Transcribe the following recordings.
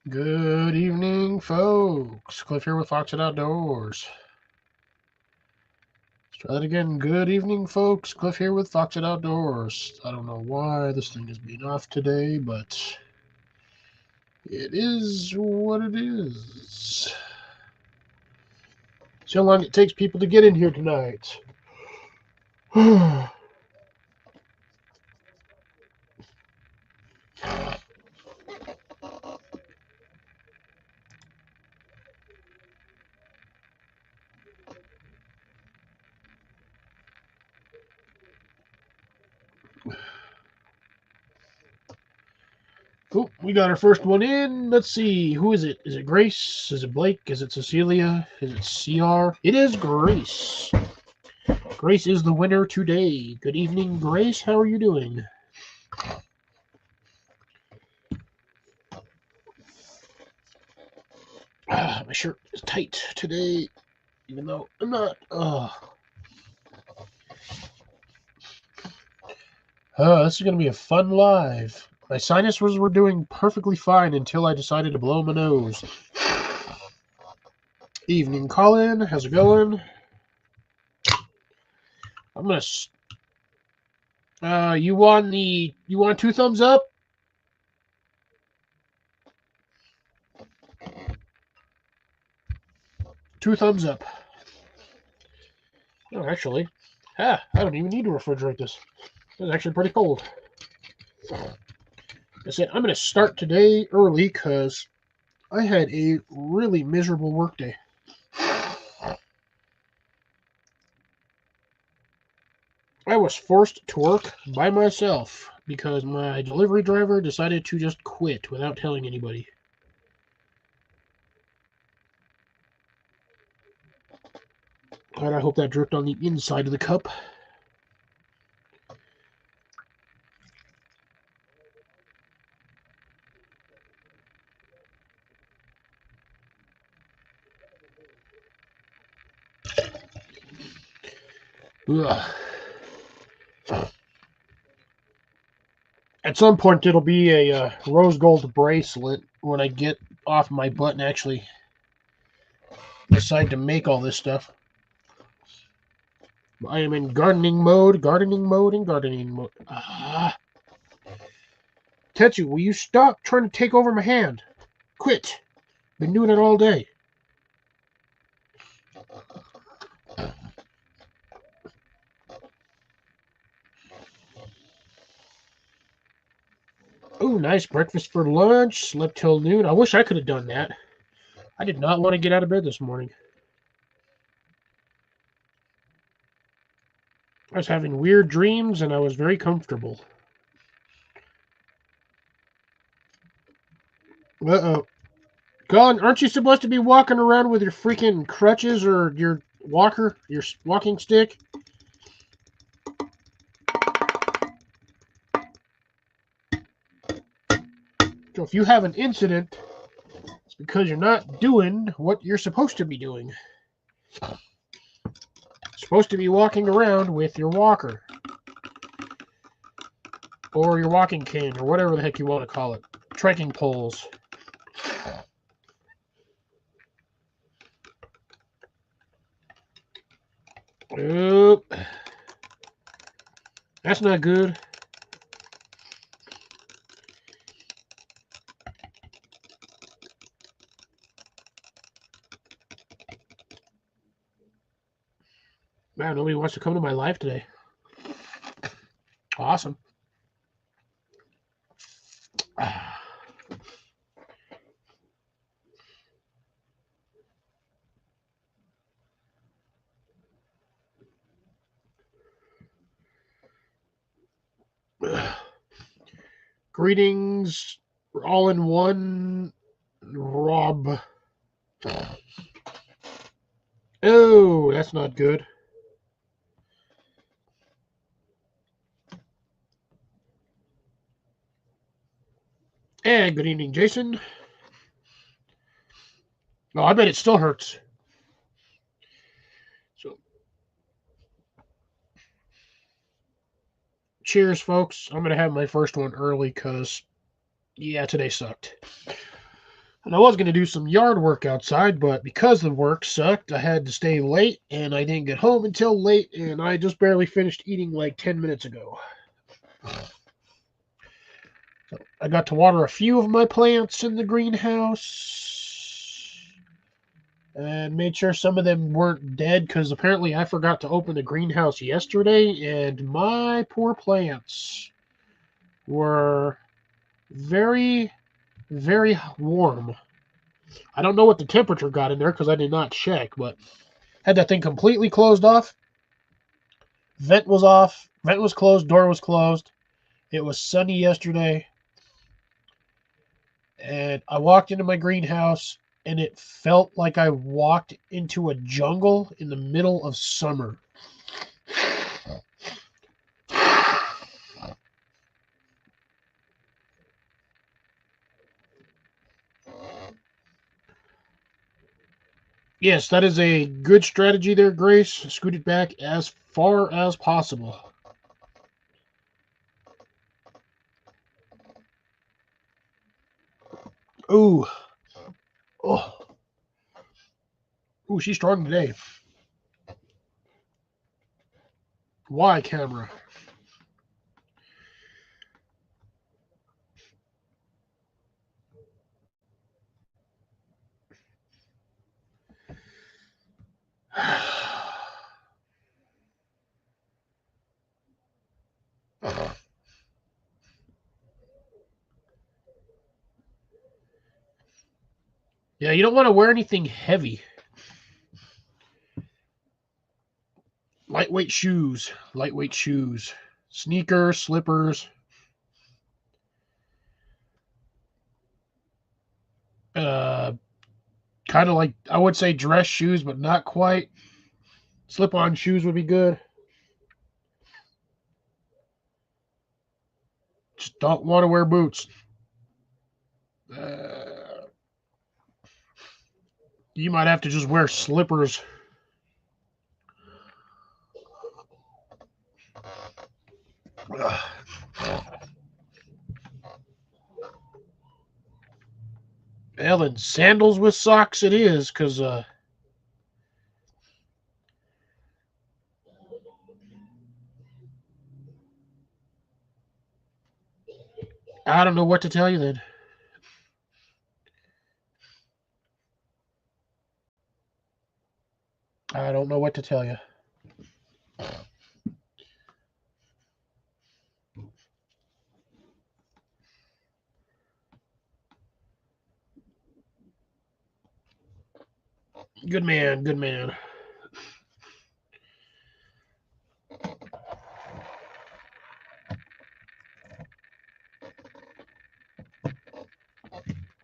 Good evening, folks. Cliff here with Fox Outdoors. Let's try that again. Good evening, folks. Cliff here with Fox Outdoors. I don't know why this thing is being off today, but it is what it is. See how long it takes people to get in here tonight. Oh, we got our first one in. Let's see. Who is it? Is it Grace? Is it Blake? Is it Cecilia? Is it CR? It is Grace. Grace is the winner today. Good evening, Grace. How are you doing? My shirt is tight today, even though I'm not. This is going to be a fun live. My sinuses were doing perfectly fine until I decided to blow my nose. Evening, Colin. How's it going? I'm going to... You want 2 thumbs up? Two thumbs up. No, actually. I don't even need to refrigerate this. It's actually pretty cold. I said, I'm going to start today early because I had a really miserable workday. I was forced to work by myself because my delivery driver decided to just quit without telling anybody. God, I hope that dripped on the inside of the cup. Ugh. At some point, it'll be a rose gold bracelet when I get off my butt and actually decide to make all this stuff. I am in gardening mode. Tetsu, will you stop trying to take over my hand? Quit. Been doing it all day. Oh, nice breakfast for lunch. Slept till noon. I wish I could have done that. I did not want to get out of bed this morning. I was having weird dreams and I was very comfortable. Uh-oh. Colin, aren't you supposed to be walking around with your freaking crutches or your walker, your walking stick? So if you have an incident, it's because you're not doing what you're supposed to be doing. You're supposed to be walking around with your walker. Or your walking cane, or whatever the heck you want to call it. Trekking poles. Oop. That's not good. Man, nobody wants to come to my live today. Awesome. Greetings, all in one, Rob. Oh, that's not good. And good evening, Jason. Oh, I bet it still hurts. So, cheers, folks. I'm going to have my first one early because, yeah, today sucked. And I was going to do some yard work outside, but because the work sucked, I had to stay late, and I didn't get home until late, and I just barely finished eating like 10 minutes ago. So I got to water a few of my plants in the greenhouse and made sure some of them weren't dead because apparently I forgot to open the greenhouse yesterday, and my poor plants were very, very warm. I don't know what the temperature got in there because I did not check, but had that thing completely closed off. Vent was off. Vent was closed. Door was closed. It was sunny yesterday. And I walked into my greenhouse and it felt like I walked into a jungle in the middle of summer. Yes, that is a good strategy there, Grace. Scoot it back as far as possible. Ooh. Oh. Ooh, she's strong today. Why, camera? Yeah, you don't want to wear anything heavy. Lightweight shoes. Lightweight shoes. Sneakers, slippers. Uh, kind of like, I would say dress shoes, but not quite. Slip-on shoes would be good. Just don't want to wear boots. You might have to just wear slippers. Well, then sandals with socks it is, because I don't know what to tell you then. I don't know what to tell you. Good man, good man.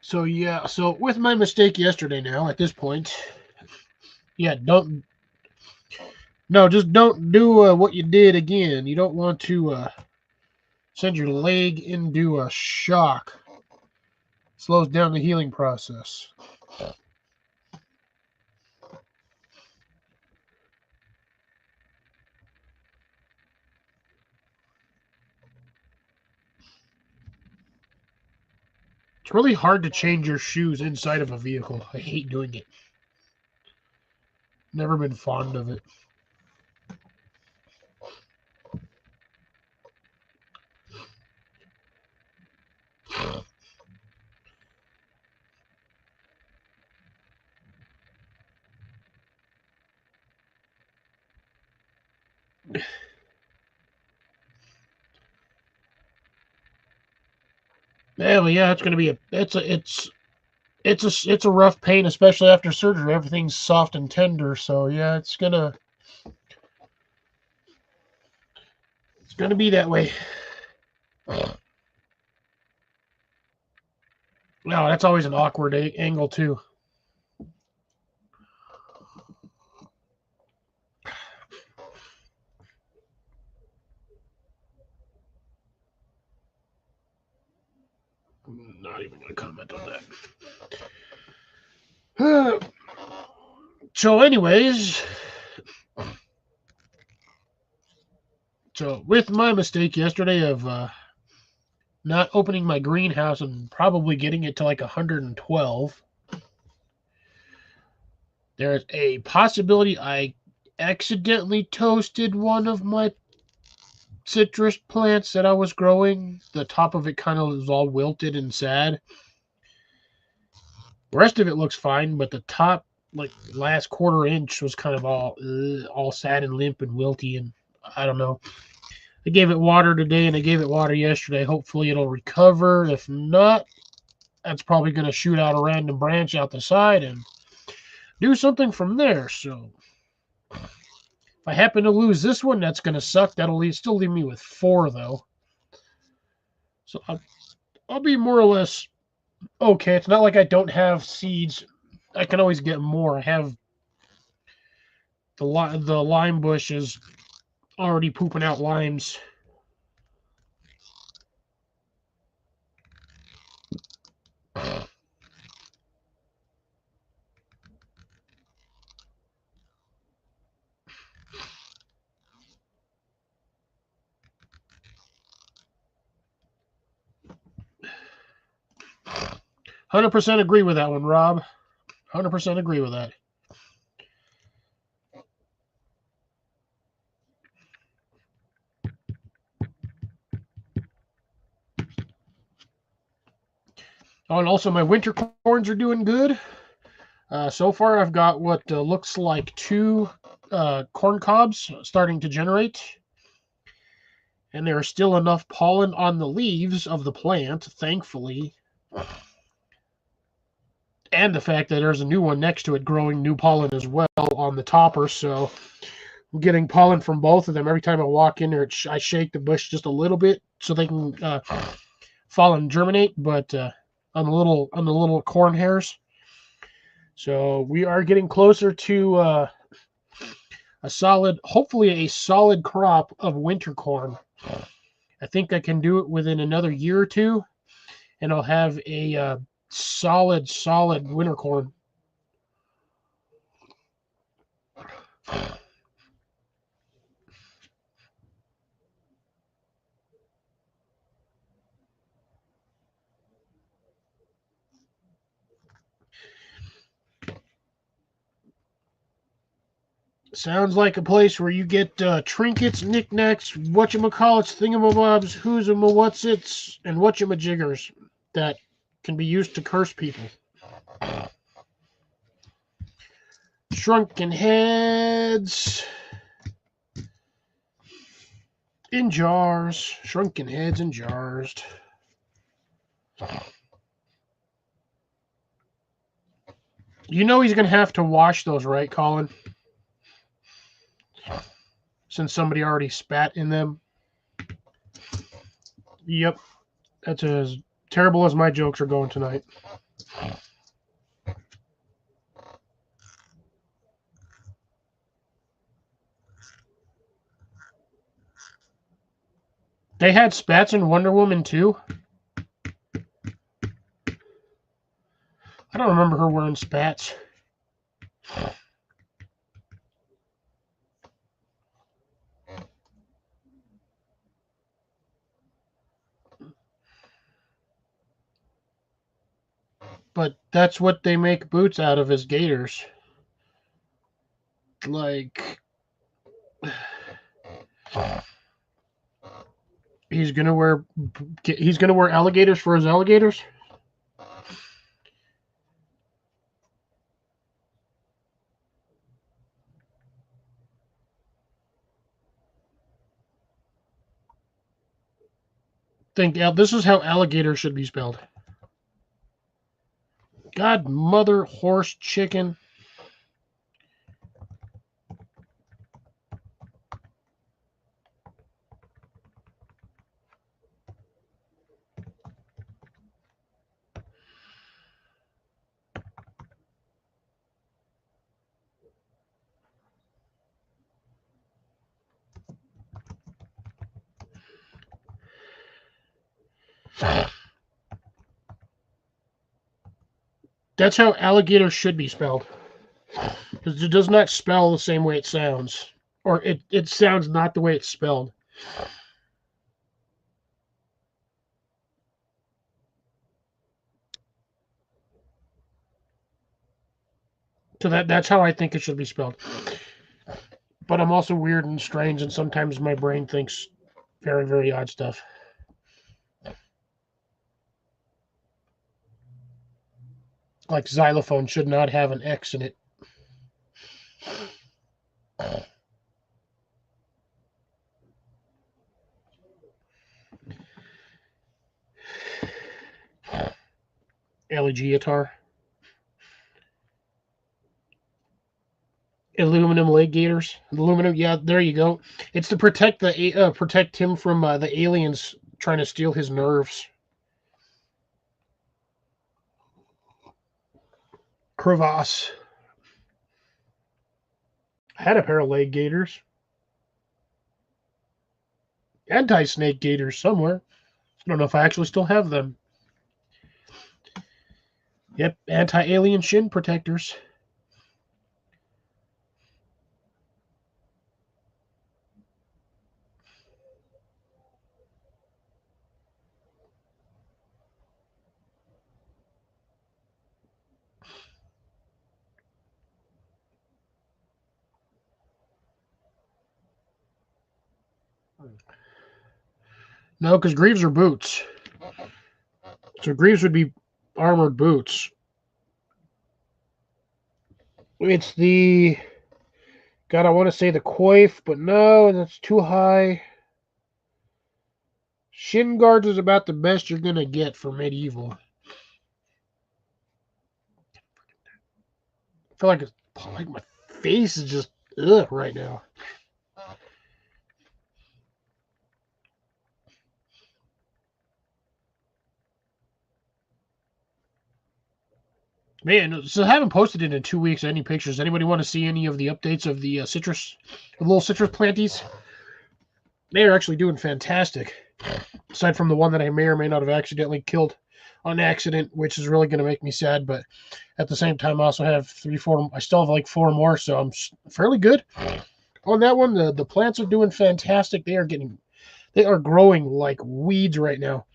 So yeah, so with my mistake yesterday now, at this point, yeah, just don't do what you did again. You don't want to send your leg into a shock. Slows down the healing process. It's really hard to change your shoes inside of a vehicle. I hate doing it. Never been fond of it. Well, yeah, it's gonna be it's a rough pain, especially after surgery. Everything's soft and tender, so yeah, it's gonna be that way. No, that's always an awkward angle too. Not even gonna comment on that. So, anyways, so with my mistake yesterday of not opening my greenhouse and probably getting it to like 112. There's a possibility I accidentally toasted one of my citrus plants that I was growing. The top of it kind of was all wilted and sad. The rest of it looks fine, but the top, like last quarter inch, was kind of all sad and limp and wilty, and I don't know. I gave it water today and I gave it water yesterday. Hopefully it'll recover. If not, that's probably going to shoot out a random branch out the side and do something from there. So if I happen to lose this one, that's going to suck. That'll still leave me with 4, though. So I'll be more or less okay. It's not like I don't have seeds. I can always get more. I have the lime bush is already pooping out limes. %, agree with that one, Rob. 100% agree with that. Oh, and also my winter corns are doing good. So far, I've got what looks like 2 corn cobs starting to generate. And there is still enough pollen on the leaves of the plant, thankfully. And the fact that there's a new one next to it growing new pollen as well on the topper. So I'm getting pollen from both of them. Every time I walk in there, I shake the bush just a little bit so they can fall and germinate. But on the little corn hairs. So we are getting closer to hopefully a solid crop of winter corn. I think I can do it within another year or 2, and I'll have a solid winter corn. Sounds like a place where you get trinkets, knickknacks, whatchamacallits, thingamabobs, who's-a-ma-what's-its, and whatchamajiggers that can be used to curse people. Shrunken heads in jars. Shrunken heads in jars. You know he's going to have to wash those, right, Colin? Since somebody already spat in them. Yep. That's as terrible as my jokes are going tonight. They had spats in Wonder Woman too? I don't remember her wearing spats. But that's what they make boots out of, is gaiters. Like, he's gonna wear alligators for his alligators. This is how alligator should be spelled. God, mother, horse, chicken. That's how alligator should be spelled. Because it does not spell the same way it sounds. Or it sounds not the way it's spelled. So that's how I think it should be spelled. But I'm also weird and strange, and sometimes my brain thinks very, very odd stuff. Like xylophone should not have an X in it. Alligator. Aluminum leg gators. Aluminum, yeah, there you go. It's to protect protect him from the aliens trying to steal his nerves. Crevasse. I had a pair of leg gators. Anti-snake gators somewhere. I don't know if I actually still have them. Yep, anti-alien shin protectors. No, because Greaves are boots. So Greaves would be armored boots. It's the... God, I want to say the coif, but no, that's too high. Shin guards is about the best you're going to get for medieval. I feel like my face is just ugh right now. Man, so I haven't posted it in 2 weeks. Any pictures? Anybody want to see any of the updates of the the little citrus planties? They are actually doing fantastic. Aside from the one that I may or may not have accidentally killed on accident, which is really going to make me sad. But at the same time, I also have 3, 4. I still have like 4 more, so I'm fairly good on that one. The plants are doing fantastic. They are growing like weeds right now.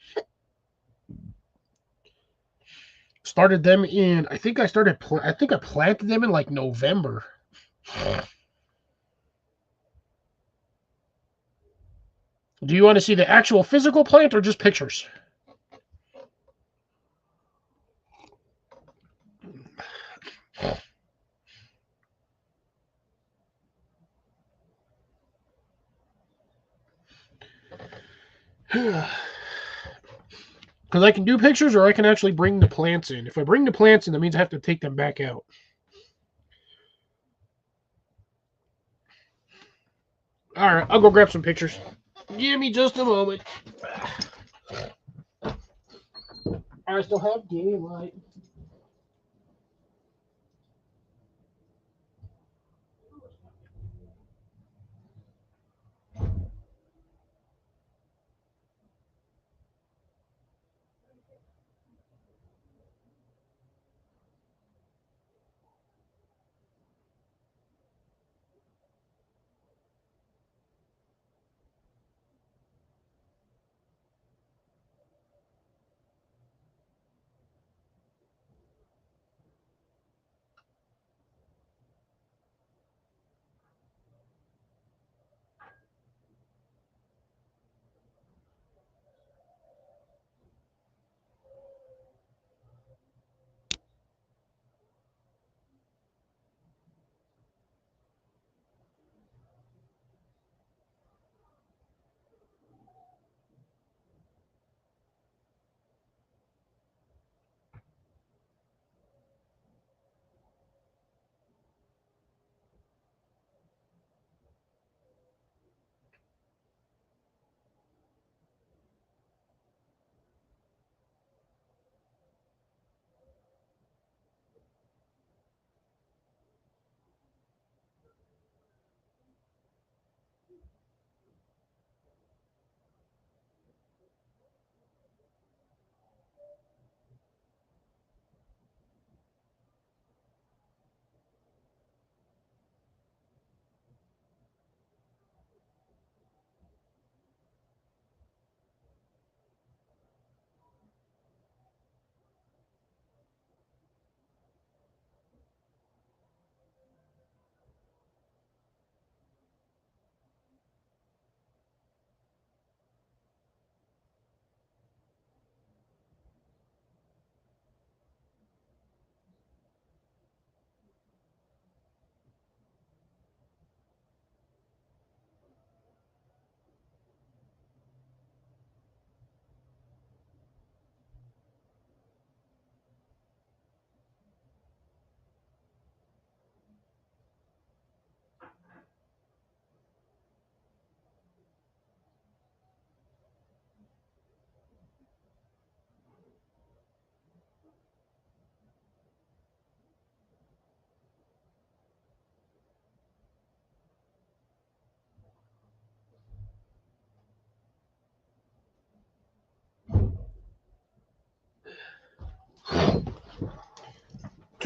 Started them in, I think I planted them in like November. Do you want to see the actual physical plant or just pictures? Because I can do pictures or I can actually bring the plants in. If I bring the plants in, that means I have to take them back out. All right, I'll go grab some pictures. Give me just a moment. I still have daylight.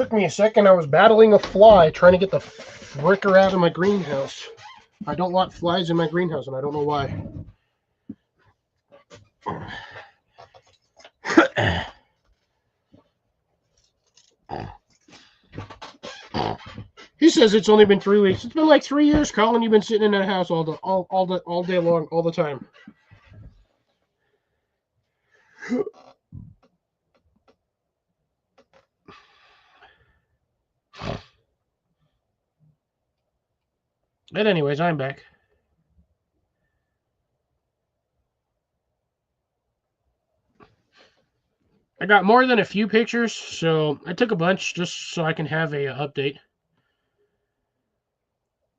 took me a second. I was battling a fly trying to get the fricker out of my greenhouse. I don't want flies in my greenhouse, and I don't know why. He says it's only been 3 weeks. It's been like 3 years, Colin. You've been sitting in that house all day long, all the time. But anyways, I'm back. I got more than a few pictures, so I took a bunch just so I can have a update.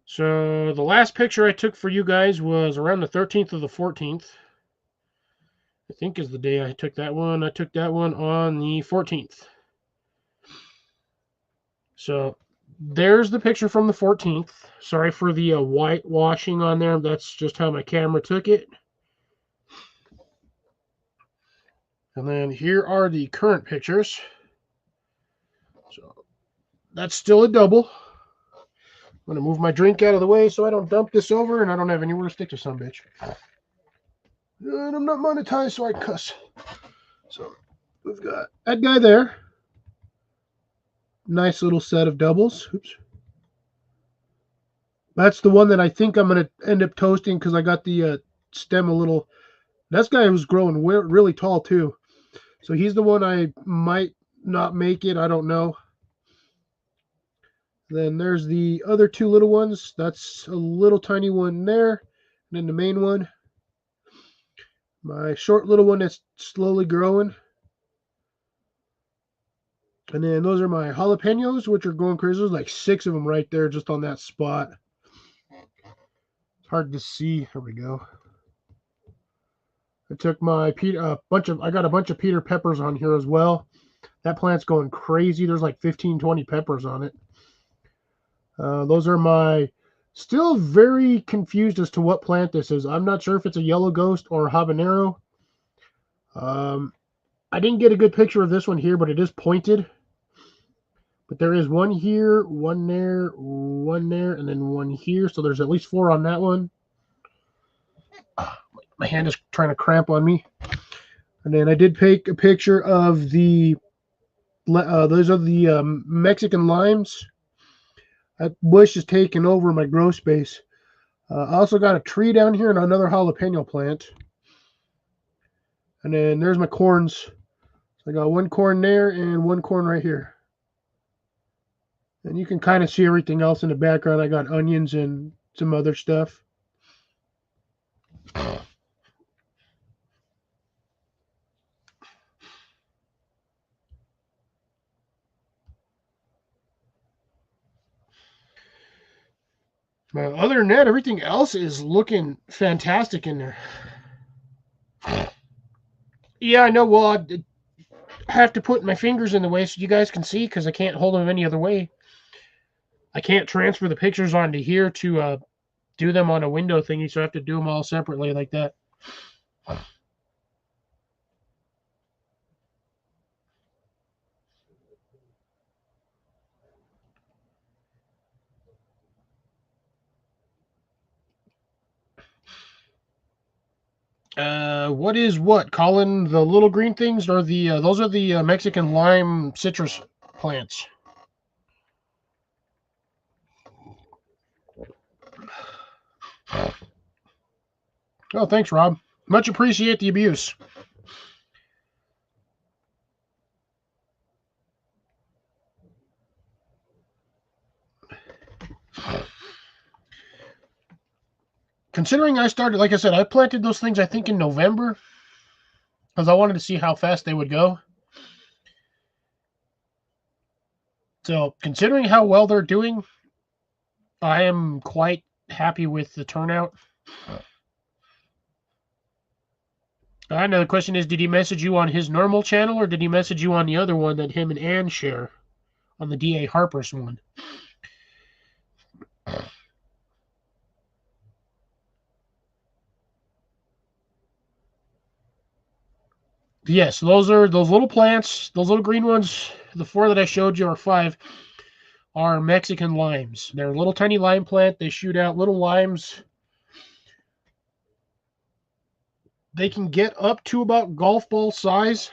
So the last picture I took for you guys was around the 13th of the 14th. I think is the day I took that one. I took that one on the 14th. So there's the picture from the 14th. Sorry for the whitewashing on there. That's just how my camera took it. And then here are the current pictures. So that's still a double. I'm going to move my drink out of the way so I don't dump this over and I don't have anywhere to stick to some bitch. And I'm not monetized, so I cuss. So we've got that guy there. Nice little set of doubles. Oops. That's the one that I think I'm going to end up toasting because I got the stem a little. That guy was growing really tall too. So he's the one I might not make it. I don't know. Then there's the other two little ones. That's a little tiny one there. And then the main one. My short little one that's slowly growing. And then those are my jalapenos, which are going crazy. There's like 6 of them right there just on that spot. It's hard to see. There we go. I took my I got a bunch of Peter peppers on here as well. That plant's going crazy. There's like 15, 20 peppers on it. Those are my, still very confused as to what plant this is. I'm not sure if it's a yellow ghost or a habanero. I didn't get a good picture of this one here, but it is pointed. But there is one here, one there, and then one here. So there's at least 4 on that one. My hand is trying to cramp on me. And then I did take a picture of the, those are the Mexican limes. That bush is taking over my grow space. I also got a tree down here and another jalapeno plant. And then there's my corns. So I got 1 corn there and 1 corn right here. And you can kind of see everything else in the background. I got onions and some other stuff. Other than that, everything else is looking fantastic in there. Yeah, I know. Well, I have to put my fingers in the way so you guys can see because I can't hold them any other way. I can't transfer the pictures onto here to do them on a window thingy, so I have to do them all separately like that. What is what, Colin? The little green things are the those are the Mexican lime citrus plants. Oh, thanks, Rob. Much appreciate the abuse. Considering I started, like I said, I planted those things, I think, in November because I wanted to see how fast they would go. So, considering how well they're doing, I am quite happy with the turnout. I know the question is, did he message you on his normal channel or did he message you on the other one that him and Ann share on the D.A. Harper's one? Yes, those are those little plants, those little green ones. the 4 that I showed you, or 5, are Mexican limes. They're a little tiny lime plant. They shoot out little limes. They can get up to about golf ball size.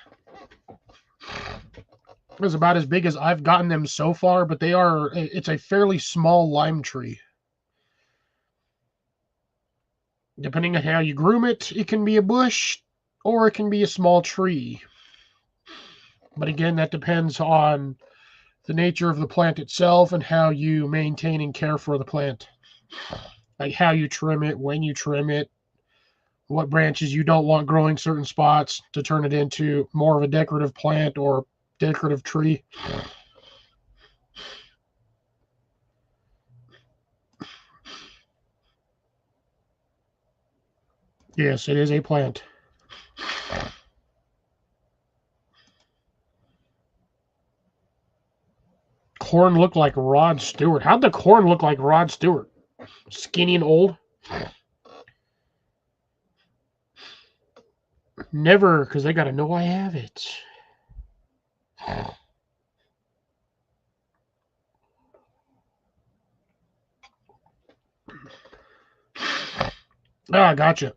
It's about as big as I've gotten them so far, but it's a fairly small lime tree. Depending on how you groom it, it can be a bush or it can be a small tree. But again, that depends on the nature of the plant itself and how you maintain and care for the plant. Like how you trim it, when you trim it, what branches you don't want growing certain spots to turn it into more of a decorative plant or decorative tree. Yes, it is a plant. Corn looked like Rod Stewart. How'd the corn look like Rod Stewart? Skinny and old? Never, because they got to know I have it. Ah, gotcha.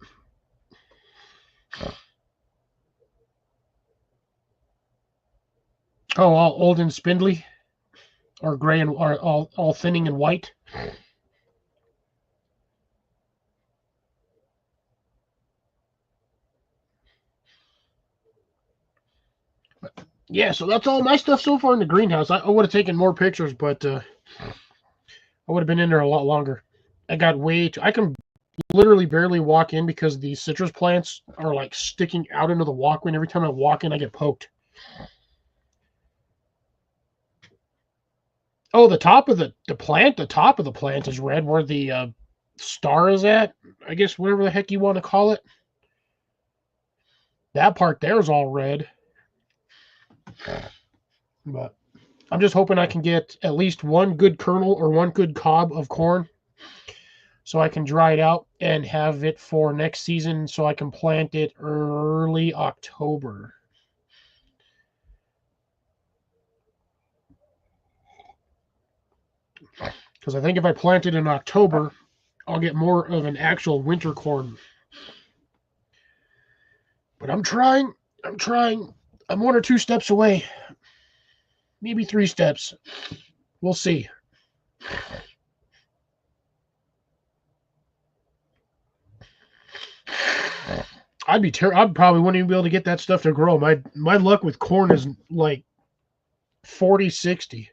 Oh, all old and spindly? Or gray and or all thinning and white? Yeah, so that's all my stuff so far in the greenhouse. I would have taken more pictures, but I would have been in there a lot longer. I got way too. I can literally barely walk in because the citrus plants are like sticking out into the walkway, and every time I walk in, I get poked. Oh, the top of the plant, the top of the plant is red, where the star is at. I guess whatever the heck you want to call it. That part there is all red. But I'm just hoping I can get at least one good kernel or one good cob of corn so I can dry it out and have it for next season so I can plant it early October. Because I think if I plant it in October, I'll get more of an actual winter corn. But I'm trying. I'm trying. I'm 1 or 2 steps away. Maybe 3 steps. We'll see. I probably wouldn't even be able to get that stuff to grow. My luck with corn is like 40-60.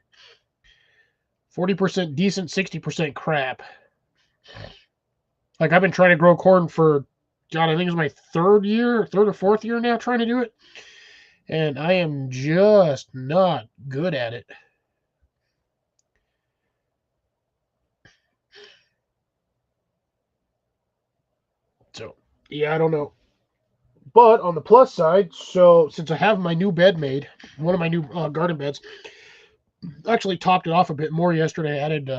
40% decent, 60% crap. Like I've been trying to grow corn for God, I think it's my third or fourth year now trying to do it. And I am just not good at it. So, yeah, I don't know. But on the plus side, so since I have my new bed made, one of my new garden beds, actually topped it off a bit more yesterday. I added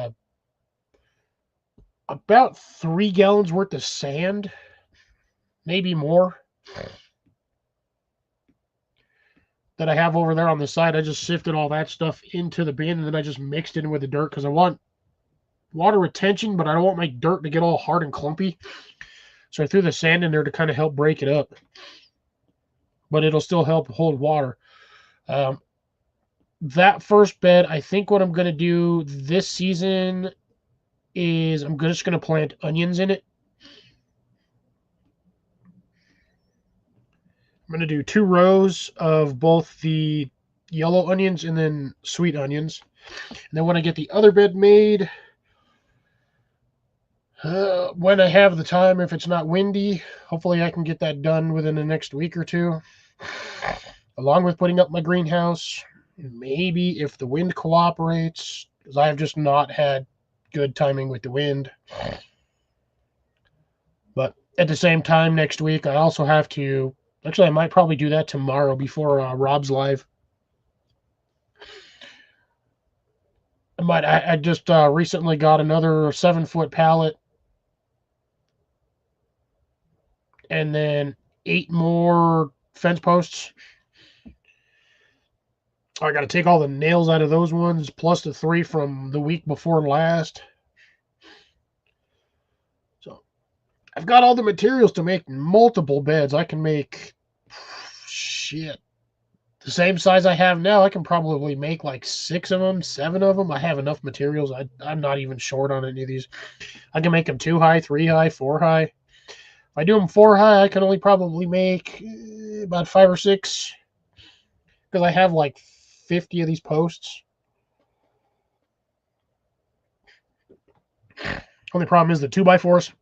about 3 gallons worth of sand, maybe more, that I have over there on the side. I just sifted all that stuff into the bin and then I just mixed it in with the dirt because I want water retention, but I don't want my dirt to get all hard and clumpy. So I threw the sand in there to kind of help break it up, but it'll still help hold water. That first bed, I think what I'm going to do this season is I'm just going to plant onions in it. I'm going to do 2 rows of both the yellow onions and then sweet onions. And then when I get the other bed made, when I have the time, if it's not windy, hopefully I can get that done within the next week or 2, along with putting up my greenhouse. Maybe if the wind cooperates, because I've just not had good timing with the wind. But at the same time, next week, I also have to. Actually, I might probably do that tomorrow before Rob's live. I just recently got another 7-foot pallet, and then 8 more fence posts. I got to take all the nails out of those ones, plus the 3 from the week before last. So I've got all the materials to make multiple beds. I can make, shit, the same size I have now. I can probably make like 6 of them, 7 of them. I have enough materials. I'm not even short on any of these. I can make them 2 high, 3 high, 4 high. If I do them 4 high, I can only probably make about 5 or 6, because I have like 50 of these posts. Only problem is the 2x4s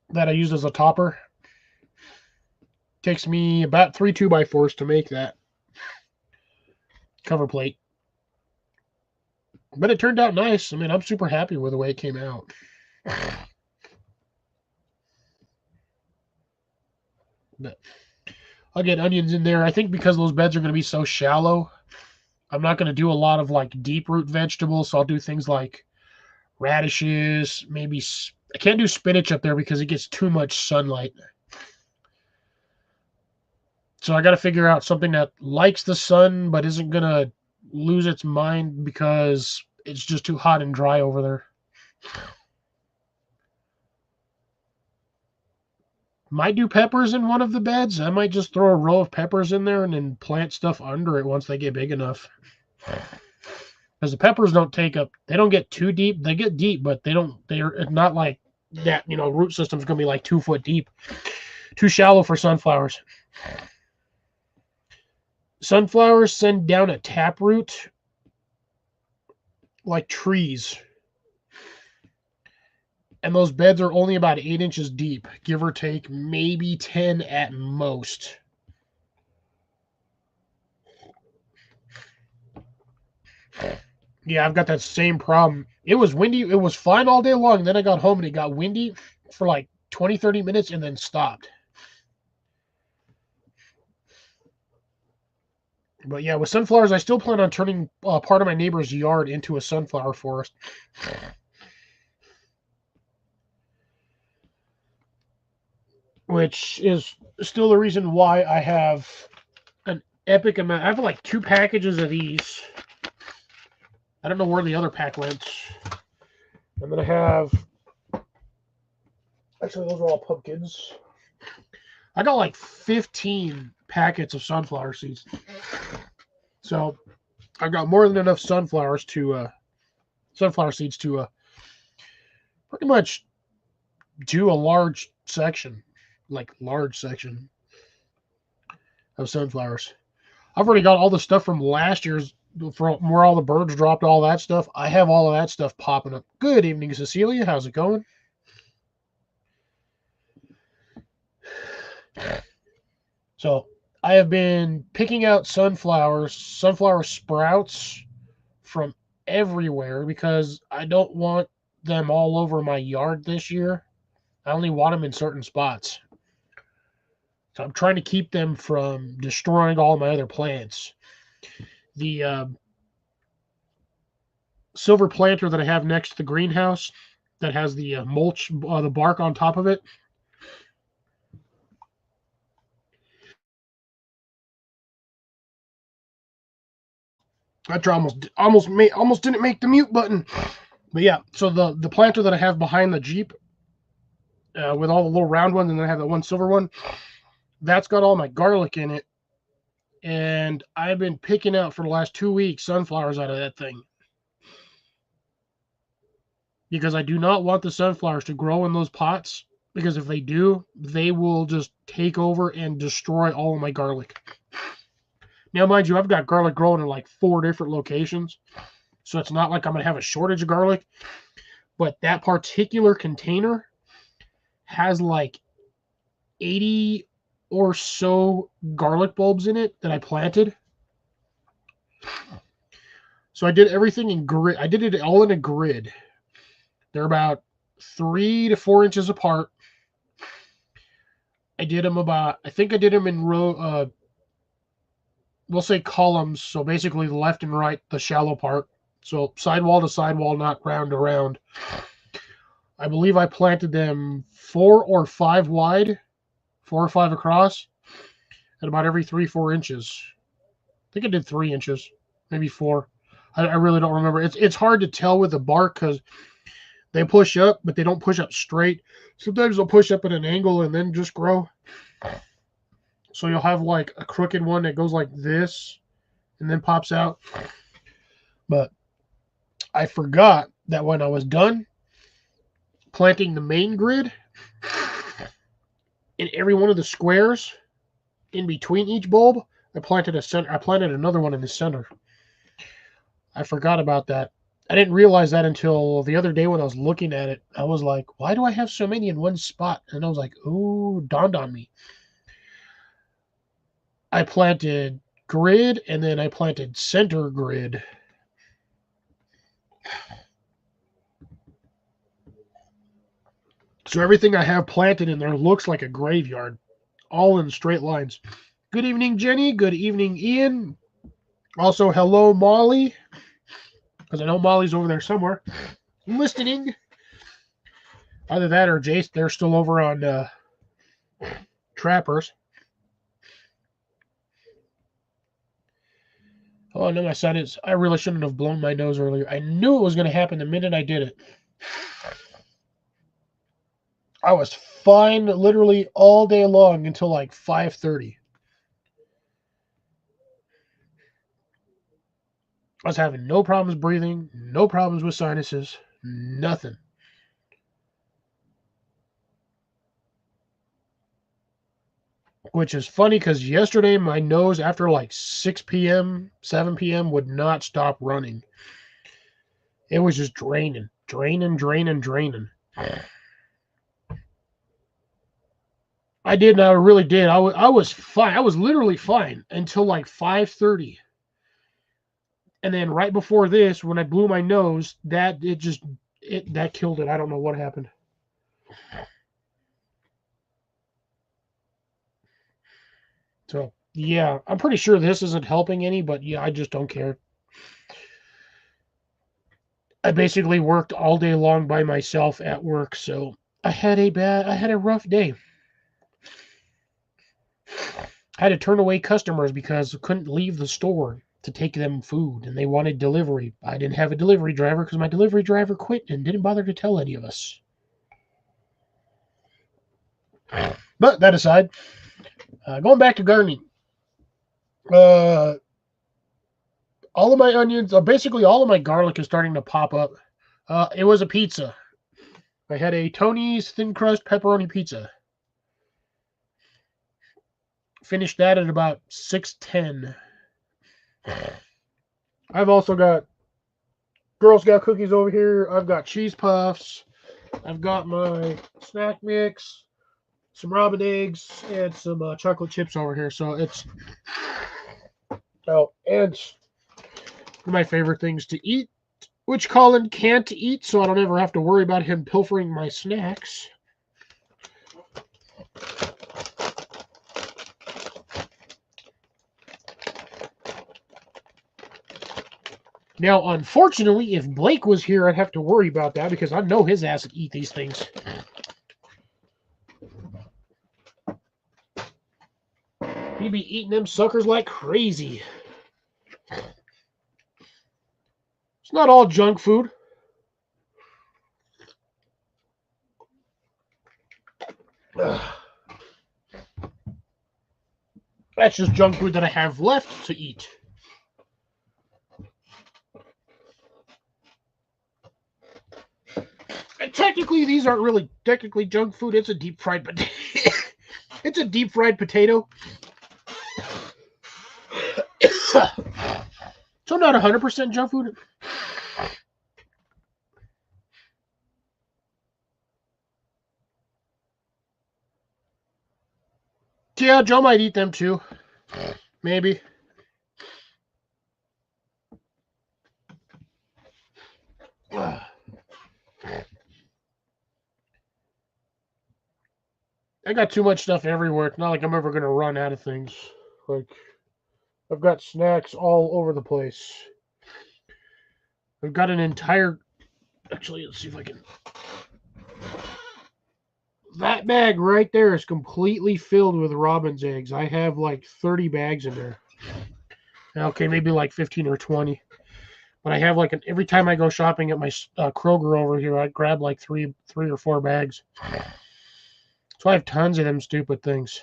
that I used as a topper. Takes me about 3 2x4s to make that cover plate. But it turned out nice. I mean, I'm super happy with the way it came out. But I'll get onions in there. I think because those beds are going to be so shallow, I'm not going to do a lot of like deep root vegetables. So I'll do things like radishes, maybe. I can't do spinach up there because it gets too much sunlight. So I got to figure out something that likes the sun but isn't going to lose its mind because it's just too hot and dry over there. Might do peppers in one of the beds. I might just throw a row of peppers in there and then plant stuff under it once they get big enough. Because the peppers don't take up, they don't get too deep. They get deep, but they're not like that, root system's going to be like 2 foot deep. Too shallow for sunflowers. Sunflowers send down a taproot like trees. And those beds are only about 8 inches deep, give or take, maybe 10 at most. Yeah, I've got that same problem. It was windy. It was fine all day long. Then I got home and it got windy for like 20, 30 minutes and then stopped. But yeah, with sunflowers, I still plan on turning part of my neighbor's yard into a sunflower forest. Which is still the reason why I have an epic amount. I have like 2 packages of these. I don't know where the other pack went. I'm going to have... Actually, those are all pumpkins. I got like 15 packets of sunflower seeds. So I've got more than enough sunflower seeds to pretty much do a large section of sunflowers. I've already got all the stuff from last year's, from where all the birds dropped all that stuff. I have all of that stuff popping up. Good evening, Cecilia. How's it going? So I have been picking out sunflower sprouts from everywhere because I don't want them all over my yard this year. I only want them in certain spots. So I'm trying to keep them from destroying all my other plants. The silver planter that I have next to the greenhouse that has the mulch, the bark on top of it. That almost didn't make the mute button. But yeah, so the planter that I have behind the Jeep with all the little round ones, and then I have the one silver one, that's got all my garlic in it. And I've been picking out for the last 2 weeks sunflowers out of that thing. Because I do not want the sunflowers to grow in those pots. Because if they do, they will just take over and destroy all of my garlic. Now, mind you, I've got garlic growing in like 4 different locations. So it's not like I'm going to have a shortage of garlic. But that particular container has like 80 or so garlic bulbs in it that I planted. So I did everything in grid. I did it all in a grid. They're about 3 to 4 inches apart. I did them in row, we'll say columns. So basically the left and right, the shallow part. So sidewall to sidewall, not round to round. I believe I planted them 4 or 5 wide, 4 or 5 across, at about every 3-4 inches. think I did 3 inches, maybe 4. I really don't remember. It's hard to tell with the bark because they push up, but they don't push up straight. Sometimes they'll push up at an angle and then just grow. So you'll have like a crooked one that goes like this and then pops out. But I forgot that when I was done planting the main grid, in every one of the squares in between each bulb, I planted another one in the center. I forgot about that. I didn't realize that until the other day when I was looking at it. I was like, why do I have so many in one spot? And I was like, ooh, dawned on me. I planted grid and then I planted center grid. So everything I have planted in there looks like a graveyard, all in straight lines. Good evening, Jenny. Good evening, Ian. Also, hello, Molly, because I know Molly's over there somewhere listening. Either that or Jace, they're still over on Trappers. Oh, no, my son is. I really shouldn't have blown my nose earlier. I knew it was going to happen the minute I did it. I was fine literally all day long until like 5:30. I was having no problems breathing, no problems with sinuses, nothing. Which is funny because yesterday my nose after like 6 p.m., 7 p.m. would not stop running. It was just draining. I did, and I really did. I was fine. I was literally fine until like 5:30. And then right before this, when I blew my nose, that killed it. I don't know what happened. So yeah, I'm pretty sure this isn't helping any, but yeah, I just don't care. I basically worked all day long by myself at work, so I had a rough day. I had to turn away customers because I couldn't leave the store to take them food, and they wanted delivery. I didn't have a delivery driver because my delivery driver quit and didn't bother to tell any of us. But that aside, going back to gardening, all of my onions, basically all of my garlic is starting to pop up. It was a pizza. I had a Tony's thin crust pepperoni pizza. Finished that at about 6:10. I've also got Girl Scout cookies over here. I've got cheese puffs. I've got my snack mix, some robin eggs, and some chocolate chips over here. So it's and one of my favorite things to eat, which Colin can't eat, so I don't ever have to worry about him pilfering my snacks. Now, unfortunately, if Blake was here, I'd have to worry about that because I know his ass would eat these things. He'd be eating them suckers like crazy. It's not all junk food. That's just junk food that I have left to eat. And technically, these aren't really technically junk food. It's a deep fried potato. It's a deep fried potato. So not 100% junk food. Yeah, Joe might eat them too. Maybe. I got too much stuff everywhere. It's not like I'm ever going to run out of things. Like, I've got snacks all over the place. I've got an entire... Actually, let's see if I can... That bag right there is completely filled with robin's eggs. I have like 30 bags in there. Okay, maybe like 15 or 20. But I have like every time I go shopping at my Kroger over here, I grab like three or four bags. So I have tons of them stupid things.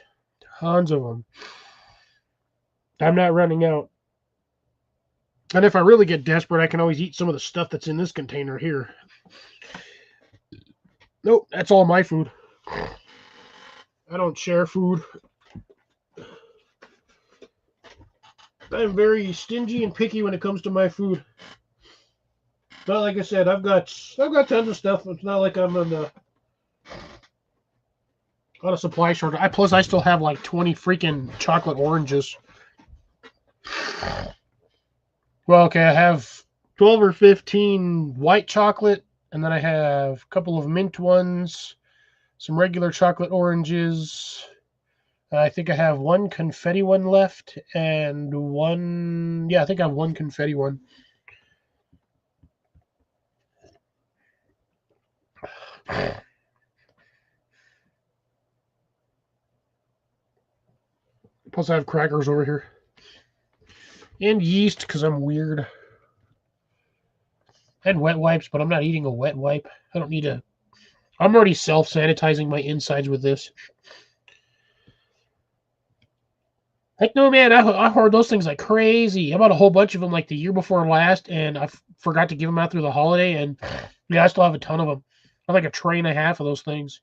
Tons of them. I'm not running out. And if I really get desperate, I can always eat some of the stuff that's in this container here. Nope, that's all my food. I don't share food. I'm very stingy and picky when it comes to my food. But like I said, I've got tons of stuff. It's not like I'm on a supply shortage. Plus I still have like 20 freaking chocolate oranges. Well, okay, I have 12 or 15 white chocolate, and then I have a couple of mint ones, some regular chocolate oranges. I think I have one confetti one left, and one. Yeah, I think I have one confetti one. Plus, I have crackers over here. And yeast, because I'm weird. And wet wipes, but I'm not eating a wet wipe. I don't need a. I'm already self-sanitizing my insides with this. Heck no, man. I hoard those things like crazy. I bought a whole bunch of them like the year before last, and I forgot to give them out through the holiday. And yeah, I still have a ton of them. I have like a tray and a half of those things.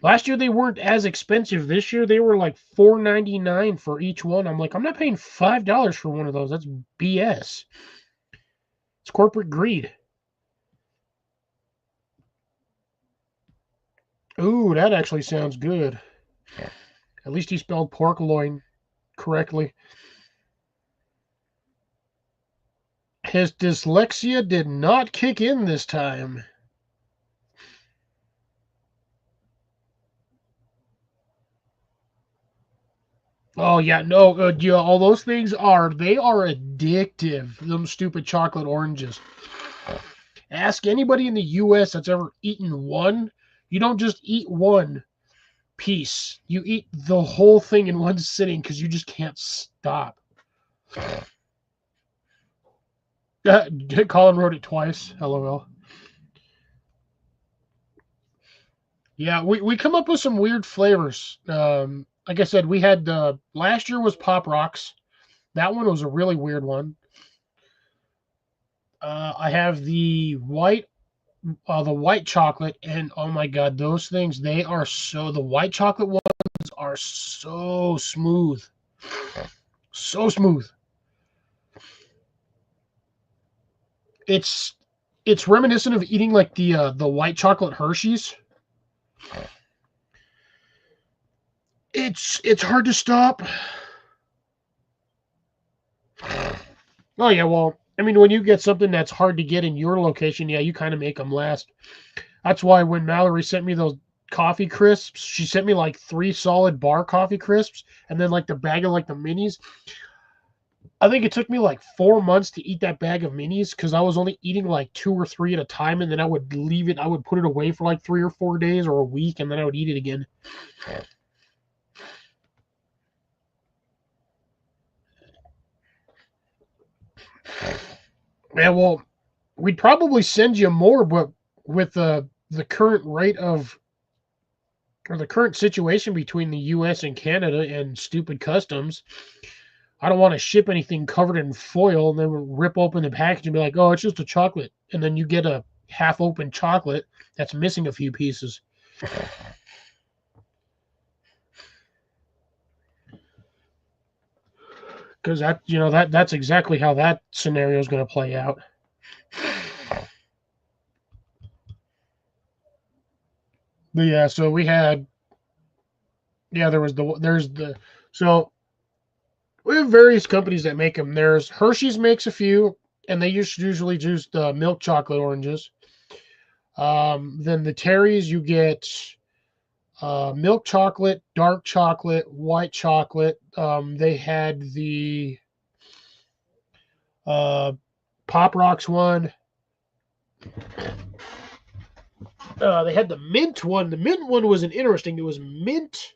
Last year they weren't as expensive. This year they were like $4.99 for each one. I'm like, I'm not paying $5 for one of those. That's BS. It's corporate greed. Ooh, that actually sounds good. At least he spelled pork loin correctly. His dyslexia did not kick in this time. Oh yeah, no, yeah, all those things they are addictive. Them stupid chocolate oranges. Ask anybody in the U.S. that's ever eaten one. You don't just eat one piece. You eat the whole thing in one sitting because you just can't stop. Colin wrote it twice. LOL. Yeah, we come up with some weird flavors. Like I said, we had last year was Pop Rocks. That one was a really weird one. I have the white chocolate, and oh my god, those things the white chocolate ones are so smooth, so smooth. It's it's reminiscent of eating like the white chocolate Hershey's. It's hard to stop. Oh yeah, well, I mean, when you get something that's hard to get in your location, yeah, you kind of make them last. That's why when Mallory sent me those coffee crisps, she sent me like 3 solid bar coffee crisps, and then like the bag of like the minis. I think it took me like 4 months to eat that bag of minis because I was only eating like 2 or 3 at a time, and then I would leave it. I would put it away for like 3 or 4 days or a week, and then I would eat it again. Yeah, well, we'd probably send you more, but with the current rate of or the current situation between the U.S. and Canada and stupid customs, I don't want to ship anything covered in foil and then rip open the package and be like, "Oh, it's just a chocolate," and then you get a half-open chocolate that's missing a few pieces. Because that's exactly how that scenario is going to play out. But yeah, so we had there's the so we have various companies that make them. There's Hershey's makes a few, and they usually use the milk chocolate oranges. Then the Terry's you get milk chocolate, dark chocolate, white chocolate. They had the uh, Pop Rocks one. They had the mint one. The mint one was an interesting. It was mint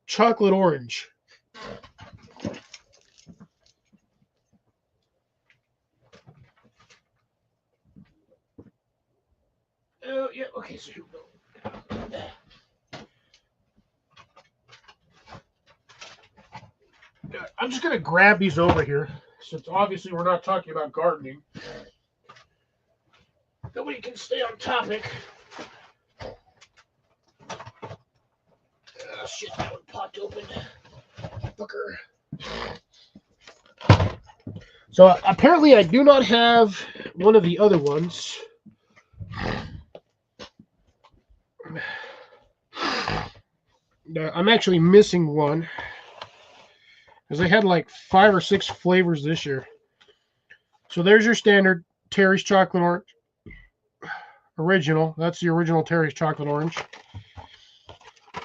chocolate orange. Yeah, okay, so here we go. I'm just going to grab these over here, since obviously we're not talking about gardening. That we can stay on topic. Shit, that one popped open. Fucker. So apparently I do not have one of the other ones. I'm actually missing one. Because they had like 5 or 6 flavors this year. So there's your standard Terry's Chocolate Orange. Original. That's the original Terry's Chocolate Orange.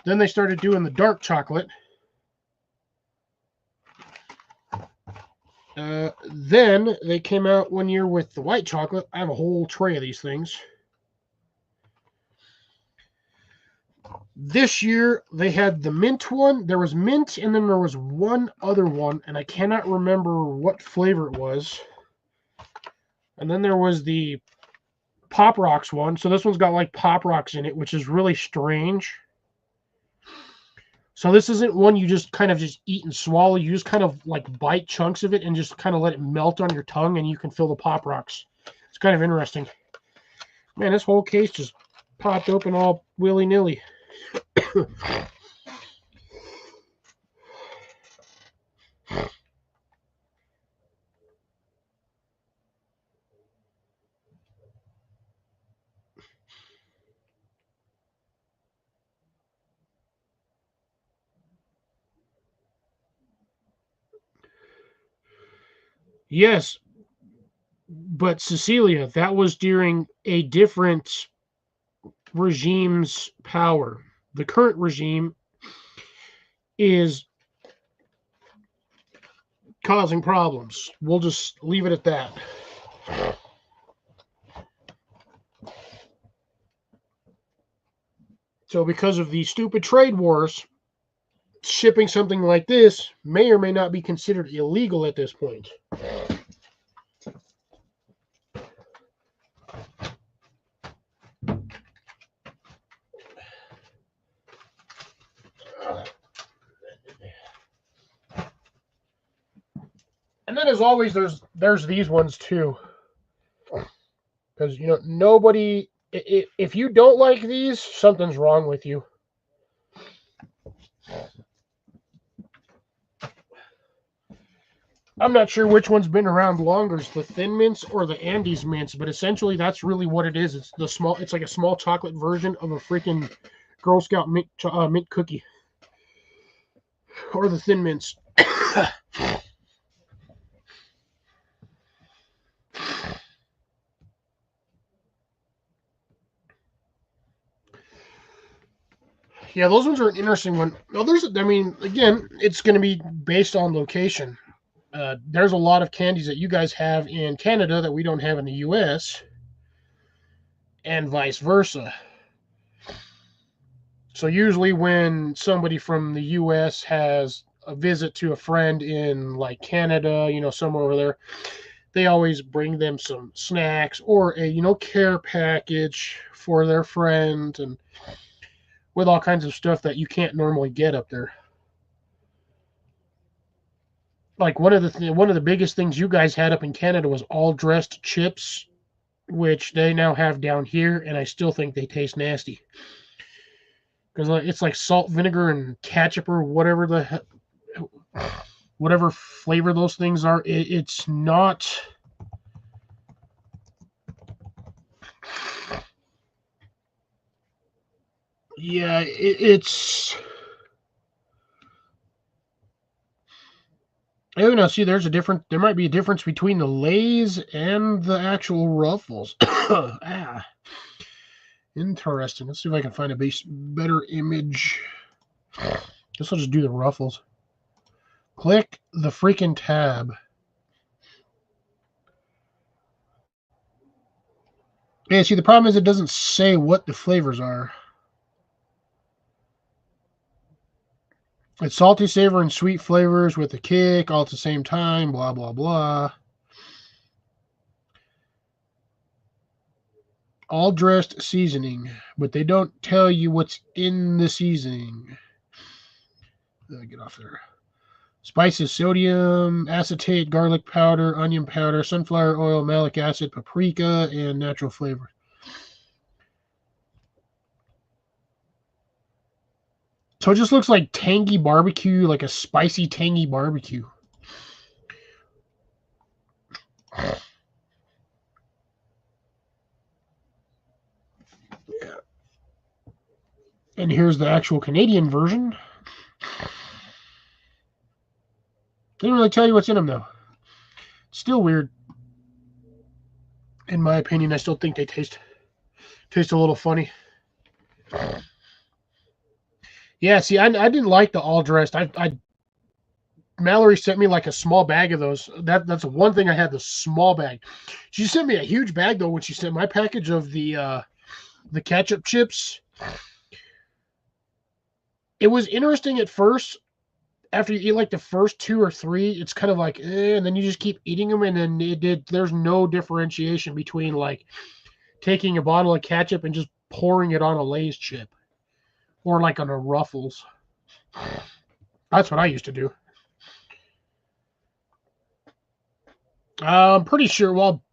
Then they started doing the dark chocolate. Then they came out one year with the white chocolate. I have a whole tray of these things. This year they had the mint one. There was mint, and then there was one other one, and I cannot remember what flavor it was. And then there was the Pop Rocks one. So this one's got like Pop Rocks in it, which is really strange. So this isn't one you just kind of just eat and swallow. You just kind of like bite chunks of it and just kind of let it melt on your tongue, and you can feel the Pop Rocks. It's kind of interesting. Man, this whole case just popped open all willy-nilly. Yes, but Cecilia, that was during a different regime's power. The current regime is causing problems. We'll just leave it at that. So because of these stupid trade wars, shipping something like this may or may not be considered illegal at this point. And then, as always, there's these ones too, because nobody. If you don't like these, something's wrong with you. I'm not sure which one's been around longer, the Thin Mints or the Andes Mints, but essentially that's really what it is. It's like a small chocolate version of a freaking Girl Scout mint cookie, or the Thin Mints. Yeah, those ones are an interesting one. Well, again, it's going to be based on location. There's a lot of candies that you guys have in Canada that we don't have in the U.S., and vice versa. So usually when somebody from the U.S. has a visit to a friend in like Canada, somewhere over there, they always bring them some snacks or a, care package for their friend, and with all kinds of stuff that you can't normally get up there. Like one of the biggest things you guys had up in Canada was all dressed chips, which they now have down here, and I still think they taste nasty. Because it's like salt, vinegar, and ketchup or whatever flavor those things are. It's not. Yeah, it's. Oh no! See, there's a different. There might be a difference between the Lay's and the actual Ruffles. Interesting. Let's see if I can find a better image. Guess I'll just do the Ruffles. Click the freaking tab. Yeah, see, the problem is it doesn't say what the flavors are. It's salty, savor, and sweet flavors with a kick all at the same time, blah, blah, blah. all dressed seasoning, but they don't tell you what's in the seasoning. Get off there. Spices: sodium acetate, garlic powder, onion powder, sunflower oil, malic acid, paprika, and natural flavor. So it just looks like tangy barbecue, like a spicy tangy barbecue. Yeah. And here's the actual Canadian version. They don't really tell you what's in them, though. Still weird. In my opinion, I still think they taste a little funny. Yeah, see, I didn't like the all dressed. Mallory sent me like a small bag of those. That's one thing I had, the small bag. She sent me a huge bag though when she sent my package of the ketchup chips. It was interesting at first. After you eat like the first 2 or 3, it's kind of like, and then you just keep eating them, and then there's no differentiation between like taking a bottle of ketchup and just pouring it on a Lay's chip or like on a Ruffles. That's what I used to do. I'm pretty sure. Well,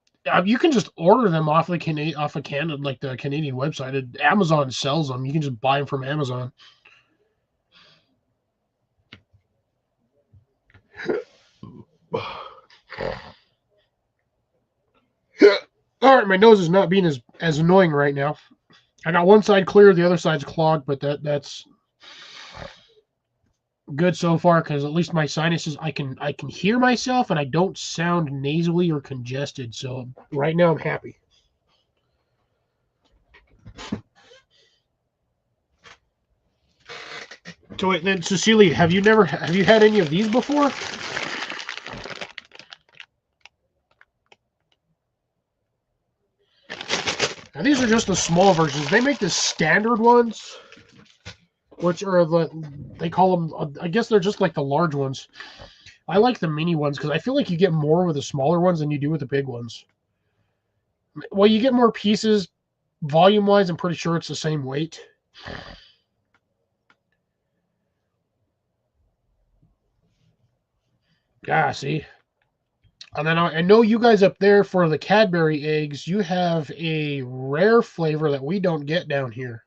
you can just order them off of Canada, like the Canadian website. Amazon sells them. You can just buy them from Amazon. All right, my nose is not being as annoying right now. I got one side clear, the other side's clogged, but that's good so far because at least my sinuses, I can hear myself and I don't sound nasally or congested. So right now I'm happy. So wait, then Cecilia, have you had any of these before? Now, these are just the small versions. They make the standard ones, which are they call them, I guess they're just like the large ones. I like the mini ones because I feel like you get more with the smaller ones than you do with the big ones. Well, you get more pieces volume-wise. I'm pretty sure it's the same weight. Yeah, see? And then I know you guys up there for the Cadbury eggs, you have a rare flavor that we don't get down here.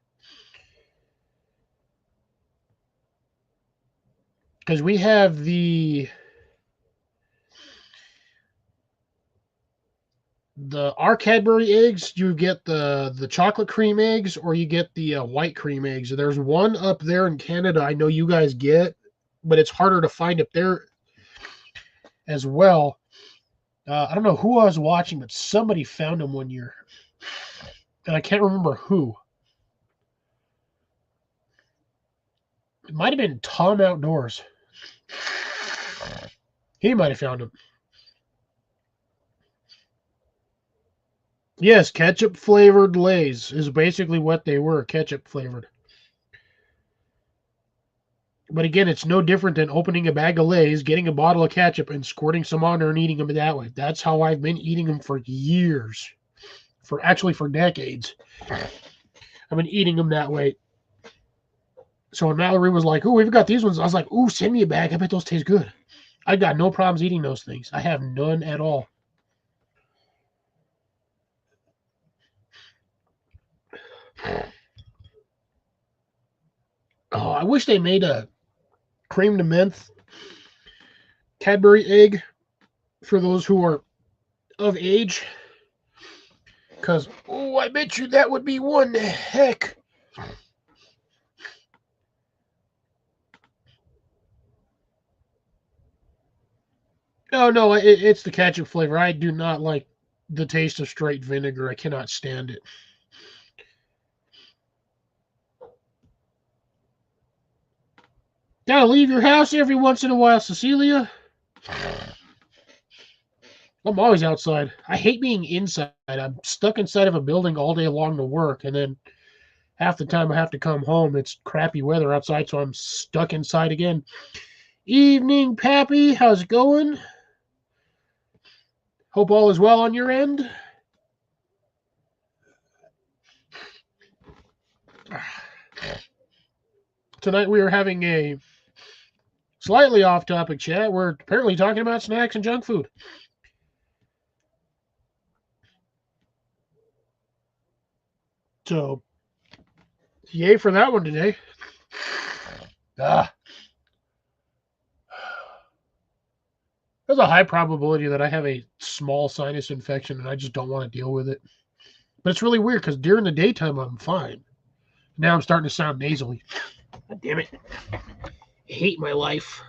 Because we have our Cadbury eggs, you get the chocolate cream eggs or you get the white cream eggs. There's one up there in Canada I know you guys get, but it's harder to find up there as well. I don't know who I was watching, but somebody found them one year. And I can't remember who. It might have been Tom Outdoors. He might have found them. Yes, ketchup flavored Lay's is basically what they were, ketchup flavored. But again, it's no different than opening a bag of Lay's, getting a bottle of ketchup, and squirting some on there and eating them that way. That's how I've been eating them for years. For decades. I've been eating them that way. So when Mallory was like, "Oh, we've got these ones," I was like, "Ooh, send me a bag. I bet those taste good." I got no problems eating those things. I have none at all. Oh, I wish they made a cream de menthe Cadbury egg for those who are of age. Because, oh, I bet you that would be one heck. Oh, no, it's the ketchup flavor. I do not like the taste of straight vinegar. I cannot stand it. Gotta leave your house every once in a while, Cecilia. I'm always outside. I hate being inside. I'm stuck inside of a building all day long to work, and then half the time I have to come home. It's crappy weather outside, so I'm stuck inside again. Evening, Pappy. How's it going? Hope all is well on your end. tonight we are having a slightly off-topic chat. We're apparently talking about snacks and junk food. So, yay for that one today. There's a high probability that I have a small sinus infection and I just don't want to deal with it. But it's really weird because during the daytime I'm fine. Now I'm starting to sound nasally. God damn it. I hate my life.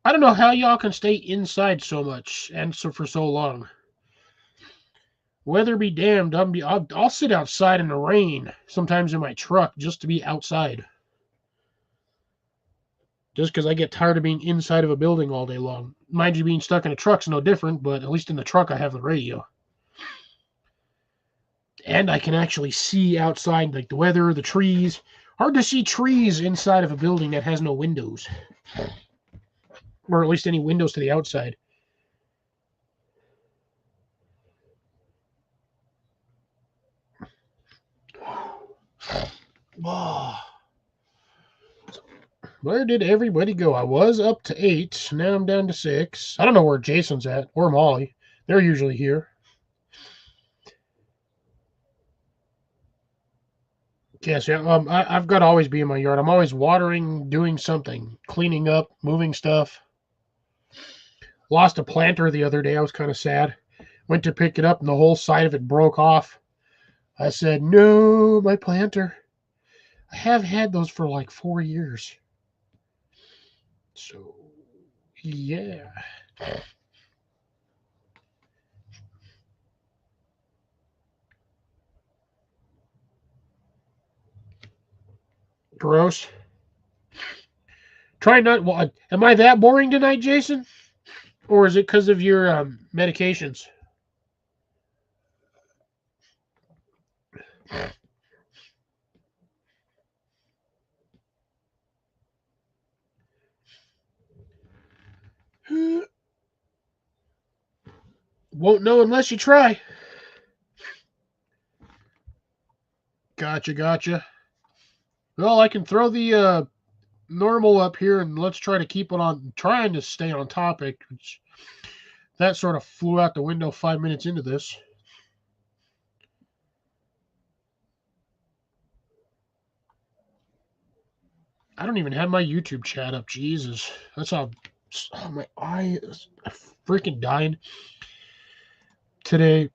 I don't know how y'all can stay inside so much and so for so long. Weather be damned, I'll sit outside in the rain, sometimes in my truck, just to be outside. Just because I get tired of being inside of a building all day long. Mind you, being stuck in a truck's no different, but at least in the truck I have the radio. And I can actually see outside, like the weather, the trees. Hard to see trees inside of a building that has no windows. Or at least any windows to the outside. Where did everybody go? I was up to 8. Now I'm down to 6. I don't know where Jason's at or Molly. They're usually here. Yes, yeah. I've got to always be in my yard. I'm always watering, doing something, cleaning up, moving stuff. Lost a planter the other day. I was kind of sad. Went to pick it up, and the whole side of it broke off. I said, "No, my planter." I have had those for like 4 years. So, yeah. Gross. Try not. Well, am I that boring tonight, Jason? Or is it because of your medications? Won't know unless you try. Gotcha. Well, I can throw the normal up here and let's try to keep it on, trying to stay on topic. Which, that sort of flew out the window 5 minutes into this. I don't even have my YouTube chat up. Jesus. That's how my eye is freaking dying today.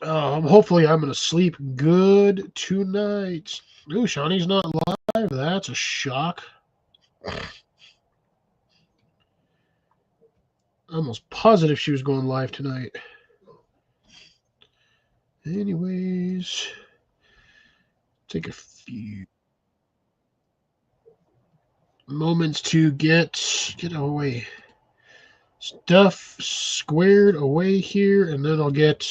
Hopefully I'm going to sleep good tonight. Ooh, Shawnee's not live. That's a shock. Almost positive she was going live tonight. Anyways, take a few moments to get away stuff squared away here, and then I'll get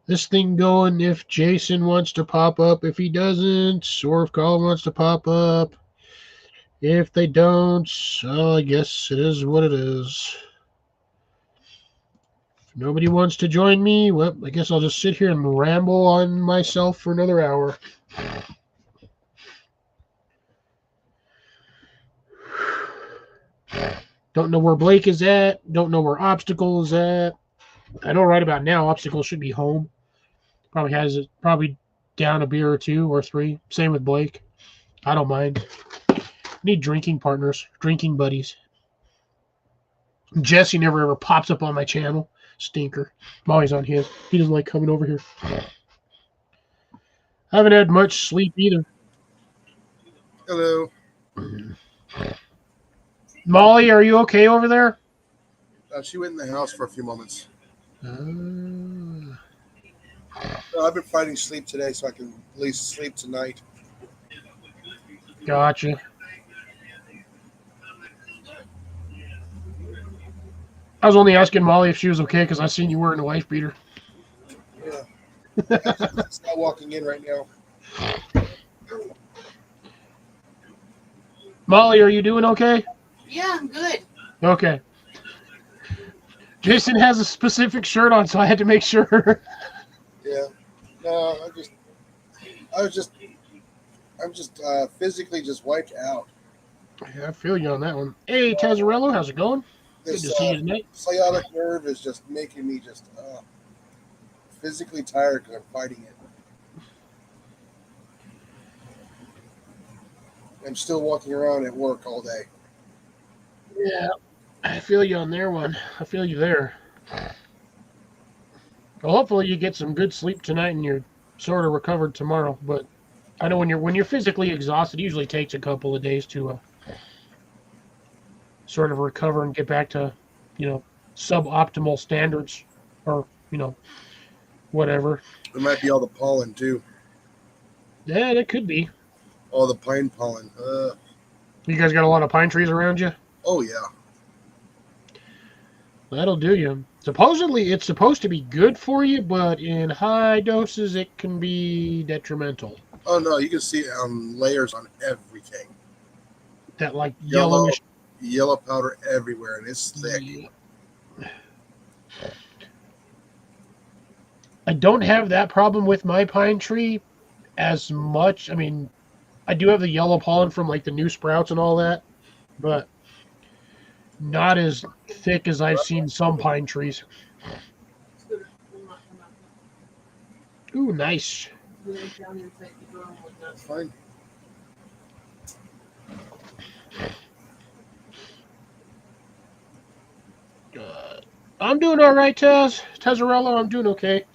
this thing going if Jason wants to pop up. If he doesn't, or if Colin wants to pop up. If they don't, I guess it is what it is. If nobody wants to join me, well, I guess I'll just sit here and ramble on myself for another hour. Don't know where Blake is at. Don't know where Obstacle is at. I know right about now Obstacle should be home. Probably down a beer or 2 or 3. Same with Blake. I don't mind. Need drinking partners, drinking buddies. Jesse never ever pops up on my channel. Stinker. Molly's on his. He doesn't like coming over here. I haven't had much sleep either. Hello. Molly, are you okay over there? She went in the house for a few moments. Uh, I've been fighting sleep today, so I can at least sleep tonight. Gotcha. I was only asking Molly if she was okay because I seen you wearing a wife beater. Yeah. She's not walking in right now. Molly, are you doing okay? Yeah, I'm good. Okay. Jason has a specific shirt on, so I had to make sure. Yeah. No, I'm just physically just wiped out. Yeah, I feel you on that one. Hey, Tazarello, how's it going? Good This to see you tonight. sciatic nerve is just making me just physically tired because I'm fighting it. I'm still walking around at work all day. Yeah, I feel you on there one. I feel you there. Well, hopefully you get some good sleep tonight and you're sort of recovered tomorrow. But I know when you're physically exhausted, it usually takes a couple of days to sort of recover and get back to, suboptimal standards or whatever. It might be all the pollen too. Yeah, that could be. All the pine pollen. You guys got a lot of pine trees around you? Oh yeah. That'll do you. Supposedly, it's supposed to be good for you, but in high doses, it can be detrimental. Oh no, you can see layers on everything. That like Yellow yellowish. powder everywhere, and it's thick. Yeah. I don't have that problem with my pine tree as much. I mean, I do have the yellow pollen from like the new sprouts and all that, but not as thick as I've seen some pine trees. Ooh, nice. That's fine. I'm doing all right, Tazarello. I'm doing okay.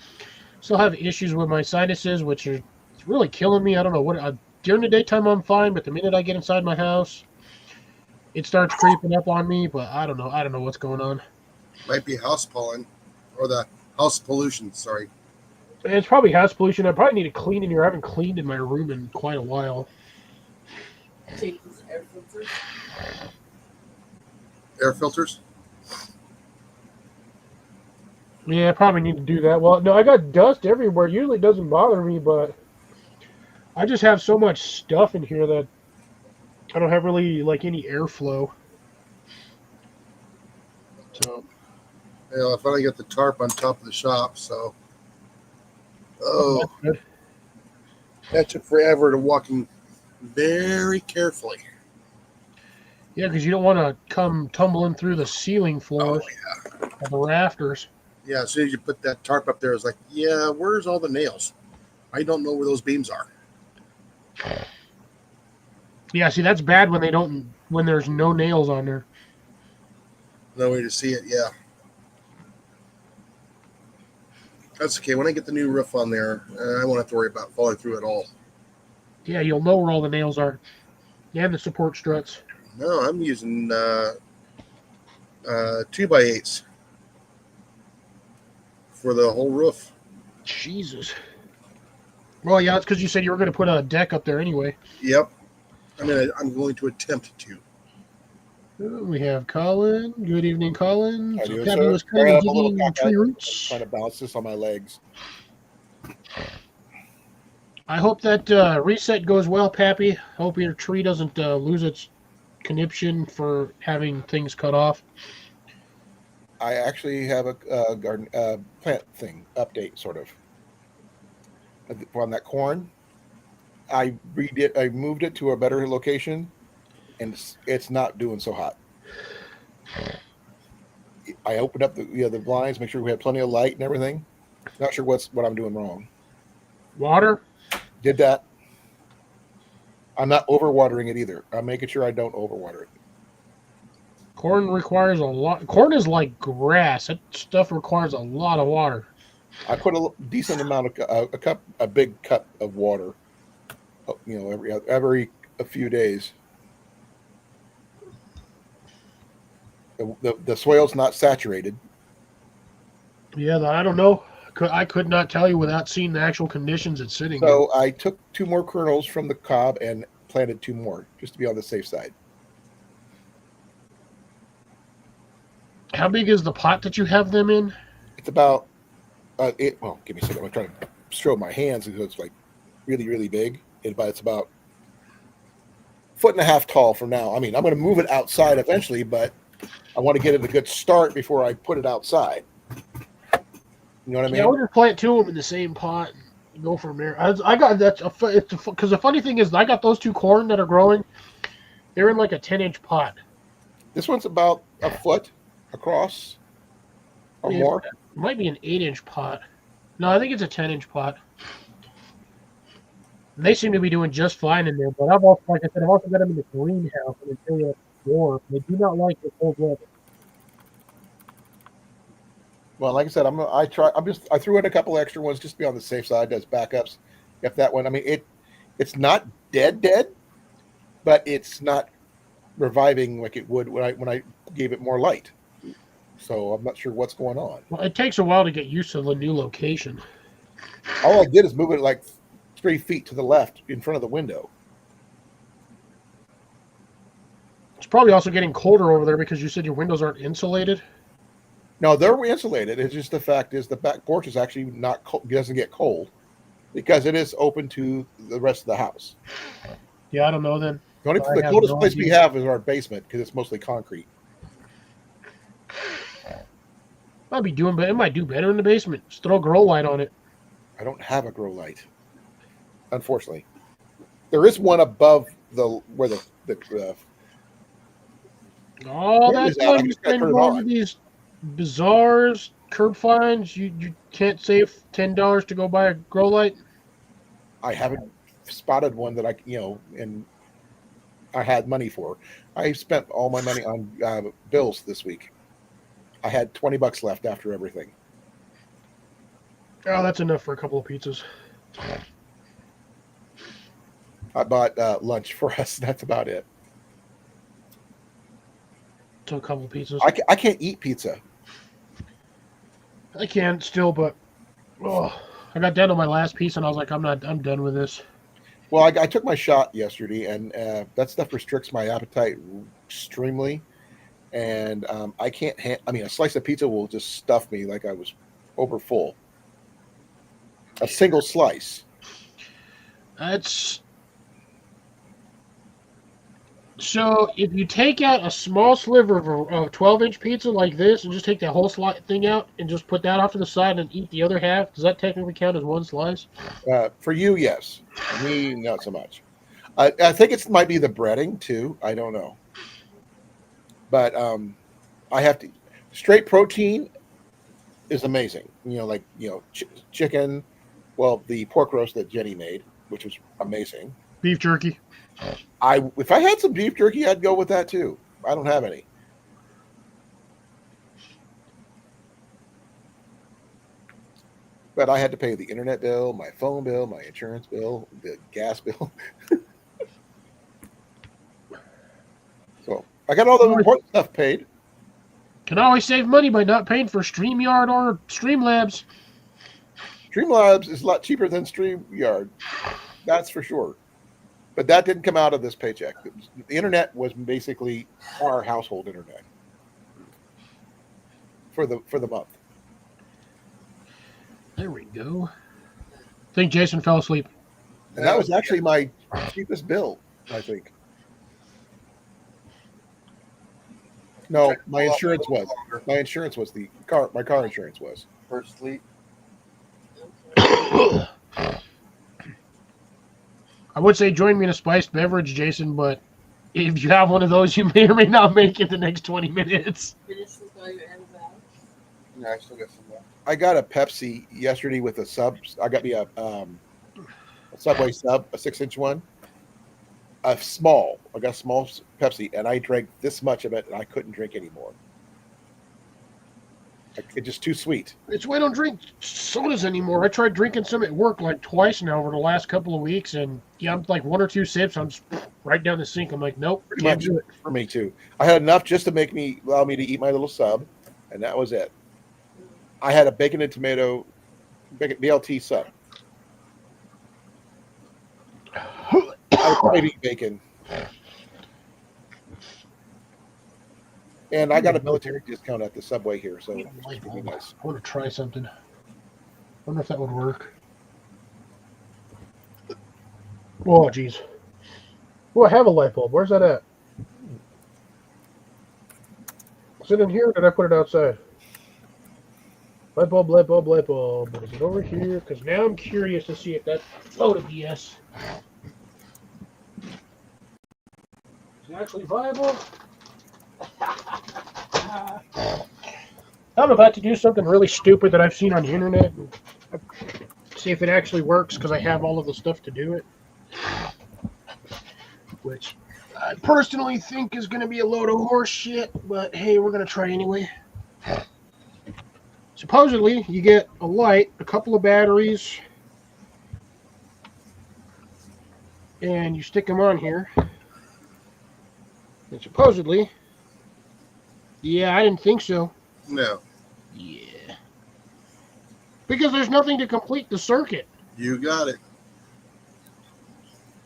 Still have issues with my sinuses, which are it's really killing me. I don't know what. During the daytime, I'm fine, but the minute I get inside my house, it starts creeping up on me. But I don't know. I don't know what's going on. Might be house pollen, or the house pollution. Sorry. And it's probably house pollution. I probably need to clean in here. I haven't cleaned in my room in quite a while. Take these air filters. Air filters. Yeah, I probably need to do that. Well, no, I got dust everywhere. Usually it doesn't bother me, but I just have so much stuff in here that I don't have really like any airflow. So I finally got the tarp on top of the shop, so that's good. that took forever to walking very carefully. Yeah, because you don't want to come tumbling through the ceiling floors Oh or the rafters. yeah. As soon as you put that tarp up there, it's like, yeah, where's all the nails? I don't know where those beams are. Yeah, see, that's bad when there's no nails on there. No way to see it. Yeah, that's okay. When I get the new roof on there, I won't have to worry about falling through at all. Yeah, you'll know where all the nails are. And the support struts. No, I'm using 2x8s for the whole roof. Jesus. Well, yeah, it's because you said you were going to put a deck up there anyway. Yep. I'm going to attempt to. We have Colin. Good evening, Colin. I So do, Pappy sir. was Sorry, kind of I'm a little digging tree cockeyed. roots. Trying to balance this on my legs. I hope that reset goes well, Pappy. Hope your tree doesn't lose its conniption for having things cut off. I actually have a garden plant thing update, sort of. On that corn, I moved it to a better location, and it's not doing so hot. I opened up the blinds, make sure we had plenty of light and everything. Not sure what I'm doing wrong. Water? Did that. I'm not overwatering it either. I'm making sure I don't overwater it. Corn requires a lot. Corn is like grass. That stuff requires a lot of water. I put a decent amount of a big cup of water, every a few days. The soil's not saturated. Yeah, I don't know. I could not tell you without seeing the actual conditions it's sitting in. So I took 2 more kernels from the cob and planted 2 more just to be on the safe side. How big is the pot that you have them in? It's about well, give me a second. I'm trying to show my hands because it's like really, really big. But it's about 1.5 feet tall for now. I mean, I'm going to move it outside eventually, but I want to get it a good start before I put it outside. You know what I mean? Yeah, I would just plant 2 of them in the same pot and go from there. I got that. Because the funny thing is, I got those 2 corn that are growing. They're in like a 10-inch pot. This one's about a foot across or more. It might be an 8-inch pot. No, I think it's a 10-inch pot. And they seem to be doing just fine in there. But I've also, like I said, I've also got them in the greenhouse and it's really warm. They do not like the cold weather. Well, like I said, I threw in a couple extra ones just to be on the safe side as backups. If that one, I mean, it's not dead, but it's not reviving like it would when I gave it more light. So I'm not sure what's going on. Well, it takes a while to get used to the new location. All I did is move it like 3 feet to the left in front of the window. It's probably also getting colder over there because you said your windows aren't insulated. No, they're insulated. It's just the fact is the back porch is actually not cold, doesn't get cold because it is open to the rest of the house. Yeah, I don't know then. The coldest place we have is our basement because it's mostly concrete. Might be doing, but it might do better in the basement. Just throw a grow light on it. I don't have a grow light, unfortunately. There is one above where the Oh, that's I why just you gotta spend turn it all on. of these bazaars, curb finds. You can't save $10 to go buy a grow light. I haven't spotted one that and I had money for. I spent all my money on bills this week. I had $20 left after everything. Oh, that's enough for a couple of pizzas. I bought lunch for us. That's about it. So a couple of pizzas. I can't eat pizza. I can still, but I got down to my last piece and I was like, I'm done with this. Well, I took my shot yesterday, and that stuff restricts my appetite extremely. And I can't. A slice of pizza will just stuff me like I was over full. A single slice. So if you take out a small sliver of 12-inch pizza like this and just take that whole thing out and just put that off to the side and eat the other half, does that technically count as one slice? For you, yes. Me, not so much. I think it might be the breading too. I don't know. But I have to. Straight protein is amazing. Chicken. Well, the pork roast that Jenny made, which was amazing. Beef jerky. If I had some beef jerky, I'd go with that too. I don't have any. But I had to pay the internet bill, my phone bill, my insurance bill, the gas bill. So I got all the important stuff paid. Can always save money by not paying for StreamYard or Streamlabs. Streamlabs is a lot cheaper than StreamYard. That's for sure. But that didn't come out of this paycheck. The internet was basically our household internet for the month. There we go. I think Jason fell asleep. And that was actually my cheapest bill, I think. No, my insurance was. My insurance was my car insurance was. First sleep. I would say join me in a spiced beverage, Jason, but if you have one of those, you may or may not make it the next 20 minutes. Finish with all your antibiotics. Yeah, I still got some left. I got a Pepsi yesterday with a sub. I got me a Subway sub, a 6-inch one. a small. I got a small Pepsi, and I drank this much of it, and I couldn't drink anymore. It's just too sweet. It's why I don't drink sodas anymore. I tried drinking some at work like twice now over the last couple of weeks, and yeah, I'm like 1 or 2 sips, I'm just right down the sink. I'm like, nope, Pretty can't much do it. for me too. I had enough just to allow me to eat my little sub, and that was it. I had a bacon and tomato BLT sub. I was quite eat bacon. And I got a military discount at the Subway here, so Need a it's light pretty bulb. nice. I want to try something. Wonder if that would work. Oh, jeez. Oh, I have a light bulb. Where's that at? Is it in here or did I put it outside? Light bulb, light bulb, light bulb. Is it over here? Because now I'm curious to see if that load of BS is actually viable. I'm about to do something really stupid that I've seen on the internet. See if it actually works because I have all of the stuff to do it. Which I personally think is going to be a load of horse shit, but hey, we're going to try anyway. Supposedly, you get a light, a couple of batteries, and you stick them on here. And supposedly, yeah, I didn't think so. No, Yeah. Because there's nothing to complete the circuit. you got it.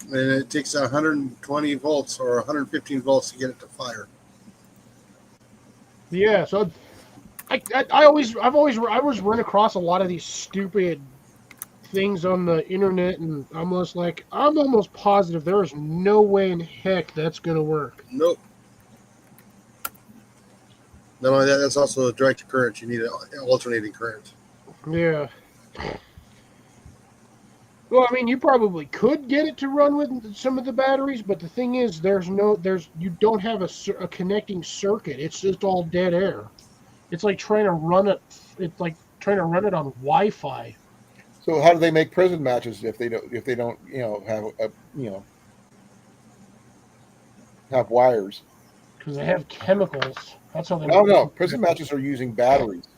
And it takes 120 volts or 115 volts to get it to fire. Yeah, so I always run across a lot of these stupid things on the internet, and I'm almost positive there is no way in heck that's gonna work. Nope. Not only that, that's also a direct current. You need an alternating current. Yeah. Well, I mean, you probably could get it to run with some of the batteries, but the thing is, you don't have a connecting circuit. It's just all dead air. It's like trying to run it. It's like trying to run it on Wi-Fi. So how do they make prison matches if they don't have wires? Because they have chemicals. That's how they. Oh no, prison matches are using batteries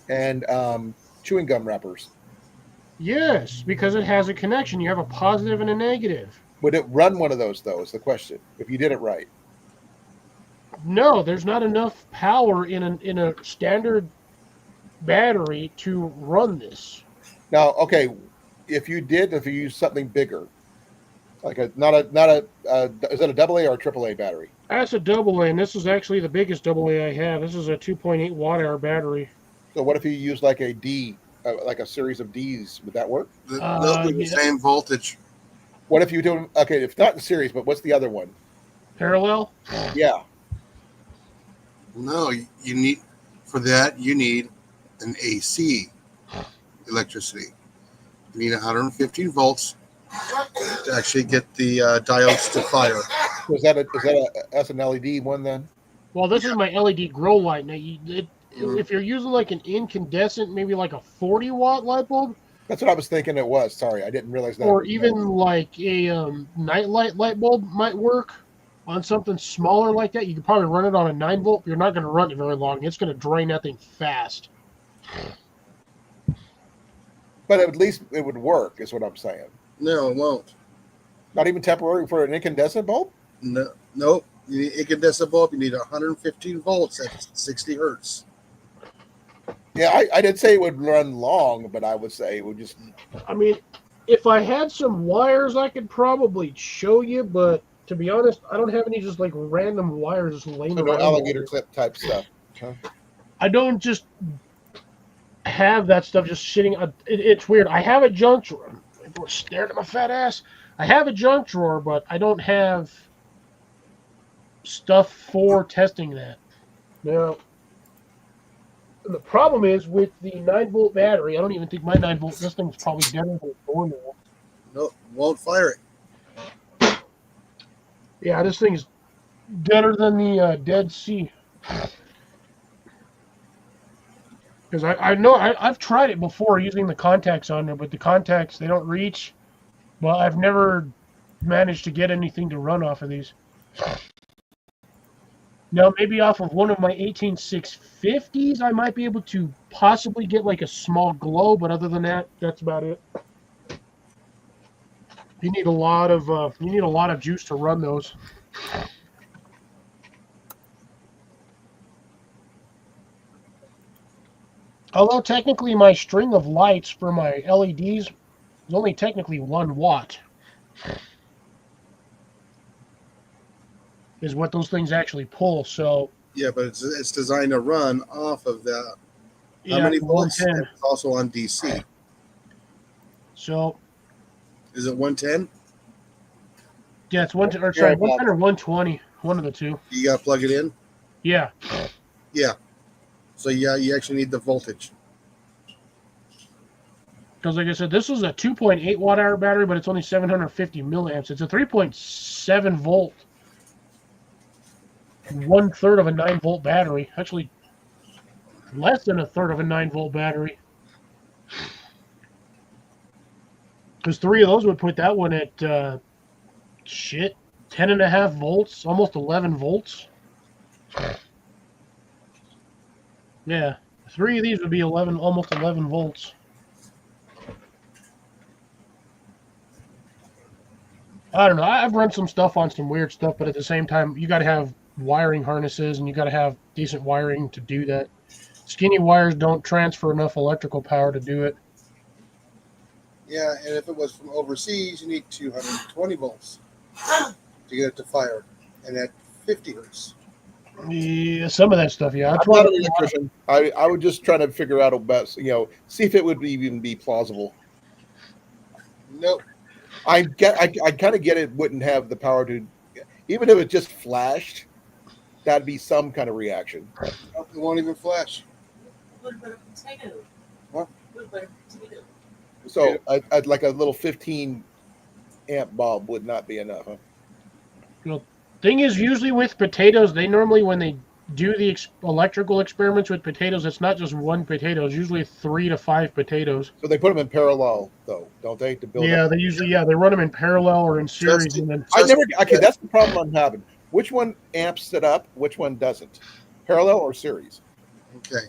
and chewing gum wrappers. Yes, because it has a connection. You have a positive and a negative. Would it run one of those though? Is the question. If you did it right. No, there's not enough power in a standard battery to run this. Now, okay, if you use something bigger, like is that a AA or a AAA battery? That's a AA, and this is actually the biggest AA I have. This is a 2.8 watt-hour battery. So what if you use like a D, like a series of Ds? Would that work? They'll do the yeah. same voltage. What if you do? Okay, if not in series, but what's the other one? Parallel? Yeah. No, you need an AC electricity. You need 115 volts to actually get the diodes to fire. That's an LED one then? Well, this is my LED grow light. Now, if you're using like an incandescent, maybe like a 40-watt light bulb, That's what I was thinking it was. Sorry, I didn't realize that. or even like a nightlight light bulb might work on something smaller like that. You could probably run it on a 9-volt. You're not going to run it very long. It's going to drain that thing fast. But at least it would work, is what I'm saying. No, it won't. Not even temporary for an incandescent bulb? No, nope. You need incandescent bulb. You need 115 volts at 60 hertz. Yeah, I did say it would run long, but I would say it would just. I mean, if I had some wires, I could probably show you, but to be honest, I don't have any just like random wires just laying So no around. alligator clip type stuff. Huh? I don't just have that stuff just sitting. It's weird. I have a junk drawer. People are staring at my fat ass. I have a junk drawer, but I don't have stuff for testing that. Now, the problem is with the 9-volt battery. I don't even think my 9-volt. This thing's probably deader than normal. No, won't fire it. Yeah, this thing's deader than the Dead Sea. Because I know I've tried it before using the contacts on there, but the contacts, they don't reach. Well, I've never manage to get anything to run off of these. Now, maybe off of one of my 18650s, I might be able to possibly get like a small glow, but other than that, that's about it. You need a lot of juice to run those. Although technically my string of lights for my LEDs is only technically 1 watt. Is what those things actually pull. So Yeah, but it's designed to run off of that. How yeah, many volts? 110. It's also on DC. So Is it 110? yeah, it's 110 or sorry, 110 or 120, one of the two. You got to plug it in? Yeah. Yeah. So, yeah, you actually need the voltage. Because like I said, this is a 2.8 watt hour battery, but it's only 750 milliamps. It's a 3.7 volt, 1/3 of a 9 volt battery. Actually, less than a third of a 9 volt battery. Because 3 of those would put that one at 10.5 volts, almost 11 volts. Yeah, 3 of these would be almost 11 volts. I don't know. I've run some stuff on some weird stuff, but at the same time, you got to have wiring harnesses and you got to have decent wiring to do that. Skinny wires don't transfer enough electrical power to do it. Yeah, and if it was from overseas, you need 220 volts to get it to fire. And at 50 hertz. Yeah, some of that stuff, yeah. I'm not an electrician. I would just try to figure out a best, see if it would even be plausible. Nope. I kind of get it wouldn't have the power to, even if it just flashed, that'd be some kind of reaction. Nope, it won't even flash. What about a potato? What? What about a potato? So I'd like a little 15 amp bulb would not be enough, huh? Thing is, usually with potatoes, they normally, when they do the electrical experiments with potatoes, it's not just one potato. It's usually 3 to 5 potatoes. So they put them in parallel, though, don't they? To build. Yeah, up? they usually, they run them in parallel or in series. And then Okay, that's the problem I'm having. Which one amps it up? Which one doesn't? Parallel or series? Okay.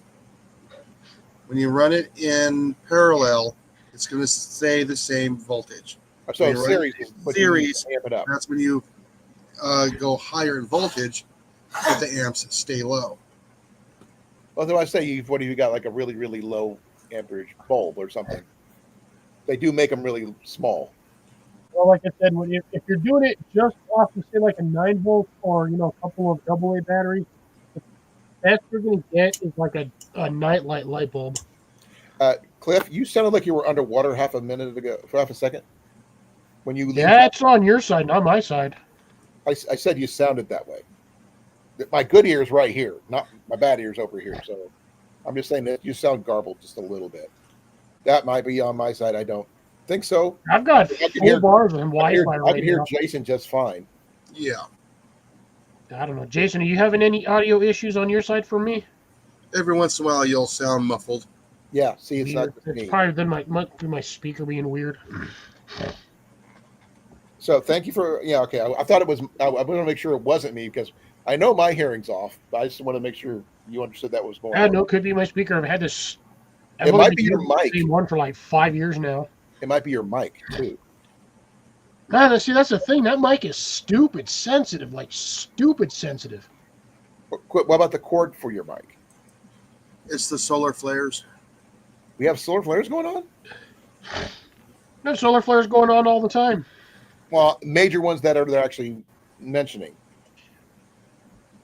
When you run it in parallel, it's going to stay the same voltage. So When you run series, it in but series, you amp it up. that's when you go higher in voltage, but the amps stay low. Although I say, what if you got like a really, really low amperage bulb or something? They do make them really small. well, like I said, if you're doing it just off of, say, like a 9 volt or, a couple of AA batteries, the best you're going to get is like a nightlight light bulb. Cliff, you sounded like you were underwater half a second. When you leaned That's on your side, not my side. I said you sounded that way. My good ear is right here, not my bad ear's over here. So I'm just saying that you sound garbled just a little bit. That might be on my side. I don't think so. I've got I can 4 hear- bars of I Wi-Fi can right hear now. Jason just fine. Yeah. I don't know. Jason, are you having any audio issues on your side for me? Every once in a while, you'll sound muffled. Yeah, see, it's Weird. not just It's me. probably then my speaker being weird. So thank you for okay. I thought it was. I want to make sure it wasn't me because I know my hearing's off, but I just want to make sure you understood that was going I on. know it could be my speaker. I've had this. It might be your using the mic. same one for like 5 years now. It might be your mic too. Man, see, that's the thing. That mic is stupid sensitive, like stupid sensitive. What about the cord for your mic? It's the solar flares. We have solar flares going on. There's solar flares going on all the time. Well, major ones that they're actually mentioning.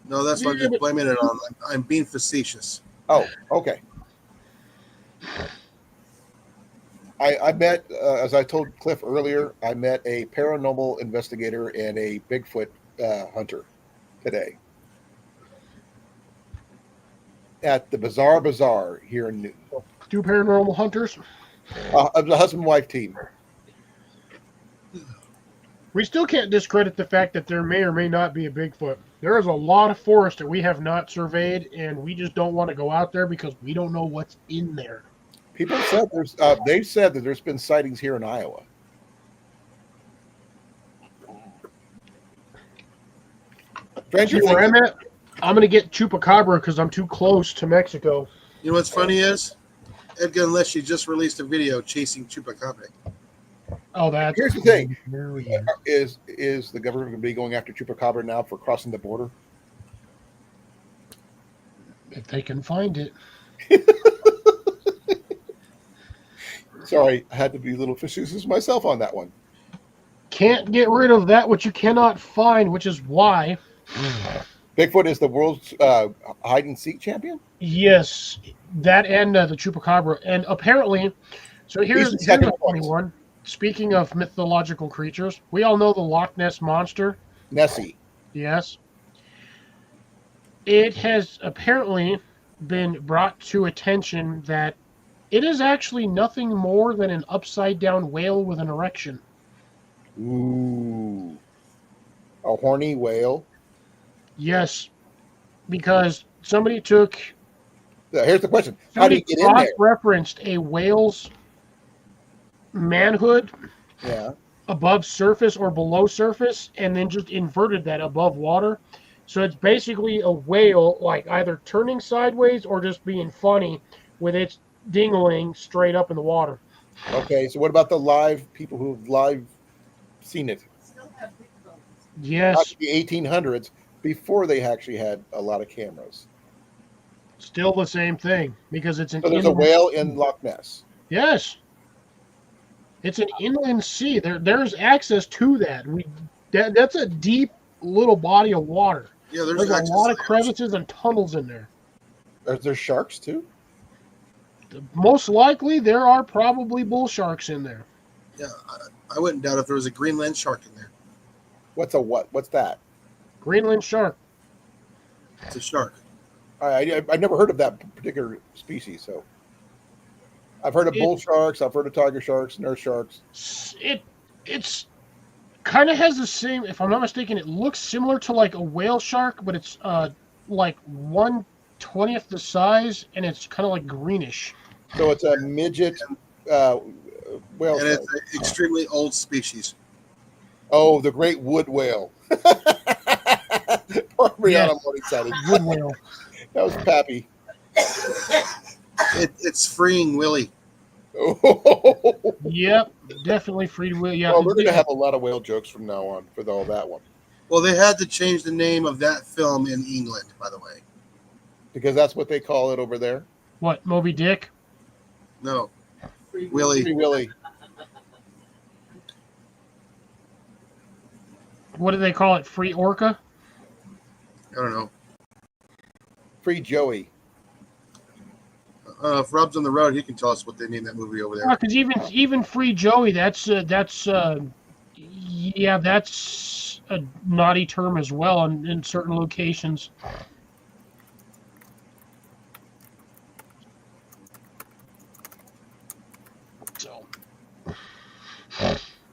No, that's what I'm just blaming it on. I'm being facetious. Oh, okay. I met, as I told Cliff earlier, I met a paranormal investigator and a Bigfoot hunter today at the Bizarre Bazaar here in Newton. 2 paranormal hunters. Of the husband-wife team. We still can't discredit the fact that there may or may not be a Bigfoot. There is a lot of forest that we have not surveyed, and we just don't want to go out there because we don't know what's in there. People said they've said that there's been sightings here in Iowa. Stranger See where Things. I'm at? I'm gonna get chupacabra because I'm too close to Mexico. You know what's funny is Edgar Unless just released a video chasing chupacabra. Oh, that's Here's the thing. hilarious. Is the government going to be going after chupacabra now for crossing the border? If they can find it. Sorry, I had to be a little facetious myself on that one. Can't get rid of that which you cannot find, which is why. Bigfoot is the world's hide and seek champion. Yes, that and the chupacabra. And apparently, so here's He's a second funny place. one. Speaking of mythological creatures, we all know the Loch Ness Monster. Nessie. Yes. It has apparently been brought to attention that it is actually nothing more than an upside-down whale with an erection. Ooh. A horny whale. Yes, because somebody took... Now, here's the question. How do you get in there? Cross-referenced a whale's manhood Yeah. above surface or below surface, and then just inverted that above water. So it's basically a whale, like either turning sideways or just being funny with its dingling straight up in the water. Okay, so what about the live people who've live seen it? Still have big bones. Not Yes, the 1800s, before they actually had a lot of cameras. still the same thing because it's an So there's a inland- whale in Loch Ness. Yes, it's an inland sea. There's access to that. That's a deep little body of water. Yeah, There's a lot of crevices and tunnels in there. Are there sharks too? Most likely, there are probably bull sharks in there. Yeah, I wouldn't doubt if there was a Greenland shark in there. What's a what? What's that? Greenland shark. It's a shark. I never heard of that particular species. So I've heard of bull sharks. I've heard of tiger sharks, nurse sharks. It's kind of has the same. If I'm not mistaken, it looks similar to like a whale shark, but it's like 1/20th the size, and it's kind of like greenish. So it's a midget whale And shark. it's an extremely old species. Oh, the great wood whale. Poor Brianna Morningside. Wood whale. That was Pappy. It's freeing Willie. Oh, Yep, definitely free to will. Yeah, well, we're going to have a lot of whale jokes from now on for all that one. Well, they had to change the name of that film in England, by the way. Because that's what they call it over there. What, Moby Dick? No, Free Willie. Free Willy. What do they call it? Free Orca? I don't know. Free Joey. If Rob's on the road, he can tell us what they named that movie over there. Because even Free Joey, that's a naughty term as well in certain locations. So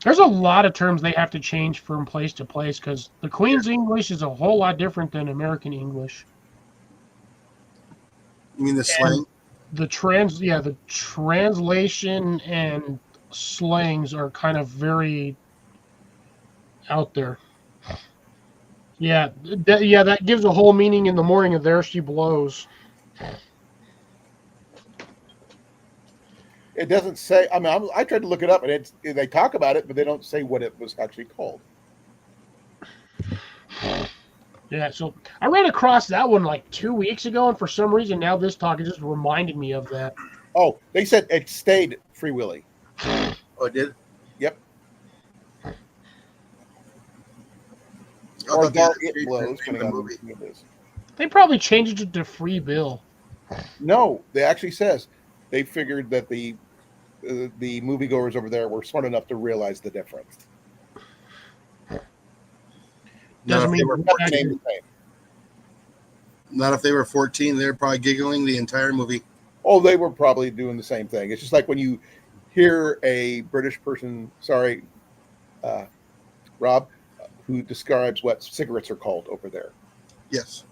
there's a lot of terms they have to change from place to place because the Queen's English is a whole lot different than American English. You mean the slang? The translation and slangs are kind of very out there. Yeah, that gives a whole meaning in the morning of There She Blows. It doesn't say. I mean, I tried to look it up, and they talk about it, but they don't say what it was actually called. Yeah, so I ran across that one like 2 weeks ago, and for some reason now this talk just reminded me of that. Oh, they said it stayed Free Willy. Oh, it did? Yep. I Or thought they Dog had It changed Blows, the name depending of on the movie. who it is. They probably changed it to Free Bill. No, they actually says they figured that the moviegoers over there were smart enough to realize the difference. Not Doesn't if, they mean were we're 14, Name the same. not if they were 14, they were probably giggling the entire movie. Oh, they were probably doing the same thing. It's just like when you hear a British person, Rob, who describes what cigarettes are called over there. Yes.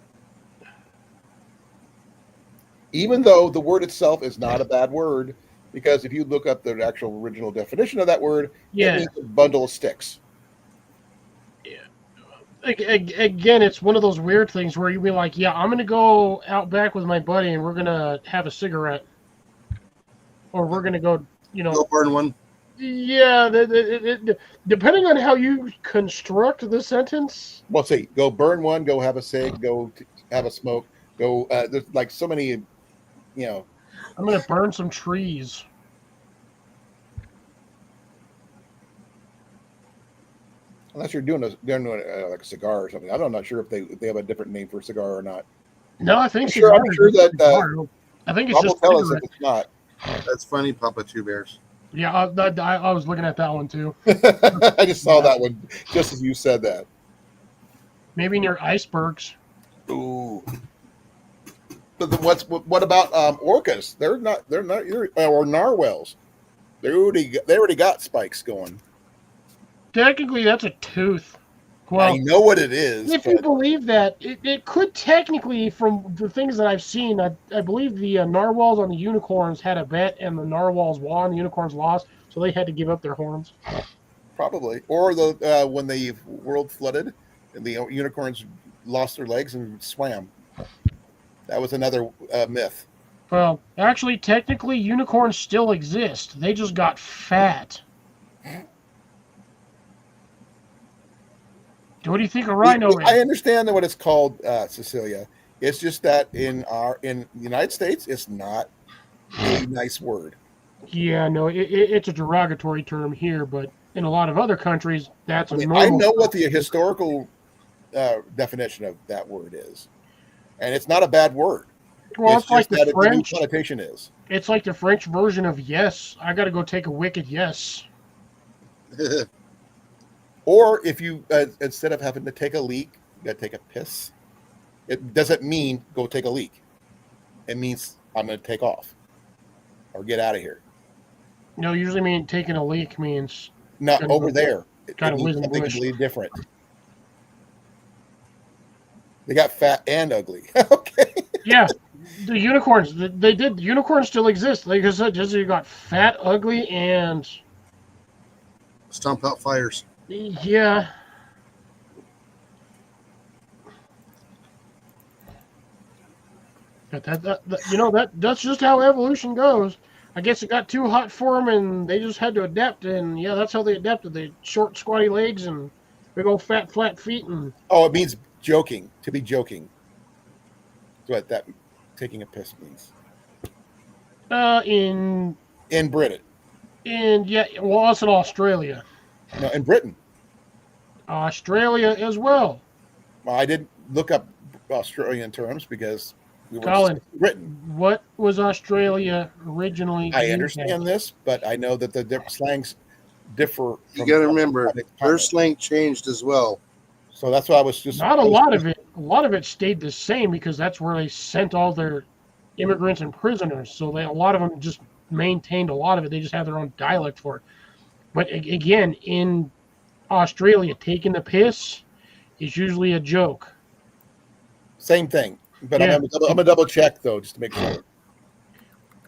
Even though the word itself is not a bad word, because if you look up the actual original definition of that word, it Yeah, means a bundle of sticks. Again, it's one of those weird things where you be like, yeah, I'm gonna go out back with my buddy and we're gonna have a cigarette, or we're gonna go, Go burn one. yeah. Depending on how you construct the sentence, Well, see, go burn one, go have a cig, have a smoke, go. There's like so many, I'm gonna burn some trees. unless you're doing like a cigar or something. I'm not sure if they have a different name for a cigar or not. No, I think I'm sure that I think it's Rob will just tell us cigarette. if it's not. That's funny, Papa Two Bears. Yeah, I was looking at that one too. I just saw that one just as you said that. Maybe near icebergs. Ooh. But then what about orcas? They're not or narwhals. They already got spikes going. Technically, that's a tooth. Well, I know what it is. if you believe that, it could technically, from the things that I've seen, I believe the narwhals on the unicorns had a bet, and the narwhals won, the unicorns lost, so they had to give up their horns. Probably, or the when the world flooded and the unicorns lost their legs and swam. That was another myth. Well, actually, technically, unicorns still exist. They just got fat. What do you think a rhino I is? understand what it's called, Cecilia. It's just that in the United States, it's not a nice word. Yeah, no, it's a derogatory term here, but in a lot of other countries, that's a I normal. know what the historical definition of that word is, and it's not a bad word. Well, it's like just the that the new French. connotation is. It's like the French version of yes. I got to go take a wicked yes. Or if you instead of having to take a leak, you got to take a piss. It doesn't mean go take a leak. It means I'm going to take off or get out of here. No, usually mean taking a leak means Not Kinda- over there. It kinda means whiz and something bush. completely different. They got fat and ugly. Okay. yeah. The unicorns, they did. Unicorns still exist. Like I said, just you got fat, ugly, and Stomp out fires. yeah. But that's just how evolution goes. I guess it got too hot for them, and they just had to adapt. And yeah, that's how they adapted. They short, squatty legs and big old fat, flat feet, and Oh, it means joking. To be joking. That's what that taking a piss means. in In Britain. yeah, well, it's in Australia, No, in Britain. Australia as well. Well, I did look up Australian terms because we were Colin. Britain. What was Australia originally? I used understand as? this, but I know that the slangs differ. You got to remember, continent. their slang changed as well. So that's why I was just Not a lot of it. A lot of it stayed the same because that's where they sent all their immigrants and prisoners. So a lot of them just maintained a lot of it. They just had their own dialect for it. But again, in Australia, taking the piss is usually a joke. Same thing. But Yeah. I'm gonna double check though, just to make sure.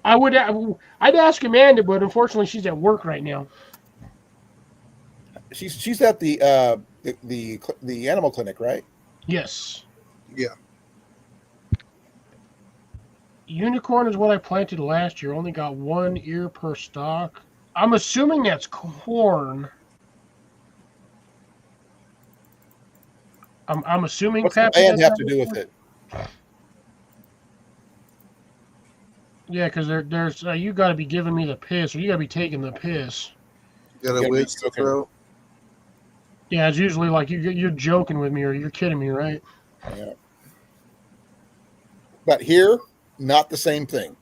I'd ask Amanda, but unfortunately she's at work right now. She's at the animal clinic, right? Yes. Yeah. Unicorn is what I planted last year. Only got one ear per stalk. I'm assuming that's corn. I'm assuming. What's the Pappy band does have to that do with before? it? Yeah, because there's you got to be giving me the piss, or you got to be taking the piss. Got Yeah, a whiz to okay. throw. Yeah, it's usually like you're joking with me or you're kidding me, right? Yeah. But here, not the same thing.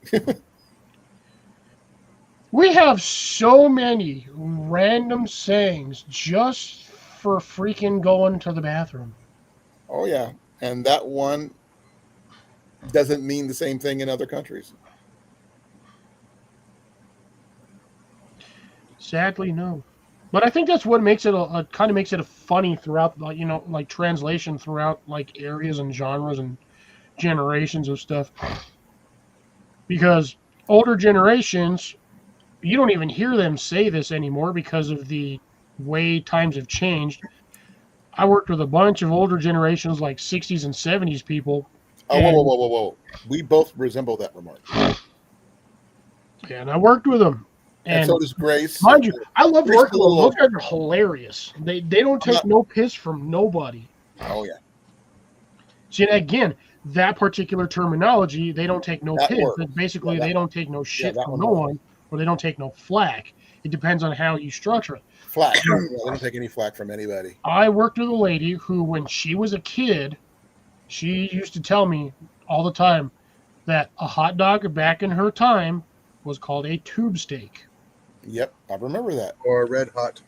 We have so many random sayings just for freaking going to the bathroom. Oh yeah, and that one doesn't mean the same thing in other countries. Sadly, no. But I think that's what makes it kind of makes it a funny throughout, like translation throughout like areas and genres and generations of stuff. Because older generations, you don't even hear them say this anymore because of the way times have changed. I worked with a bunch of older generations, like 60s and 70s people. Oh, whoa. We both resemble that remark. And I worked with them. And so does Grace. Mind you, I love Grace working with them. Little- Those guys are hilarious. They don't take no piss from nobody. Oh, yeah. See, and again, that particular terminology, they don't take no That piss. works. But basically, Yeah, that- they don't take no shit that from one no works. one, or they don't take no flack. It depends on how you structure it. Flack. Yeah, they don't take any flack from anybody. I worked with a lady who, when she was a kid, she used to tell me all the time that a hot dog back in her time was called a tube steak. Yep, I remember that. Or red hot.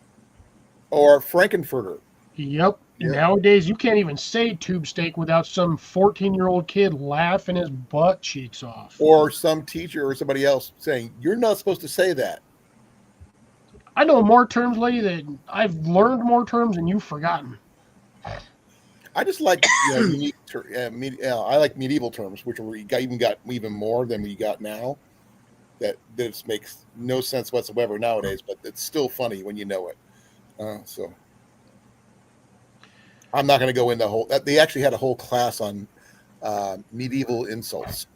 Or Frankenfurter. Yep. Yep. Nowadays, you can't even say tube steak without some 14-year-old kid laughing his butt cheeks off. Or some teacher or somebody else saying, you're not supposed to say that. I know more terms, lady, that I've learned more terms than you've forgotten. I just like unique. I like medieval terms, which we got even more than we got now. That this makes no sense whatsoever nowadays, but it's still funny when you know it. So I'm not going to go into whole. They actually had a whole class on medieval insults.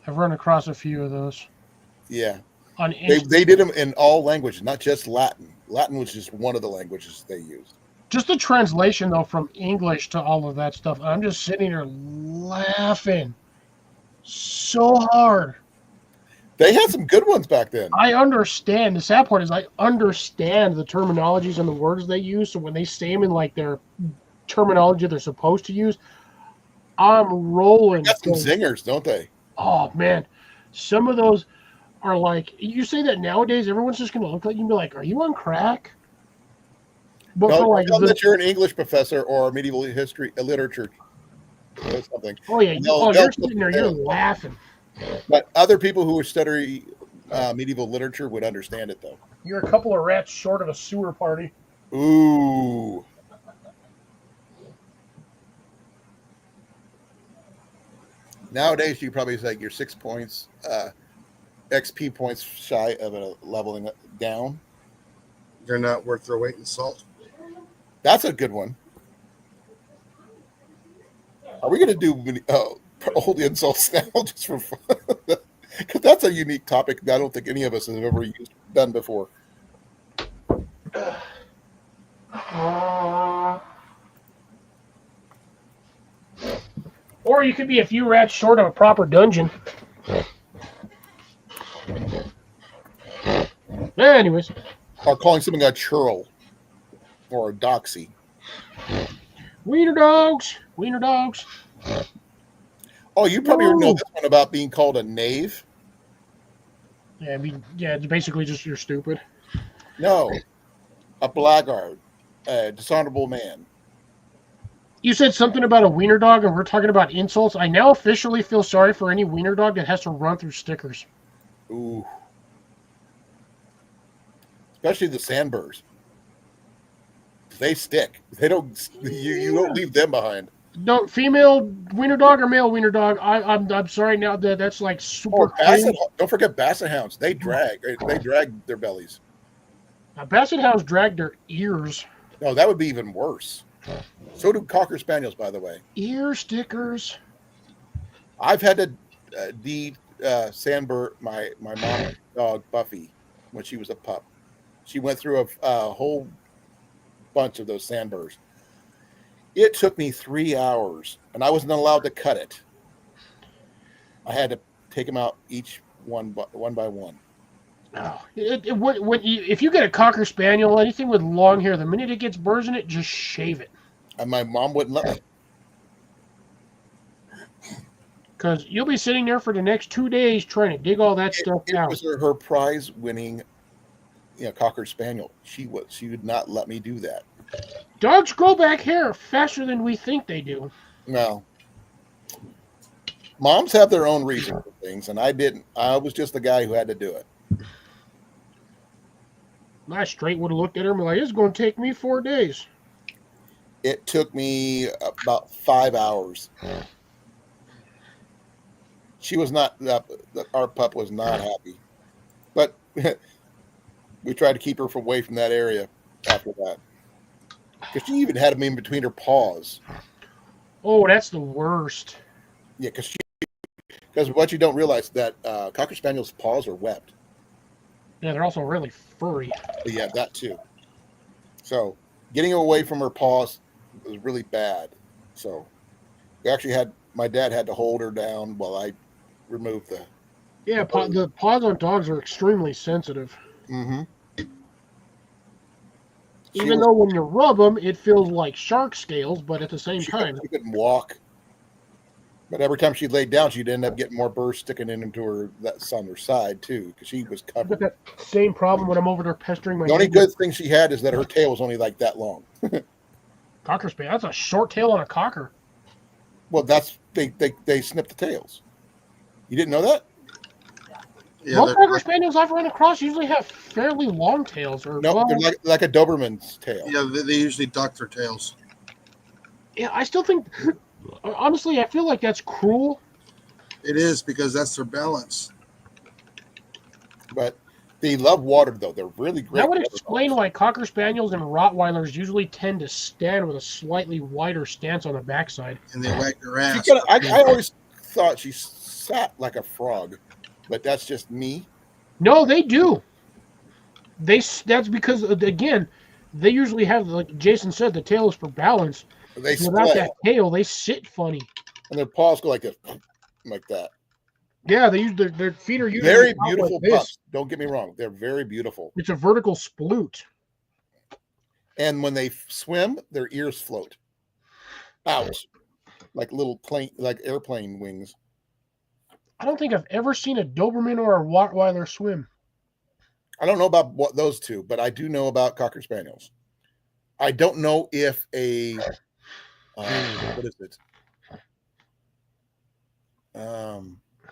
I've run across a few of those. Yeah, On they did them in all languages, not just Latin. Latin was just one of the languages they used. just the translation, though, from English to all of that stuff. I'm just sitting here laughing so hard. They had some good ones back then. I understand. The sad part is I understand the terminologies and the words they use. So when they say them in like their terminology they're supposed to use, I'm rolling. They got some zingers, don't they? Oh man, some of those are like, you say that nowadays, everyone's just gonna look at you and be like, "Are you on crack?" But No, for like, tell them that you're an English professor or a medieval history, literature, or something. oh yeah, they'll you're put sitting there, that you're in. laughing. But other people who study medieval literature would understand it, though. You're a couple of rats short of a sewer party. Ooh. Nowadays, you probably say you're 6 points, XP points shy of a leveling down. They're not worth their weight in salt. That's a good one. Are we going to do old insults now just for fun? Because that's a unique topic that I don't think any of us have ever done before. Or you could be a few rats short of a proper dungeon. Anyways, Or calling something a churl or a doxy. wiener dogs, wiener dogs. Oh, you probably know Ooh. this one about being called a knave. Yeah, I mean, yeah, it's basically just you're stupid. No, a blackguard, a dishonorable man. You said something about a wiener dog, and we're talking about insults. I now officially feel sorry for any wiener dog that has to run through stickers. Ooh. Especially the sandburrs. They stick. They don't. You don't leave them behind. No, female wiener dog or male wiener dog. I'm sorry now that that's like super. Or basset. cringe. Don't forget basset hounds. They drag. They drag their bellies. Now, basset hounds drag their ears. No, that would be even worse. So do cocker spaniels, by the way. Ear stickers. I've had to sandbur my mom's dog Buffy when she was a pup. She went through a whole bunch of those sandburrs. It took me 3 hours, and I wasn't allowed to cut it. I had to take them out each one by one. Oh, if you get a cocker spaniel, anything with long hair, the minute it gets burrs in it, just shave it. And my mom wouldn't let me. Because you'll be sitting there for the next 2 days trying to dig all that stuff It out. was her prize-winning, cocker spaniel. She would not let me do that. Dogs grow back hair faster than we think they do. No. Moms have their own reason for things, and I didn't. I was just the guy who had to do it. I straight would have looked at her and be like, it's going to take me 4 days. It took me about 5 hours. She was not. Our pup was not happy, but we tried to keep her away from that area after that. Because she even had them in between her paws. Oh, that's the worst. Yeah, because what you don't realize that Cocker Spaniel's paws are webbed. Yeah, they're also really furry. But yeah, that too. So getting away from her paws was really bad. So we actually my dad had to hold her down while I removed the. Yeah, the paws on dogs are extremely sensitive. Mm-hmm. Even though when you rub them, it feels like shark scales, but at the same time. She couldn't walk. But every time she laid down, she'd end up getting more burrs sticking into her that's on her side too, because she was I've covered. got that same problem when I'm over there pestering my. The only good thing she had is that her tail was only like that long. Cocker spaniel. That's a short tail on a cocker. Well, that's they snip the tails. You didn't know that? Yeah, Most Cocker Spaniels I've run across usually have fairly long tails. Or no, well, they're like a Doberman's tail. yeah, they usually duck their tails. yeah, I still think. Honestly, I feel like that's cruel. It is because that's their balance. But they love water, though. They're really great. That would water explain dogs. why Cocker Spaniels and Rottweilers usually tend to stand with a slightly wider stance on the backside. And they wag their ass. I always thought she sat like a frog, but that's just me. No, they do. That's because again, they usually have, like Jason said, the tail is for balance. They Without split, that tail, they sit funny. and their paws go like this, like that. Yeah, they use their feet are usually Very out beautiful like this. pups. Don't get me wrong; they're very beautiful. It's a vertical sploot. And when they swim, their ears float out like little airplane wings. I don't think I've ever seen a Doberman or a Rottweiler swim. I don't know about those two, but I do know about Cocker Spaniels. I don't know if a what is it?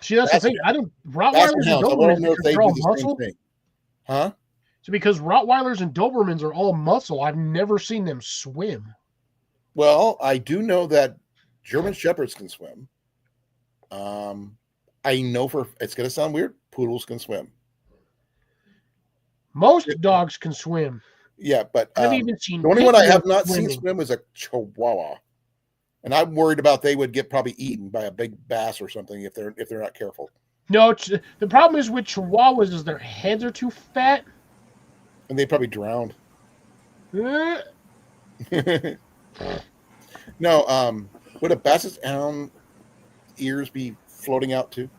See, that's the thing. I don't Rottweilers and Hounds. I want to know if Dobermans they are do all the muscle. same thing. Huh? So because Rottweilers and Dobermans are all muscle, I've never seen them swim. Well, I do know that German Shepherds can swim. I know it's going to sound weird. Poodles can swim. Most dogs can swim. Yeah, but I've even seen the only pit one I have bulls not swimming. seen swim is a Chihuahua, and I'm worried about they would get probably eaten by a big bass or something if they're not careful. No, the problem is with Chihuahuas is their heads are too fat. And they probably drowned. Uh, No, would a Basset Hound ears be floating out too?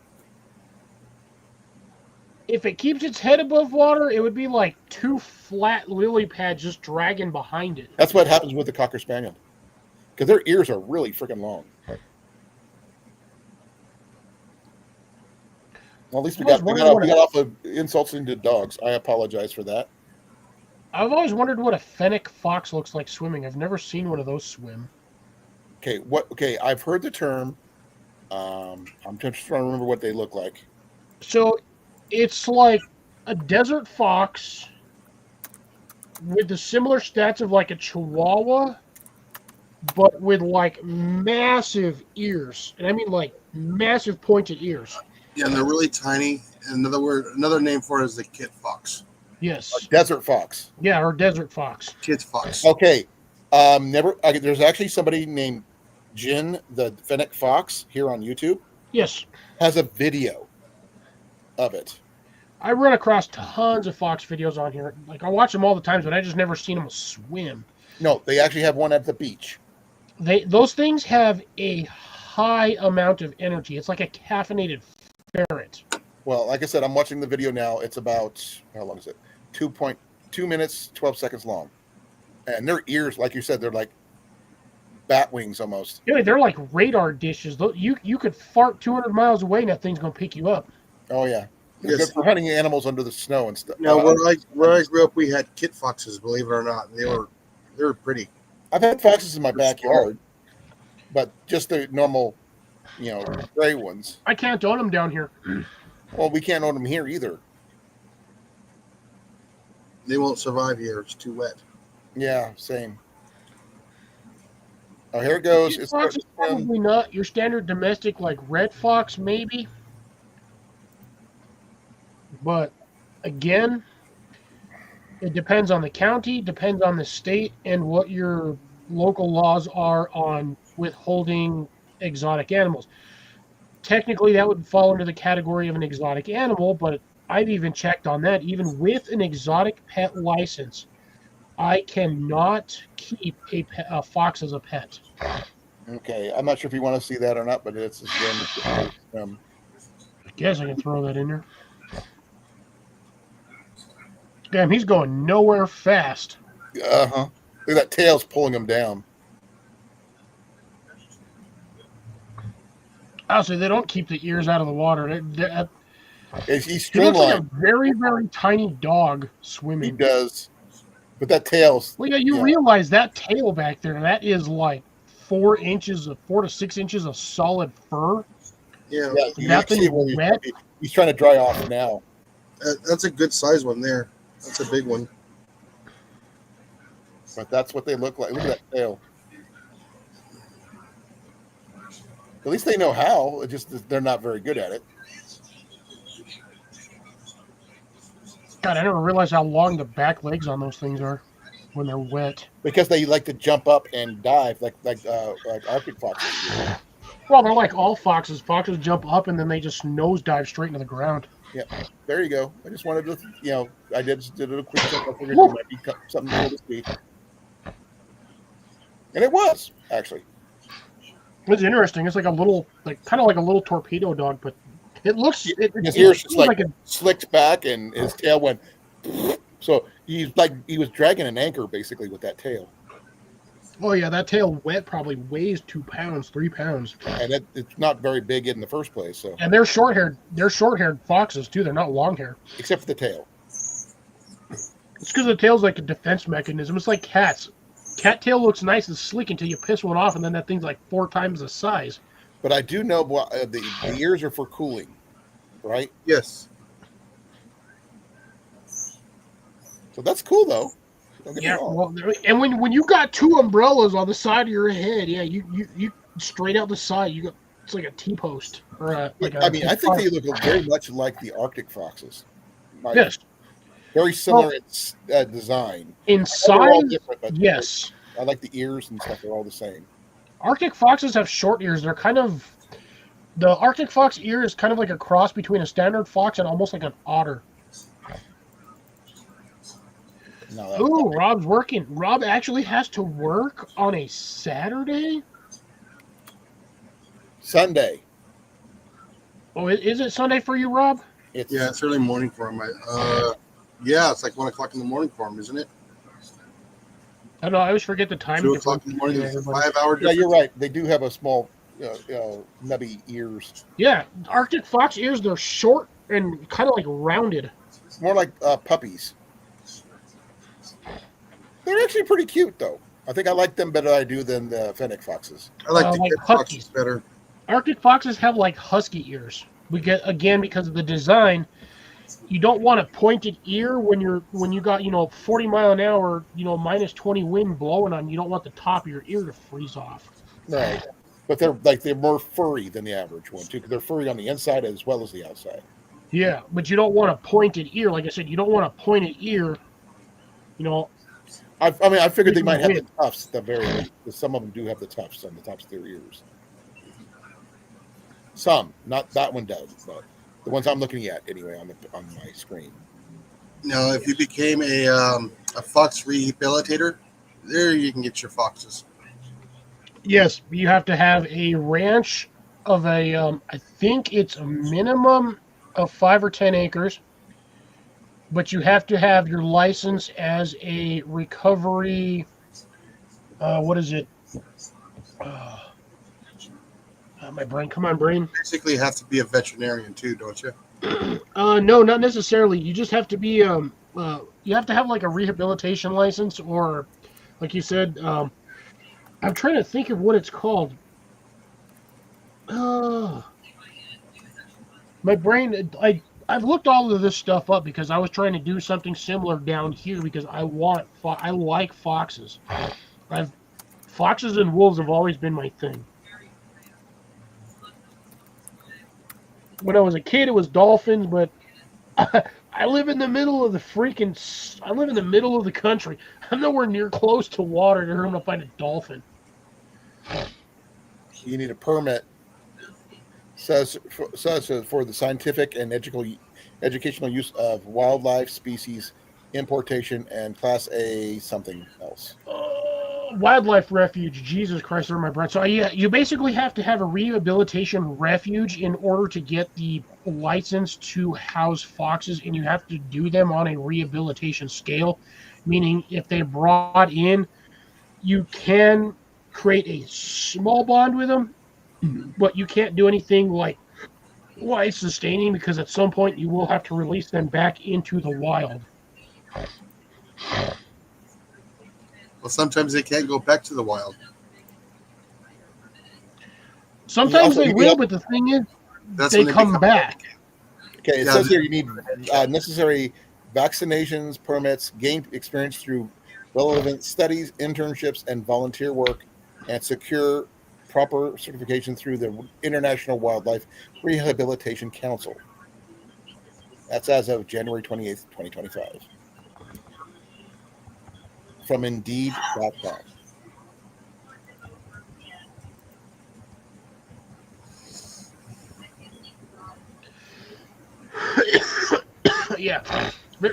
If it keeps its head above water, it would be like two flat lily pads just dragging behind it. That's what happens with the Cocker Spaniel, because their ears are really freaking long. Well, at least we got off of insults into dogs. I apologize for that. I've always wondered what a fennec fox looks like swimming. I've never seen one of those swim. Okay, Okay, I've heard the term. I'm just trying to remember what they look like. So it's like a desert fox with the similar stats of like a Chihuahua, but with like massive ears. And I mean like massive pointed ears. Yeah, and they're really tiny. And another name for it is the kit fox. Yes. Desert fox. Yeah, or desert fox. Kit fox. Okay. There's actually somebody named Jin the Fennec Fox here on YouTube. Yes. Has a video of it. I run across tons of fox videos on here. Like I watch them all the time, but I just never seen them swim. No, they actually have one at the beach. Those things have a high amount of energy. It's like a caffeinated ferret. Well, like I said, I'm watching the video now. It's about, how long is it? 2.2 minutes, 12 seconds long. And their ears, like you said, they're like bat wings almost. Yeah, they're like radar dishes. You could fart 200 miles away and that thing's going to pick you up. Oh, yeah. They're Yes. good for hunting animals under the snow and stuff. Now, where I grew up, we had kit foxes, believe it or not. They were pretty. I've had foxes in my backyard, but just the normal, gray ones. I can't own them down here. Well, we can't own them here either. They won't survive here. It's too wet. Yeah, same. Oh, here it goes. It's Fox is probably not your standard domestic like red fox, maybe. But again, It depends on the county, depends on the state, and what your local laws are on withholding exotic animals. Technically, that would fall into the category of an exotic animal, but I've even checked on that. Even with an exotic pet license, I cannot keep a fox as a pet. Okay, I'm not sure if you want to see that or not, but it's I guess I can throw that in there. Damn, he's going nowhere fast. uh-huh. Look at that tail's pulling him down. Honestly, they don't keep the ears out of the water. He's He looks like a streamlined. very, very tiny dog He swimming. does. But that tail's Well, yeah, you yeah. realize that tail back there, that is like 4 to 6 inches of solid fur. Yeah, yeah, you That can see thing where wet. he's trying to dry off now. that's a good size one there. That's a big one. But that's what they look like. Look at that tail. At least they know how. It just they're not very good at it. God, I never realized how long the back legs on those things are when they're wet. Because they like to jump up and dive like Arctic foxes do. Well, they're like all foxes. Foxes jump up and then they just nosedive straight into the ground. There you go. I just wanted to, I did a quick check. I figured it might be something cool to see. And it was, actually. It's interesting. It's like a little, kind of like a little torpedo dog, but it looks. His ears just seems like a, slicked back and his tail went. So he was dragging an anchor basically with that tail. oh yeah, that tail wet probably weighs 2 pounds, 3 pounds. And it's not very big in the first place. So And they're short-haired. They're short-haired foxes too. They're not long-haired. except for the tail. It's because the tail's like a defense mechanism. It's like cats. Cat tail looks nice and sleek until you piss one off, and then that thing's like 4 times the size. But I do know the ears are for cooling, right? Yes. So that's cool though. Don't get me Yeah, wrong. well, and when you got 2 umbrellas on the side of your head, yeah, you straight out the side, you got it's like a T-post or a like a. I mean, I think they look very much like the Arctic foxes. Yes, Very similar in design. in They're all size, different, but yes. I like the ears and stuff. They're all the same. Arctic foxes have short ears. They're kind of the Arctic fox ear is kind of like a cross between a standard fox and almost like an otter. No, Ooh, Rob's working. Rob actually has to work on a Saturday. Sunday. Oh, is it Sunday for you, Rob? It's Yeah, it's early morning for him. Yeah, it's like 1 o'clock in the morning for him, isn't it? I don't know. I always forget the time 2 o'clock in the morning. difference. It's a 5-hour yeah, difference. you're right. They do have a small, nubby ears. Yeah, Arctic fox ears, they're short and kind of like rounded. It's more like puppies. They're actually pretty cute, though. I think I like them better than I do than the fennec foxes. I like the like kid puppies. foxes better. Arctic foxes have like husky ears. We get again because of the design. You don't want a pointed ear when you got 40 mile an hour minus 20 wind blowing on. You don't want the top of your ear to freeze off. Right. But they're more furry than the average one too, because they're furry on the inside as well as the outside. Yeah, but you don't want a pointed ear. Like I said, you don't want a pointed ear. I figured they might have the Weird. tufts at the very least, because some of them do have the tufts on the tops of their ears. Some, not that one does, but the ones I'm looking at anyway on my screen. Now, if you became a fox rehabilitator, there you can get your foxes. Yes, you have to have a ranch of a. I think it's a minimum of 5 or 10 acres. But you have to have your license as a recovery. What is it? My brain. Come on, brain. Basically, you have to be a veterinarian too, don't you? No, not necessarily. You just have to be. You have to have like a rehabilitation license, or, like you said. I'm trying to think of what it's called. My brain. I've looked all of this stuff up because I was trying to do something similar down here because I like foxes. Foxes and wolves have always been my thing. When I was a kid, it was dolphins, but I live in the middle of the I live in the middle of the country. I'm nowhere near close to water to where I'm going to find a dolphin. You need a permit. Says for the scientific and educational use of wildlife species importation and Class A something else. Wildlife refuge. Jesus Christ, over my breath. So yeah, you basically have to have a rehabilitation refuge in order to get the license to house foxes, and you have to do them on a rehabilitation scale, meaning if they brought in, you can create a small bond with them, but you can't do anything like life sustaining because at some point you will have to release them back into the wild. Well, sometimes they can't go back to the wild. Sometimes they will, yeah. but the thing is, That's they when come become back. Okay, it Yeah, says here you need necessary vaccinations, permits, gain experience through relevant studies, internships, and volunteer work, and secure proper certification through the International Wildlife Rehabilitation Council. That's as of January 28th, 2025. From Indeed.com. Yeah,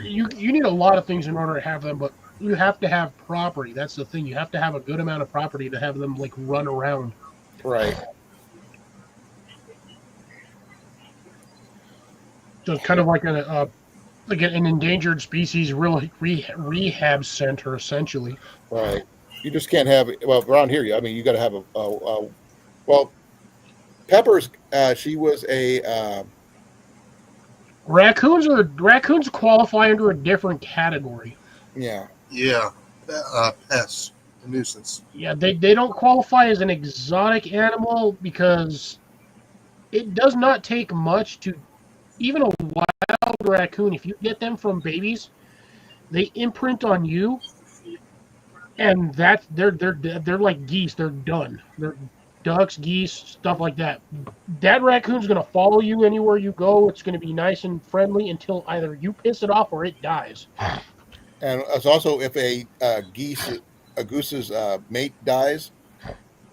you need a lot of things in order to have them, but you have to have property. That's the thing. You have to have a good amount of property to have them like run around. Right. So it's kind of like an endangered species rehab center, essentially. Right. You just can't have well around here. I mean, you got to have a well. Peppers. She was a. Raccoons qualify under a different category. Yeah. Yeah, pests, a nuisance. Yeah, they don't qualify as an exotic animal because it does not take much to even a wild raccoon. If you get them from babies, they imprint on you, and that they're like geese. They're done. They're ducks, geese, stuff like that. That raccoon's gonna follow you anywhere you go. It's gonna be nice and friendly until either you piss it off or it dies. And it's also if a goose's mate dies,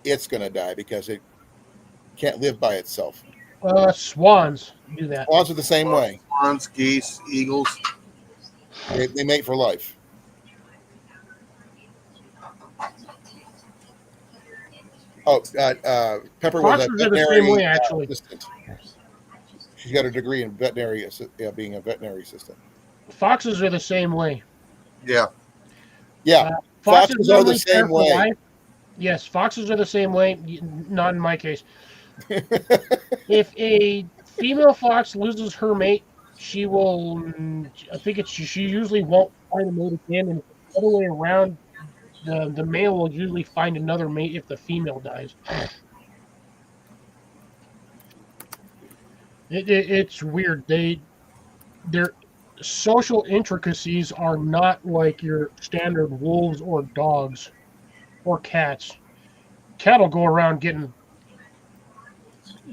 it's gonna die because it can't live by itself. Swans do that. Swans are the same way. Swans, geese, eagles. They mate for life. Oh, Pepper was a Foxes are the same way, veterinary actually. assistant. She's got a degree in veterinary, being a veterinary assistant. Foxes are the same way. Yeah, Yeah, foxes are only the care same for way. life. Yes, foxes are the same way. Not in my case. If a female fox loses her mate, she will. I think she usually won't find a mate again, and the other way around, the male will usually find another mate if the female dies. It's weird. Their social intricacies are not like your standard wolves or dogs or cats. Cat will go around getting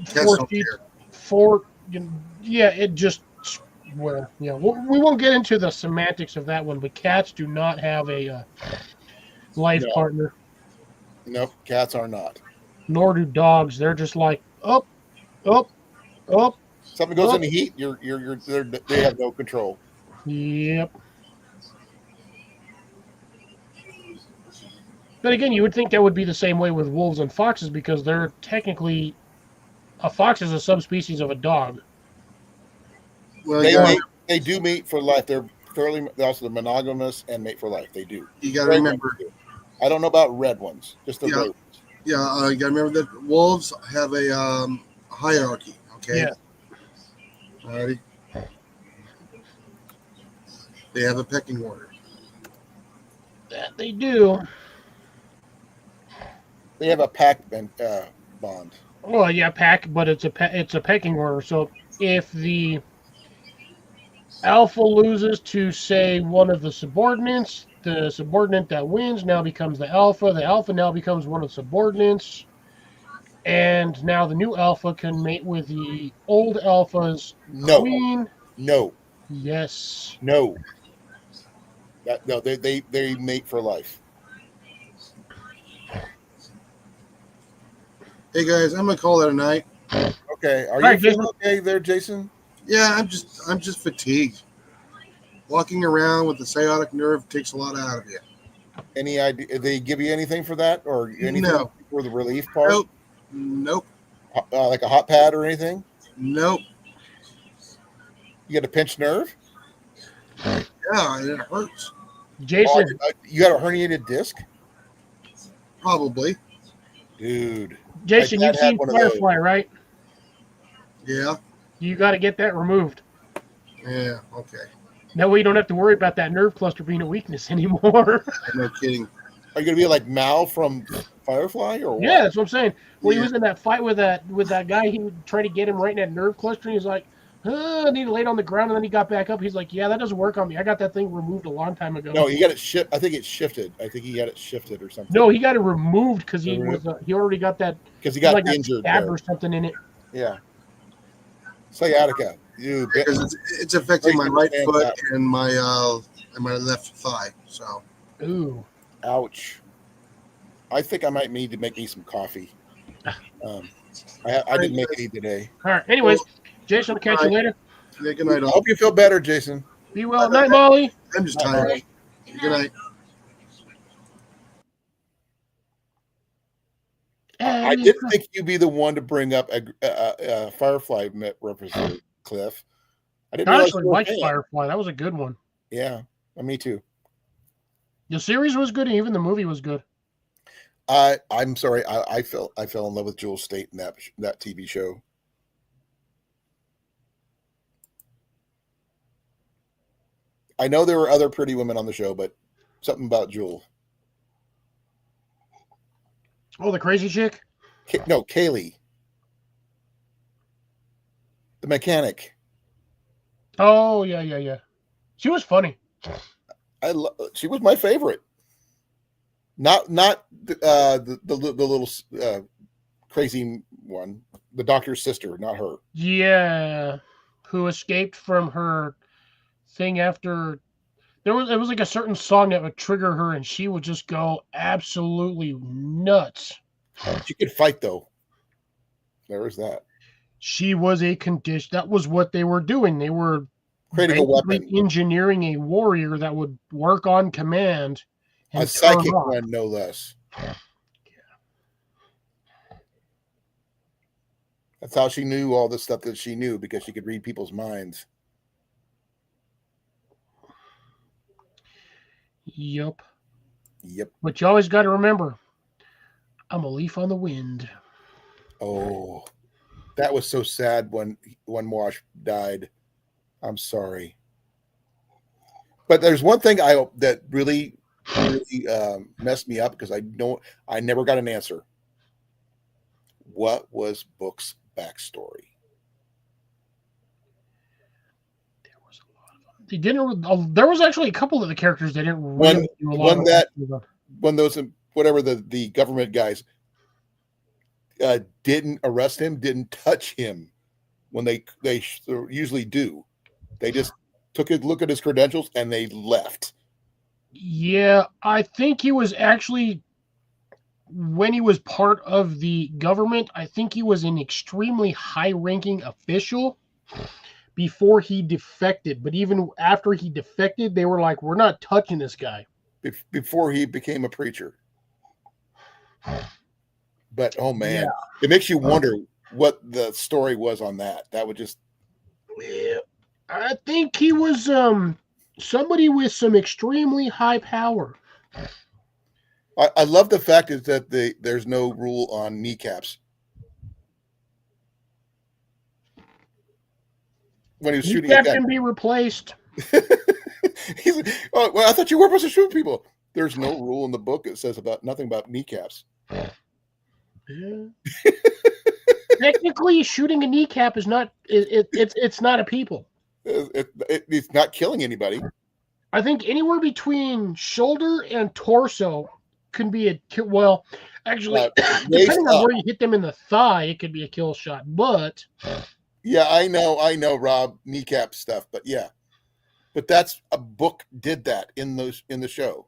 cats four don't sheets, care. yeah, it just, well, yeah, we won't get into the semantics of that one, but cats do not have a life partner, Nope, cats are not. nor do dogs. They're just like, up, up, up. Something goes Well- into heat, they have no control. Yep. But again, you would think that would be the same way with wolves and foxes because they're technically, a fox is a subspecies of a dog. Well, They do mate for life. They're also monogamous and mate for life. They do. you got to remember. I don't know about red ones, just the Yeah. gray ones. Yeah, you got to remember that wolves have a hierarchy. Okay. Yeah. Alrighty. They have a pecking order. That they do. They have a pack bond. Well, yeah, pack, but it's a pecking order. So if the alpha loses to, say, one of the subordinates, the subordinate that wins now becomes the alpha. The alpha now becomes one of the subordinates. And now the new alpha can mate with the old alpha's No, queen. no. Yes. No. No, they mate for life. Hey guys, I'm gonna call it a night. Okay. Are Right, you feeling Jason. okay there, Jason? Yeah, I'm just fatigued. Walking around with the sciatic nerve takes a lot out of you. Any idea? Did they give you anything for that, or anything No. for the relief part? Nope. Nope. Like a hot pad or anything? Nope. You got a pinched nerve? Yeah, and it hurts. Jason, You got a herniated disc, Probably. dude. Jason, My dad you've had seen one of those. Firefly, right? Yeah. You got to get that removed. Yeah. Okay. That way you don't have to worry about that nerve cluster being a weakness anymore. No kidding. Are you gonna be like Mal from Firefly, or what? Yeah, that's what I'm saying. When he Yeah. was in that fight with that guy, he would try to get him right in that nerve cluster, and he's like, and he laid on the ground, and then he got back up. He's like, yeah, that doesn't work on me. I got that thing removed a long time ago. No, he got it shift. I think it's shifted. I think he got it shifted or something. No, he got it removed because he Removed? was he already got that because he got like injured. stabbed There. or something in it. Yeah. Sciatica. You bet. Because it's affecting my right Understand foot that. and my left thigh. So Ooh. Ouch. I think I might need to make me some coffee. I didn't make any today. All right. Anyways, Jason, I'll catch you later. yeah, good night. I All. hope you feel better, Jason. Be well. Night, Molly. I'm just Night, tired. Molly. Good night. I didn't think you'd be the one to bring up a Firefly representative, Cliff. I didn't I realize actually you were a liked fan. Firefly. That was a good one. Yeah, me too. The series was good, and even the movie was good. I'm sorry. I fell in love with Jewel State in that TV show. I know there were other pretty women on the show, but something about Jewel. Oh, the crazy chick? No, Kaylee, the mechanic. Oh, yeah. She was funny. She was my favorite. Not the little crazy one, the doctor's sister, not her. Yeah. Who escaped from her thing after it was like a certain song that would trigger her and she would just go absolutely nuts. She could fight though. There was that. She was a condition. That was what they were doing. They were Creating a basically weapon. engineering a warrior that would work on command. And A turn psychic on. one, no less. That's how she knew all the stuff that she knew, because she could read people's minds. Yep. Yep. But you always got to remember, I'm a leaf on the wind. Oh, that was so sad when Wash died. I'm sorry. But there's one thing that really messed me up, because I never got an answer. What was Book's backstory? They didn't. There was actually a couple of the characters they didn't really do a lot of. When those whatever the government guys didn't arrest him, didn't touch him when they usually do. They just took a look at his credentials and they left. Yeah, I think he was actually, when he was part of the government, I think he was an extremely high-ranking official before he defected. But even after he defected, they were like, we're not touching this guy. Before he became a preacher. But, oh, man. Yeah. It makes you wonder what the story was on that. That would just... Yeah, I think he was somebody with some extremely high power. I love the fact is that there's no rule on kneecaps. When he was shooting That a gun. can be replaced. He's like, oh, well, I thought you were supposed to shoot people. There's no rule in the book that says nothing about kneecaps. Yeah. Technically, shooting a kneecap is not. It's not a people. It's not killing anybody. I think anywhere between shoulder and torso can be a kill. Well, actually, depending on where you hit them in the thigh, it could be a kill shot. But yeah, I know, Rob, kneecap stuff. But yeah, But that's a book did that in the show.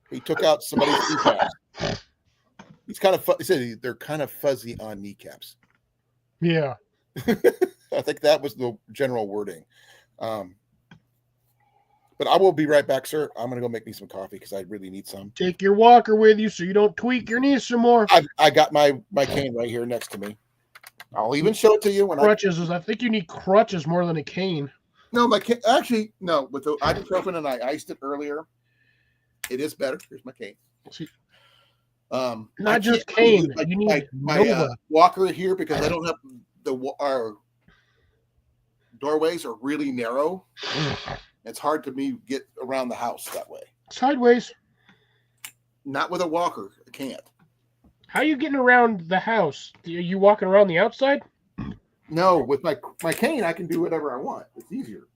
He took out somebody's kneecaps. He's kind of he said they're kind of fuzzy on kneecaps. Yeah. I think that was the general wording. But I will be right back, sir. I'm gonna go make me some coffee because I really need some. Take your walker with you so you don't tweak your knees some more. I got my cane right here next to me. I'll even show it to you when Crutches. I think you need crutches more than a cane. No, my cane. Actually, no. With the ibuprofen and I iced it earlier, it is better. Here's my cane. Not just cane. You need my walker here because I don't have our doorways are really narrow. It's hard to me get around the house that way. Sideways. Not with a walker. I can't. How are you getting around the house? Are you walking around the outside? No, with my cane, I can do whatever I want. It's easier.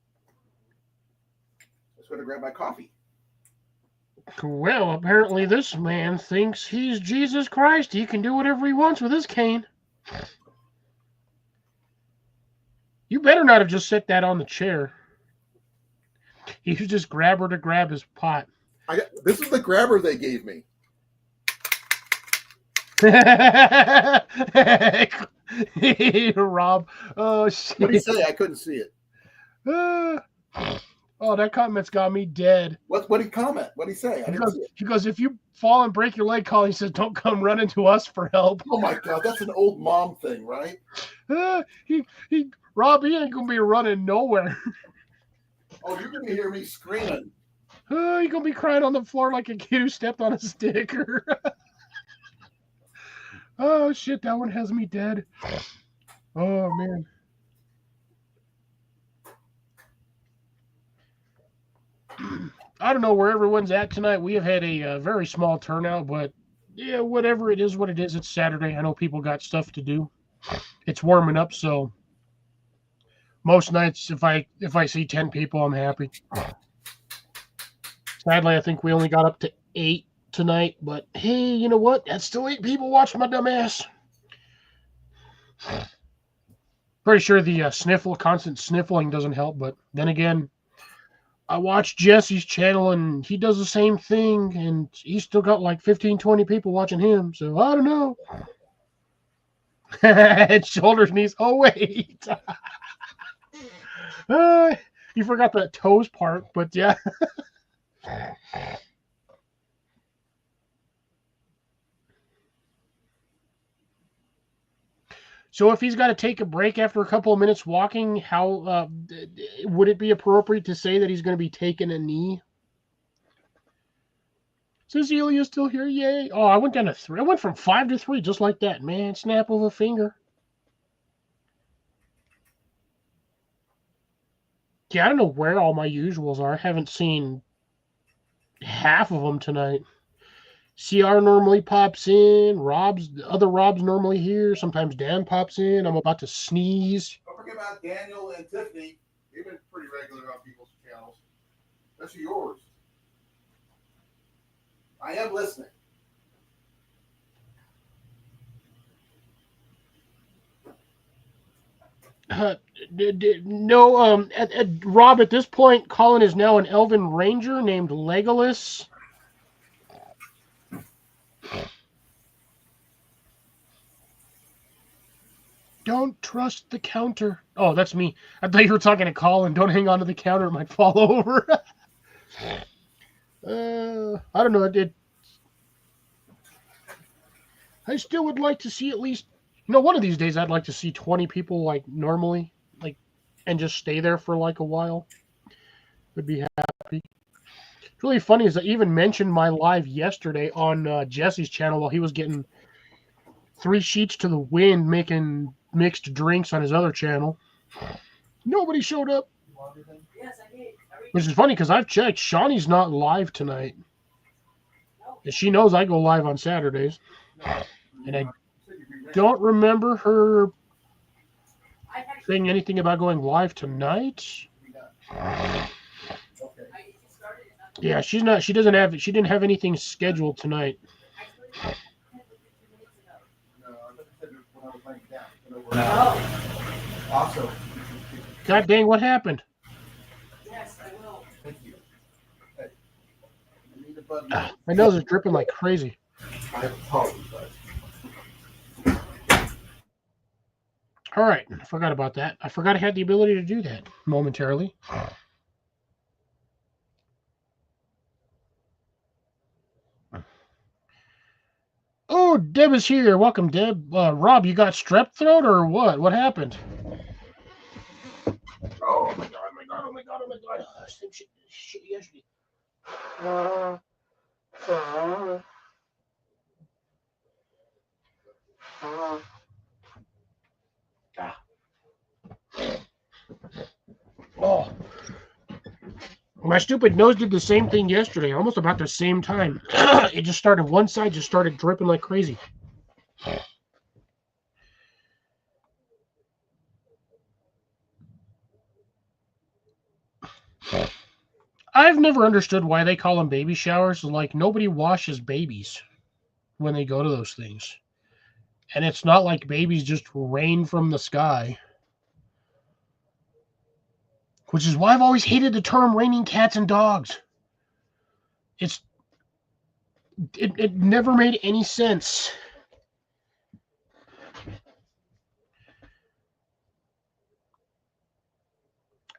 I just got to grab my coffee. Well, apparently this man thinks he's Jesus Christ. He can do whatever he wants with his cane. You better not have just set that on the chair. You should just grab her to grab his pot. This is the grabber they gave me. Rob. Oh, shit. What did he say? I couldn't see it. Oh, that comment's got me dead. What did he comment? What did he say? I didn't see it. He goes, if you fall and break your leg, Colin, he says, don't come running to us for help. Oh, my God. That's an old mom thing, right? Rob, he ain't going to be running nowhere. Oh, you're going to hear me screaming. You're going to be crying on the floor like a kid who stepped on a sticker. Oh, shit, that one has me dead. Oh, man. I don't know where everyone's at tonight. We have had a very small turnout, but yeah, whatever it is, what it is. It's Saturday. I know people got stuff to do. It's warming up, so most nights, if I see 10 people, I'm happy. Sadly, I think we only got up to 8 tonight, but hey, you know what? That's still 8 people watching my dumb ass. Pretty sure the constant sniffling doesn't help, but then again, I watch Jesse's channel and he does the same thing and he's still got like 15, 20 people watching him, so I don't know. Head, shoulders, knees. Oh, wait. You forgot the toes part, but yeah. So if he's got to take a break after a couple of minutes walking, how would it be appropriate to say that he's going to be taking a knee? Cecilia's still here, yay! Oh, I went down to 3. I went from 5 to 3 just like that, man. Snap of a finger. Yeah, I don't know where all my usuals are. I haven't seen half of them tonight. CR normally pops in. Other Rob's normally here. Sometimes Dan pops in. I'm about to sneeze. Don't forget about Daniel and Tiffany. They've been pretty regular on people's channels. Especially yours. I am listening. No, Rob, at this point, Colin is now an Elven Ranger named Legolas. Don't trust the counter. Oh, that's me. I thought you were talking to Colin. Don't hang on to the counter. It might fall over. I don't know. I still would like to see at least, one of these days I'd like to see 20 people like normally, and just stay there for like a while. Would be happy. What's really funny is I even mentioned my live yesterday on Jesse's channel while he was getting 3 sheets to the wind making mixed drinks on his other channel. Nobody showed up. Yes, I did. Which is funny because I've checked. Shawnee's not live tonight. And she knows I go live on Saturdays. And I don't remember her saying anything about going live tonight. Yeah, she's not. She didn't have anything scheduled tonight. Oh, Also, God dang, what happened? yes. My nose is dripping like crazy. I apologize. All right, I forgot about that. I forgot I had the ability to do that momentarily. Oh, Deb is here. Welcome, Deb. Rob, you got strep throat or what? What happened? Oh my god! Oh my god! Oh my god! Oh my god! Same shit yesterday. Oh, my stupid nose did the same thing yesterday, almost about the same time. It just started, one side just started dripping like crazy. I've never understood why they call them baby showers. Like, nobody washes babies when they go to those things. And it's not like babies just rain from the sky. Which is why I've always hated the term raining cats and dogs. It never made any sense.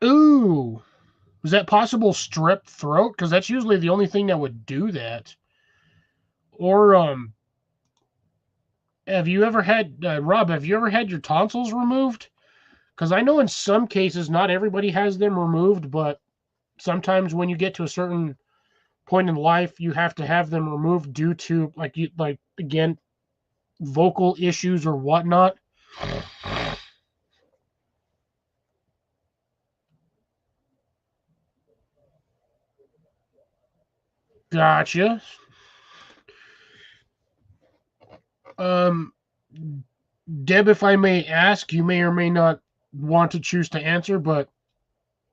Ooh. Is that possible strep throat? Because that's usually the only thing that would do that. Or, have you ever had, Rob, have you ever had your tonsils removed? Because I know in some cases, not everybody has them removed, but sometimes when you get to a certain point in life, you have to have them removed due to, again, vocal issues or whatnot. Gotcha. Deb, if I may ask, you may or may not want to choose to answer, but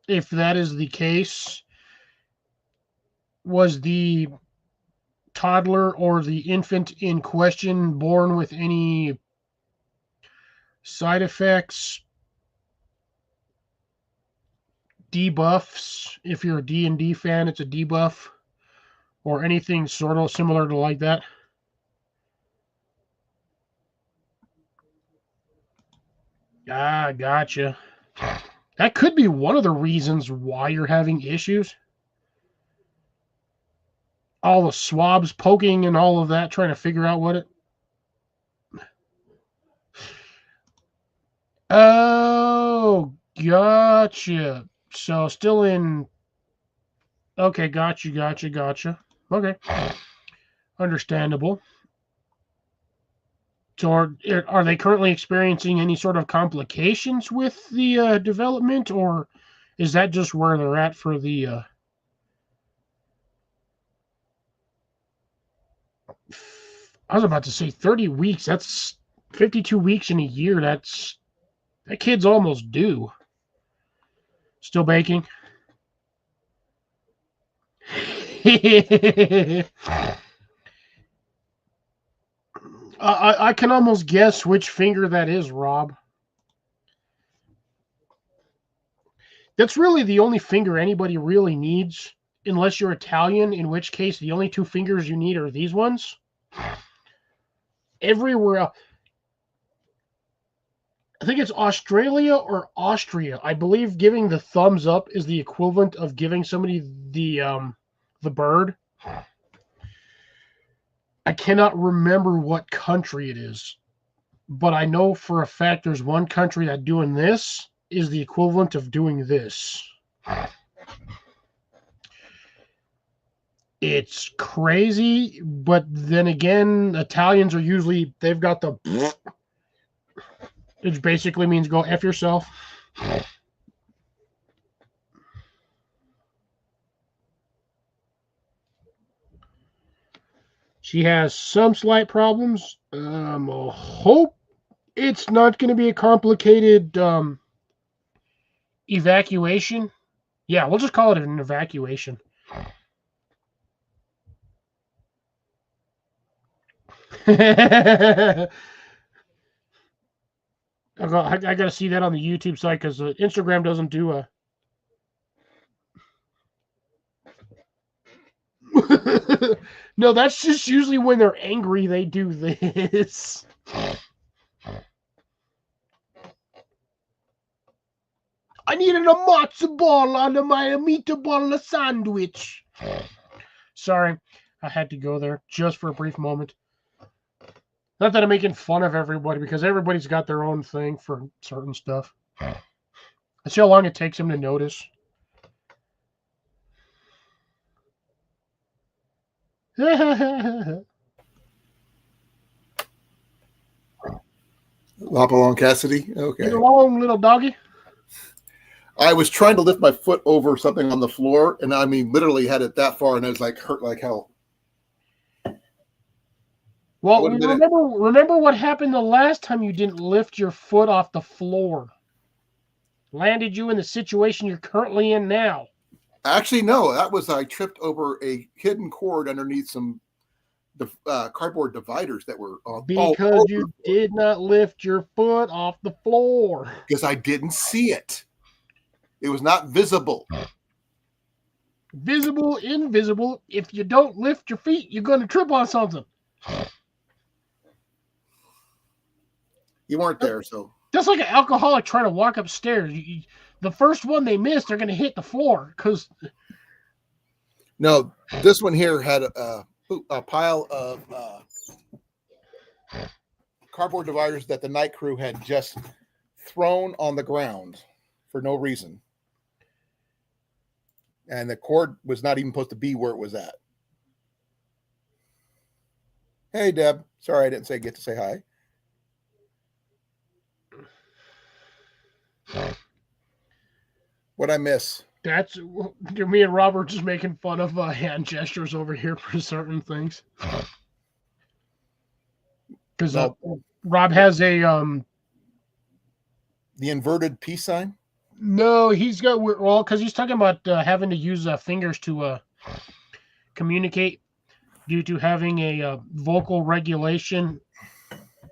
if that is the case, was the toddler or the infant in question born with any side effects, debuffs? If you're a D&D fan, it's a debuff, or anything sort of similar to like that? Ah, gotcha. That could be one of the reasons why you're having issues. All the swabs poking and all of that, trying to figure out what it... Oh, gotcha. So still in... Okay, gotcha. Okay. Understandable. So are they currently experiencing any sort of complications with the development, or is that just where they're at for the... I was about to say 30 weeks. That's 52 weeks in a year. That kid's almost due. Still baking? I can almost guess which finger that is, Rob. That's really the only finger anybody really needs, unless you're Italian, in which case the only two fingers you need are these ones. Everywhere else, I think it's Australia or Austria. I believe giving the thumbs up is the equivalent of giving somebody the bird. I cannot remember what country it is, but I know for a fact there's one country that doing this is the equivalent of doing this. It's crazy, but then again, Italians are usually, they've got the, which basically means go F yourself. She has some slight problems. I hope it's not going to be a complicated evacuation. Yeah, we'll just call it an evacuation. I got to see that on the YouTube site because Instagram doesn't do a... No, that's just usually when they're angry they do this. I needed a matzo ball on my meatball sandwich. Sorry, I had to go there just for a brief moment. Not that I'm making fun of everybody, because everybody's got their own thing for certain stuff. I see how long it takes them to notice. Hop along, Cassidy. Okay. Get along, little doggy. I was trying to lift my foot over something on the floor, and I mean, literally had it that far, and it was like hurt like hell. Well, remember what happened the last time you didn't lift your foot off the floor. Landed you in the situation you're currently in now. Actually, no, that was I tripped over a hidden cord underneath some cardboard dividers that were because you did not lift your foot off the floor. Because I didn't see it. It was not visible. Visible, invisible. If you don't lift your feet, you're going to trip on something. You weren't there, so. Just like an alcoholic trying to walk upstairs. The first one they miss, they're going to hit the floor. No, this one here had a pile of cardboard dividers that the night crew had just thrown on the ground for no reason. And the cord was not even supposed to be where it was at. Hey, Deb. Sorry I didn't get to say hi. What'd I miss? That's me and Robert just making fun of hand gestures over here for certain things. Because Rob has a the inverted peace sign. No, he's got because he's talking about having to use fingers to communicate due to having a vocal regulation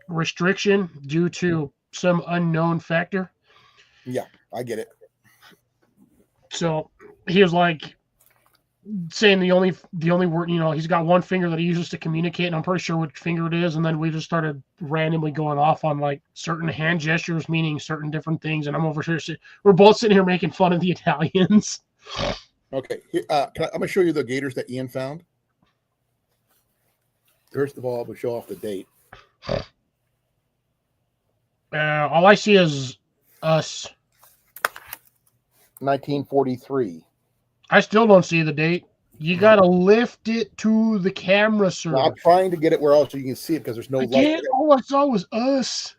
restriction due to some unknown factor. Yeah, I get it. So he was like saying the only word, he's got one finger that he uses to communicate, and I'm pretty sure which finger it is. And then we just started randomly going off on like certain hand gestures, meaning certain different things. And I'm over here, we're both sitting here making fun of the Italians. Okay, I'm gonna show you the gators that Ian found. First of all, we'll show off the date. All I see is us. 1943. I still don't see the date. You gotta lift it to the camera, sir. I'm trying to get it where else so you can see it because there's no light. All I saw was us.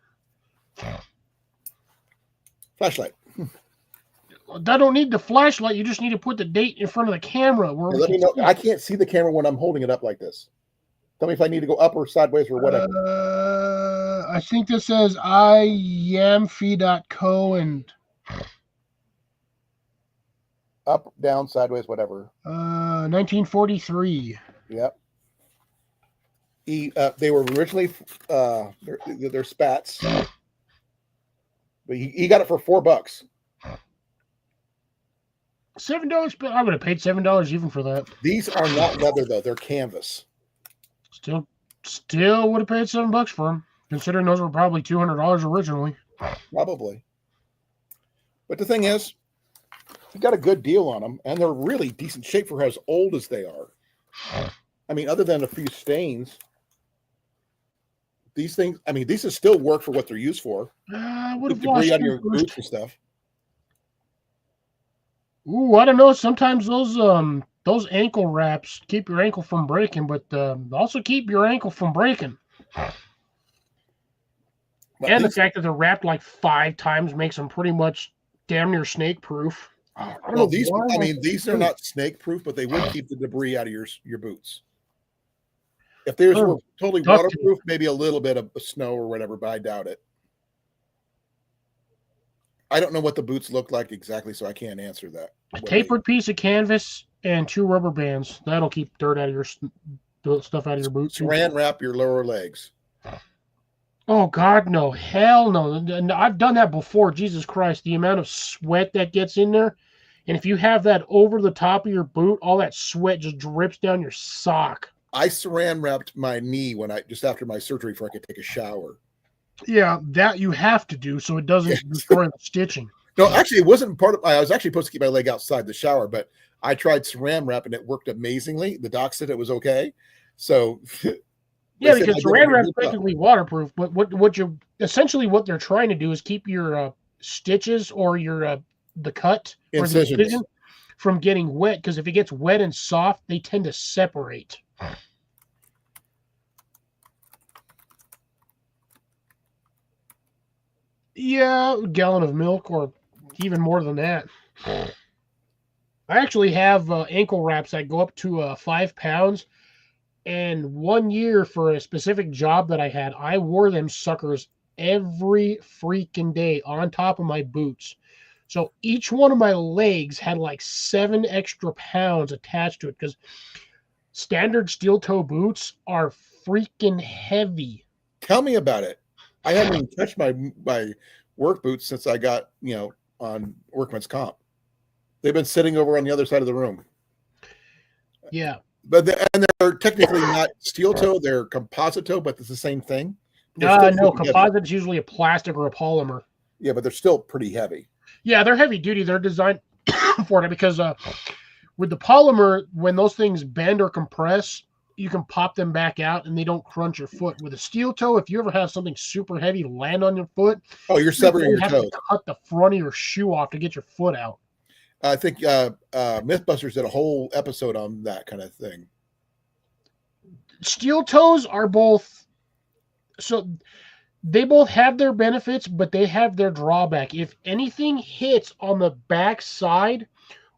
Flashlight. I don't need the flashlight. You just need to put the date in front of the camera. Let me know. I can't see the camera when I'm holding it up like this. Tell me if I need to go up or sideways or whatever. I think this says iamfi.co and up, down, sideways, whatever. 1943. Yep. They were originally they're spats, but he got it for $4. $7, but I would have paid $7 even for that. These are not leather though; they're canvas. Still would have paid $7 for them, considering those were probably $200 originally. Probably. But the thing is, you got a good deal on them, and they're really decent shape for as old as they are. I mean, other than a few stains, these things. I mean, these still work for what they're used for. Debris out of your boots and stuff. Ooh, I don't know. Sometimes those ankle wraps keep your ankle from breaking, but also keep your ankle from breaking. But and the fact that they're wrapped like 5 times makes them pretty much damn near snake proof. Well, these are not snake proof, but they would keep the debris out of your boots. If theirs were totally waterproof, maybe a little bit of snow or whatever, but I doubt it. I don't know what the boots look like exactly, so I can't answer that. A tapered piece of canvas and 2 rubber bands. That'll keep dirt out of your stuff out of your boots. Saran wrap your lower legs. Oh, God, no. Hell no. I've done that before. Jesus Christ. The amount of sweat that gets in there. And if you have that over the top of your boot, all that sweat just drips down your sock. I saran wrapped my knee when I just after my surgery before I could take a shower. Yeah, that you have to do so it doesn't destroy the stitching. No, actually, it wasn't part of. I was actually supposed to keep my leg outside the shower, but I tried saran wrap and it worked amazingly. The doc said it was okay. So yeah, because saran wrap is technically waterproof, but what they're trying to do is keep your stitches or your the cut or the incision from getting wet. Because if it gets wet and soft, they tend to separate. Yeah, a gallon of milk or even more than that. I actually have ankle wraps that go up to 5 pounds. And 1 year for a specific job that I had, I wore them suckers every freaking day on top of my boots. So each one of my legs had like 7 extra pounds attached to it because standard steel toe boots are freaking heavy. Tell me about it. I haven't even touched my work boots since I got, on workman's comp. They've been sitting over on the other side of the room. Yeah. But they're technically not steel toe, they're composite toe, but it's the same thing. No, composite's usually a plastic or a polymer. Yeah, but they're still pretty heavy. Yeah, they're heavy duty. They're designed for it because with the polymer, when those things bend or compress, you can pop them back out and they don't crunch your foot. With a steel toe, if you ever have something super heavy land on your foot, you're severing your toes. To cut the front of your shoe off to get your foot out. I think Mythbusters did a whole episode on that kind of thing. Steel toes are both, so they both have their benefits, but they have their drawback. If anything hits on the back side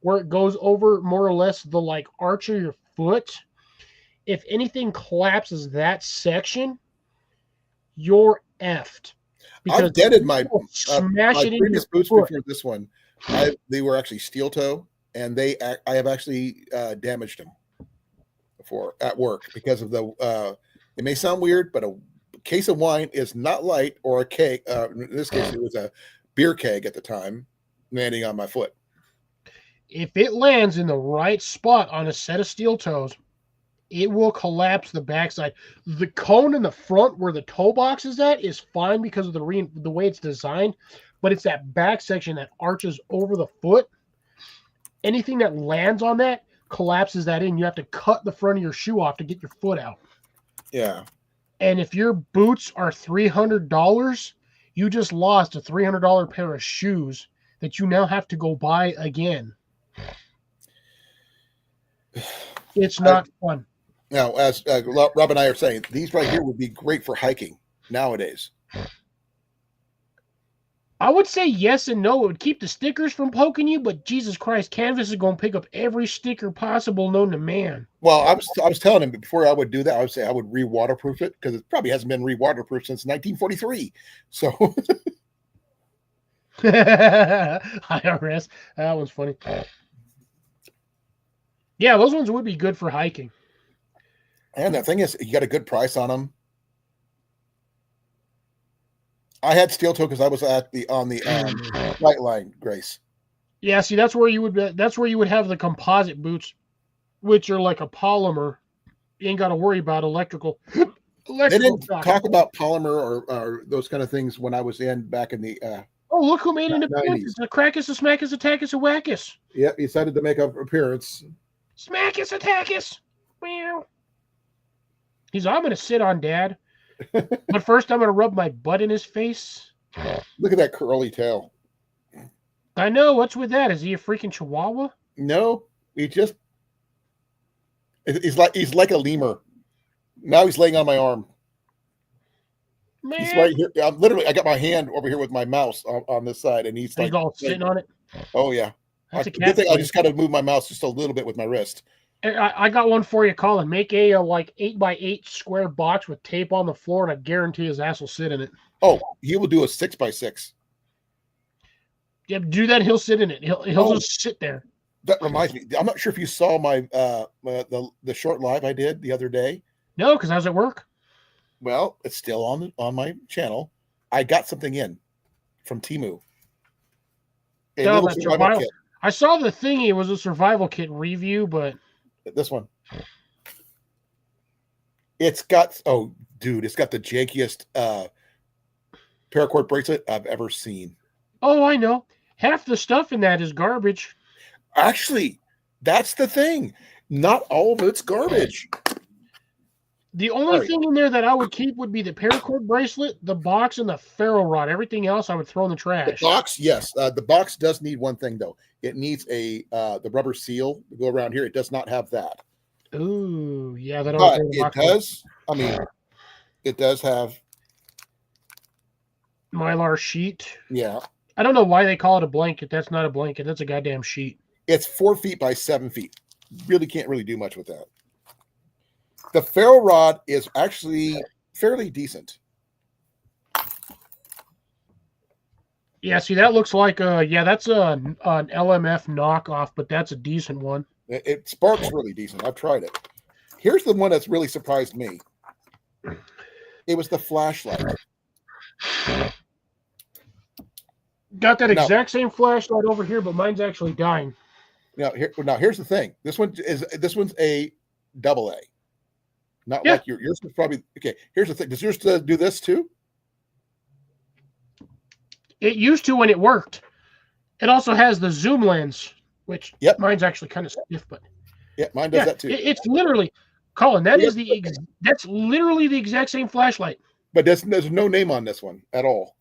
where it goes over more or less the arch of your foot, if anything collapses that section, you're effed. I've dented my smash it into previous boots foot. before this one. They were actually steel toe, and I have actually damaged them before at work because of the. It may sound weird, but a case of wine is not light, or a keg. In this case, it was a beer keg at the time, landing on my foot. If it lands in the right spot on a set of steel toes, it will collapse the backside. The cone in the front where the toe box is at is fine because of the way it's designed, but it's that back section that arches over the foot. Anything that lands on that collapses that in. You have to cut the front of your shoe off to get your foot out. Yeah. And if your boots are $300, you just lost a $300 pair of shoes that you now have to go buy again. It's not fun. Now, as Rob and I are saying, these right here would be great for hiking nowadays. I would say yes and no. It would keep the stickers from poking you, but Jesus Christ, Canvas is going to pick up every sticker possible known to man. Well, I was telling him before I would do that, I would say I would re-waterproof it because it probably hasn't been re-waterproofed since 1943. So IRS, that was funny. Yeah, those ones would be good for hiking. And the thing is, you got a good price on them. I had steel toe because I was on the light line, Grace. Yeah, see, that's where you would have the composite boots, which are like a polymer. You ain't got to worry about electrical. They didn't talk about polymer or those kind of things when I was back in the. Oh, look who made an appearance! A Crackus, a Smackus, a Tackus, a Wackus. Yep, he decided to make an appearance. Smackus, a Tackus. Meow. I'm going to sit on Dad. But first, I'm going to rub my butt in his face. Look at that curly tail. I know. What's with that? Is he a freaking chihuahua? No, he's like a lemur. Now he's laying on my arm. Man. He's right here. I got my hand over here with my mouse on this side, and he's all sitting on it. Oh yeah. That's I just got to move my mouse just a little bit with my wrist. I got one for you, Colin. Make a 8x8 square box with tape on the floor, and I guarantee his ass will sit in it. Oh, he will do a 6x6. Yeah, do that. He'll sit in it. He'll just sit there. That reminds me. I'm not sure if you saw my the short live I did the other day. No, because I was at work. Well, it's still on my channel. I got something in from Temu. I I saw the thingy. It was a survival kit review, but This one. It's got it's got the jankiest paracord bracelet I've ever seen. oh, I know. Half the stuff in that is garbage. Actually, that's the thing. Not all of it's garbage. The only Right. thing in there that I would keep would be the paracord bracelet, the box, and the ferro rod. Everything else I would throw in the The trash. box, yes. The box does need one thing though. It needs the rubber seal to go around here. It does not have that. Ooh, yeah, that But always it does. I mean, it does have. Mylar sheet. Yeah, I don't know why they call it a blanket. That's not a blanket. That's a goddamn sheet. it's 4 feet by 7 feet. Really can't really do much with that. The ferro rod is actually fairly decent. Yeah, see, that looks like that's an LMF knockoff, but that's a decent one. It sparks really decent. I've tried it. Here's the one that's really surprised me. It was the flashlight. Got that No. exact same flashlight over here, but mine's actually dying. Now here's the thing. This one's a double A. Not Yeah. like yours is probably okay. Here's the thing. Does yours do this too? It used to when it worked. It also has the zoom lens, which Yep. mine's actually kind of stiff, but Yeah, mine does yeah, that too. it's literally, Colin. That Yeah. is that's literally the exact same flashlight. But there's no name on this one at all.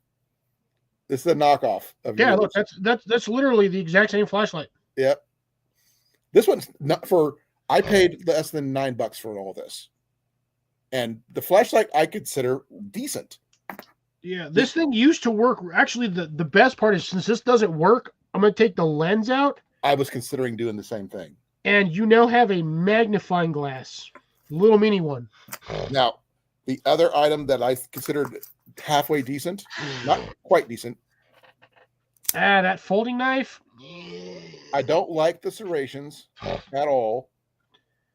This is a knockoff of Yeah, yours. look, that's literally the exact same flashlight. Yep. This one's not for. I paid less than $9 for all this, and the flashlight I consider decent. Yeah, this thing used to work. Actually, the best part is since this doesn't work, I'm going to take the lens out, I was considering doing the same thing. and you now have a magnifying glass, little mini one. Now, the other item that I considered halfway decent, not quite decent. That folding knife. I don't like the serrations at all.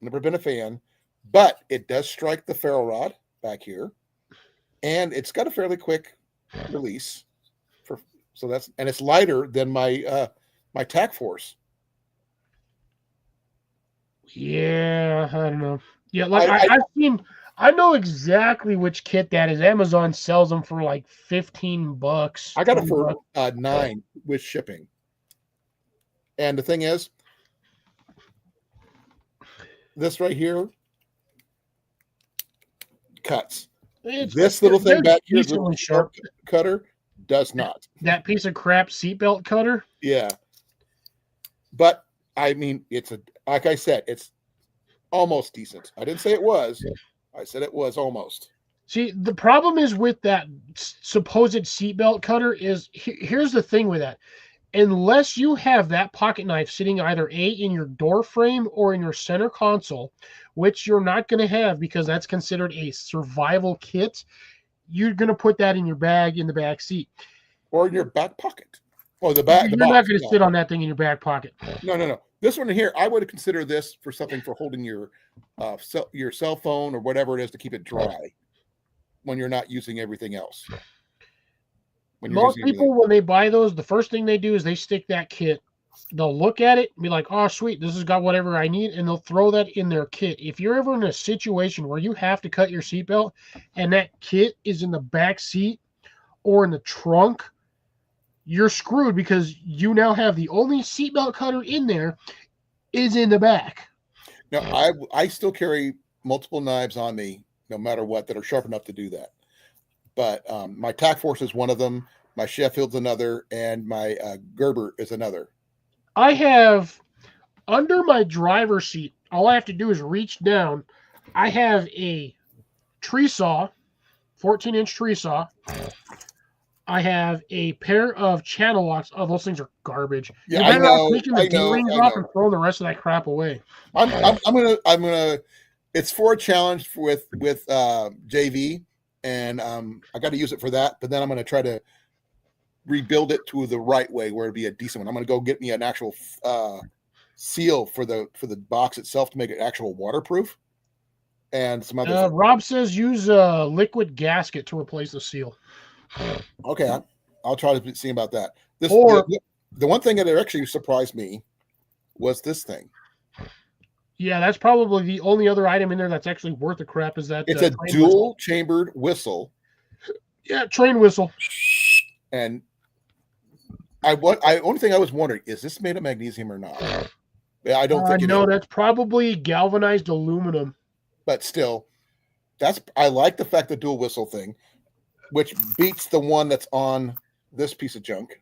Never been a fan, but it does strike the ferro rod back here, and it's got a fairly quick release. And it's lighter than my my tack force. Yeah, I don't know. Yeah, like I've seen. I know exactly which kit that is. Amazon sells them for like $15. I got it $20. for $9 with shipping. And the thing is, this right here cuts. This little thing back here, the decently little sharp. cutter, does not. That piece of crap seatbelt cutter. Yeah. But I mean, like I said, it's almost decent. I didn't say it was. I said it was almost. See, the problem is with that supposed seatbelt cutter is here's the thing with that. Unless you have that pocket knife sitting either in your door frame or in your center console, which you're not going to have because that's considered a survival kit, you're going to put that in your bag in the back seat. Or in your back pocket. Oh, the back. You're not going to sit on that thing in your back pocket. No. This one here, I would consider this for something for holding your cell phone or whatever it is to keep it dry when you're not using everything else. Most people, when they buy those, the first thing they do is they stick that kit. They'll look at it and be like, oh, sweet, this has got whatever I need, and they'll throw that in their kit. If you're ever in a situation where you have to cut your seatbelt and that kit is in the back seat or in the trunk, you're screwed because you now have the only seatbelt cutter in there is in the back. Now, I still carry multiple knives on me, no matter what, that are sharp enough to do that. But my tack force is one of them, my Sheffield's another, and my Gerber is another. I have under my driver's seat, all I have to do is reach down. I have a tree saw, 14-inch tree saw. I have a pair of channel locks. Oh, those things are garbage. Yeah, You're better I off know, taking the I know, D-rings I off know. and throwing the rest of that crap away. I'm gonna. It's for a challenge with JV, and I got to use it for that. But then I'm gonna try to rebuild it to the right way where it'd be a decent one. I'm gonna go get me an actual seal for the box itself to make it actual waterproof, and some other. Rob says use a liquid gasket to replace the seal. Okay, I'll try to see about that. Or The one thing that actually surprised me was this thing. Yeah, that's probably the only other item in there that's actually worth a crap is that It's a train dual whistle. chambered whistle, Yeah, train whistle. and only thing I was wondering is this made of magnesium or not? I don't think it No, is, that's probably galvanized aluminum. but still, I like the fact the dual whistle thing, which beats the one that's on this piece of junk.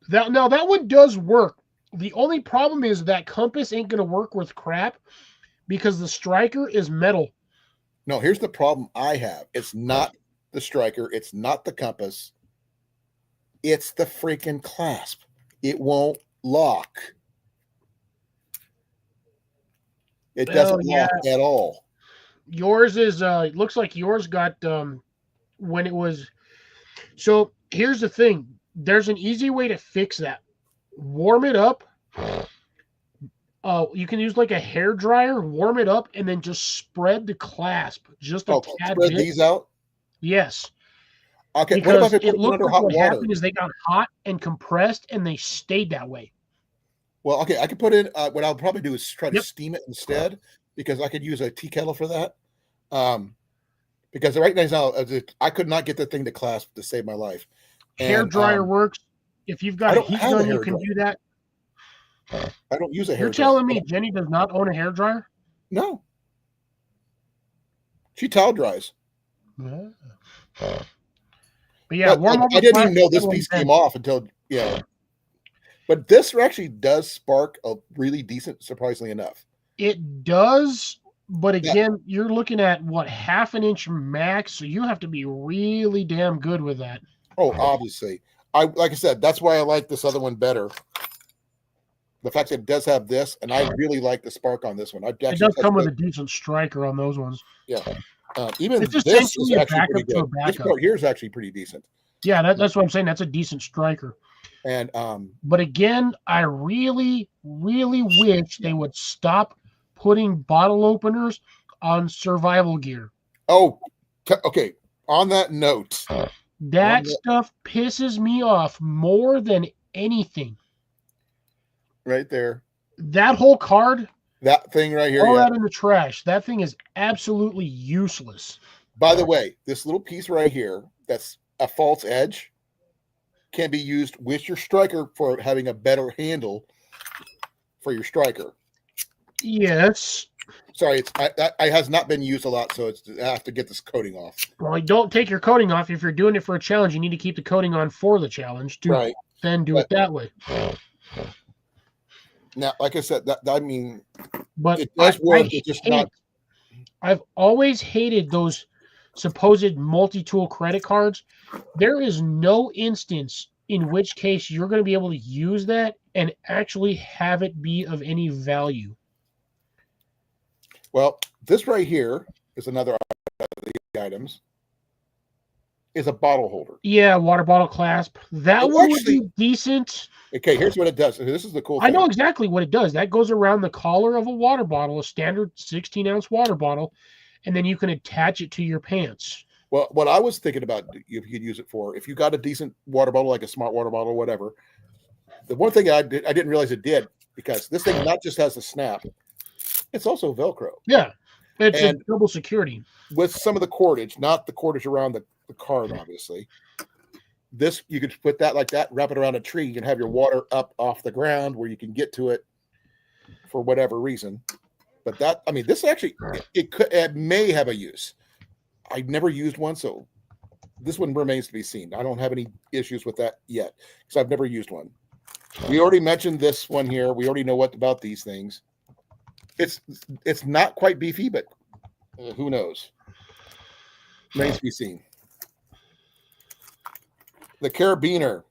That one does work. The only problem is that compass ain't gonna work with crap because the striker is metal. No, here's the problem I have. It's not the striker. It's not the compass. It's the freaking clasp. It won't lock. It doesn't lock at all. Yours is it looks like yours got when it was. So here's the thing. There's an easy way to fix that. Warm it up. You can use like a hair dryer, warm it up, and then just spread the clasp just a tad spread bit. these out? Yes. Okay, Because what if I put it them looked under like hot what water? happened is they got hot and compressed, and they stayed that way. Well, okay, I could put in what I'll probably do is try to Yep. steam it instead, because I could use a tea kettle for that. Because right now I could not get the thing to clasp to save my life. Hair And, dryer works. If you've I got a don't heat have a gun, you hair can dryer. do that. I don't use a hair You're dryer. telling me Jenny does not own a hair dryer? No. She towel dries. But yeah, But, warm like, up. I didn't even know this plastic piece and came off until But this actually does spark a really decent, surprisingly enough. It does, but again, you're looking at what, half an inch max, so you have to be really damn good with that. Oh, obviously. Like I said, that's why I like this other one better. The fact that it does have this, and I really like the spark on this one. It does come with a decent striker on those ones. Even It's this essentially is a actually pretty backup to a good. This backup. part here is actually pretty decent. Yeah, that's what I'm saying. That's a decent striker. And But again, I really, really wish they would stop putting bottle openers on survival gear. okay. On that note, That stuff pisses me off more than anything. right there, That whole card, that thing right here. all Yeah. that in the trash. That thing is absolutely useless. By the way, this little piece right here, that's a false edge, can be used with your striker for having a better handle for your striker. Yes. Sorry, it has not been used a lot, so I have to get this coating off. Well, don't take your coating off. If you're doing it for a challenge, you need to keep the coating on for the challenge to Right. then do it that way. Now, like I said, But it does work. It's just not. I've always hated those supposed multi-tool credit cards. There is no instance in which case you're going to be able to use that and actually have it be of any value. Well, this right here is another of the items. Is a bottle holder. Yeah, water bottle clasp. That one would be decent. Okay, here's what it does. This is the cool thing. I know exactly what it does. That goes around the collar of a water bottle, a standard 16-ounce water bottle, and then you can attach it to your pants. Well, what I was thinking about you could use it for, if you got a decent water bottle, like a smart water bottle or whatever, the one thing I didn't realize it did, because this thing not just has a snap, it's also Velcro. Yeah, it's a double security. With some of the cordage, not the cordage around the card, obviously. This, you could put that like that, wrap it around a tree. You can have your water up off the ground where you can get to it for whatever reason. But that, I mean, this actually, it may have a use. I've never used one, so this one remains to be seen. I don't have any issues with that yet because I've never used one. We already mentioned this one here. We already know what about these things. It's not quite beefy, but who knows? Remains to be seen. The carabiner,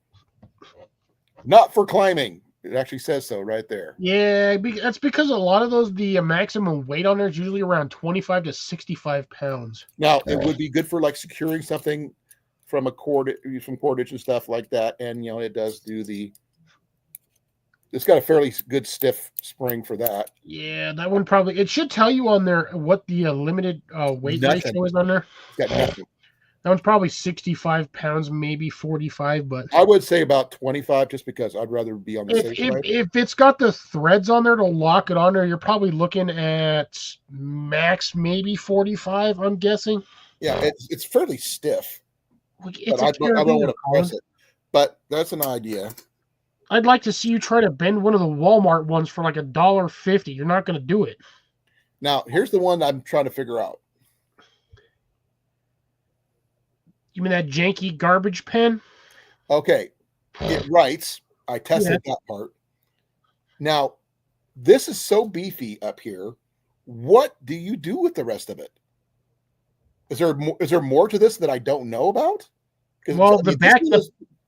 not for climbing. It actually says so right there. Yeah, that's because a lot of those, the maximum weight on there is usually around 25 to 65 pounds. Now, it would be good for like securing something from cordage and stuff like that. And, it does do it's got a fairly good stiff spring for that. Yeah, that one probably, it should tell you on there what the limited weight ratio is on there. It's got nothing. That one's probably 65 pounds, maybe 45, but I would say about 25, just because I'd rather be on the if safe if, side. if it's got the threads on there to lock it on there, you're probably looking at max maybe 45, I'm guessing. Yeah, it's fairly stiff, It's but a I don't want carabiner, to press it. But that's an idea. I'd like to see you try to bend one of the Walmart ones for like $1.50. You're not going to do it. Now, here's the one I'm trying to figure out. You mean that janky garbage pen? Okay, it writes. I tested that part. Now, this is so beefy up here. What do you do with the rest of it? Is there more to this that I don't know about? Well, the back,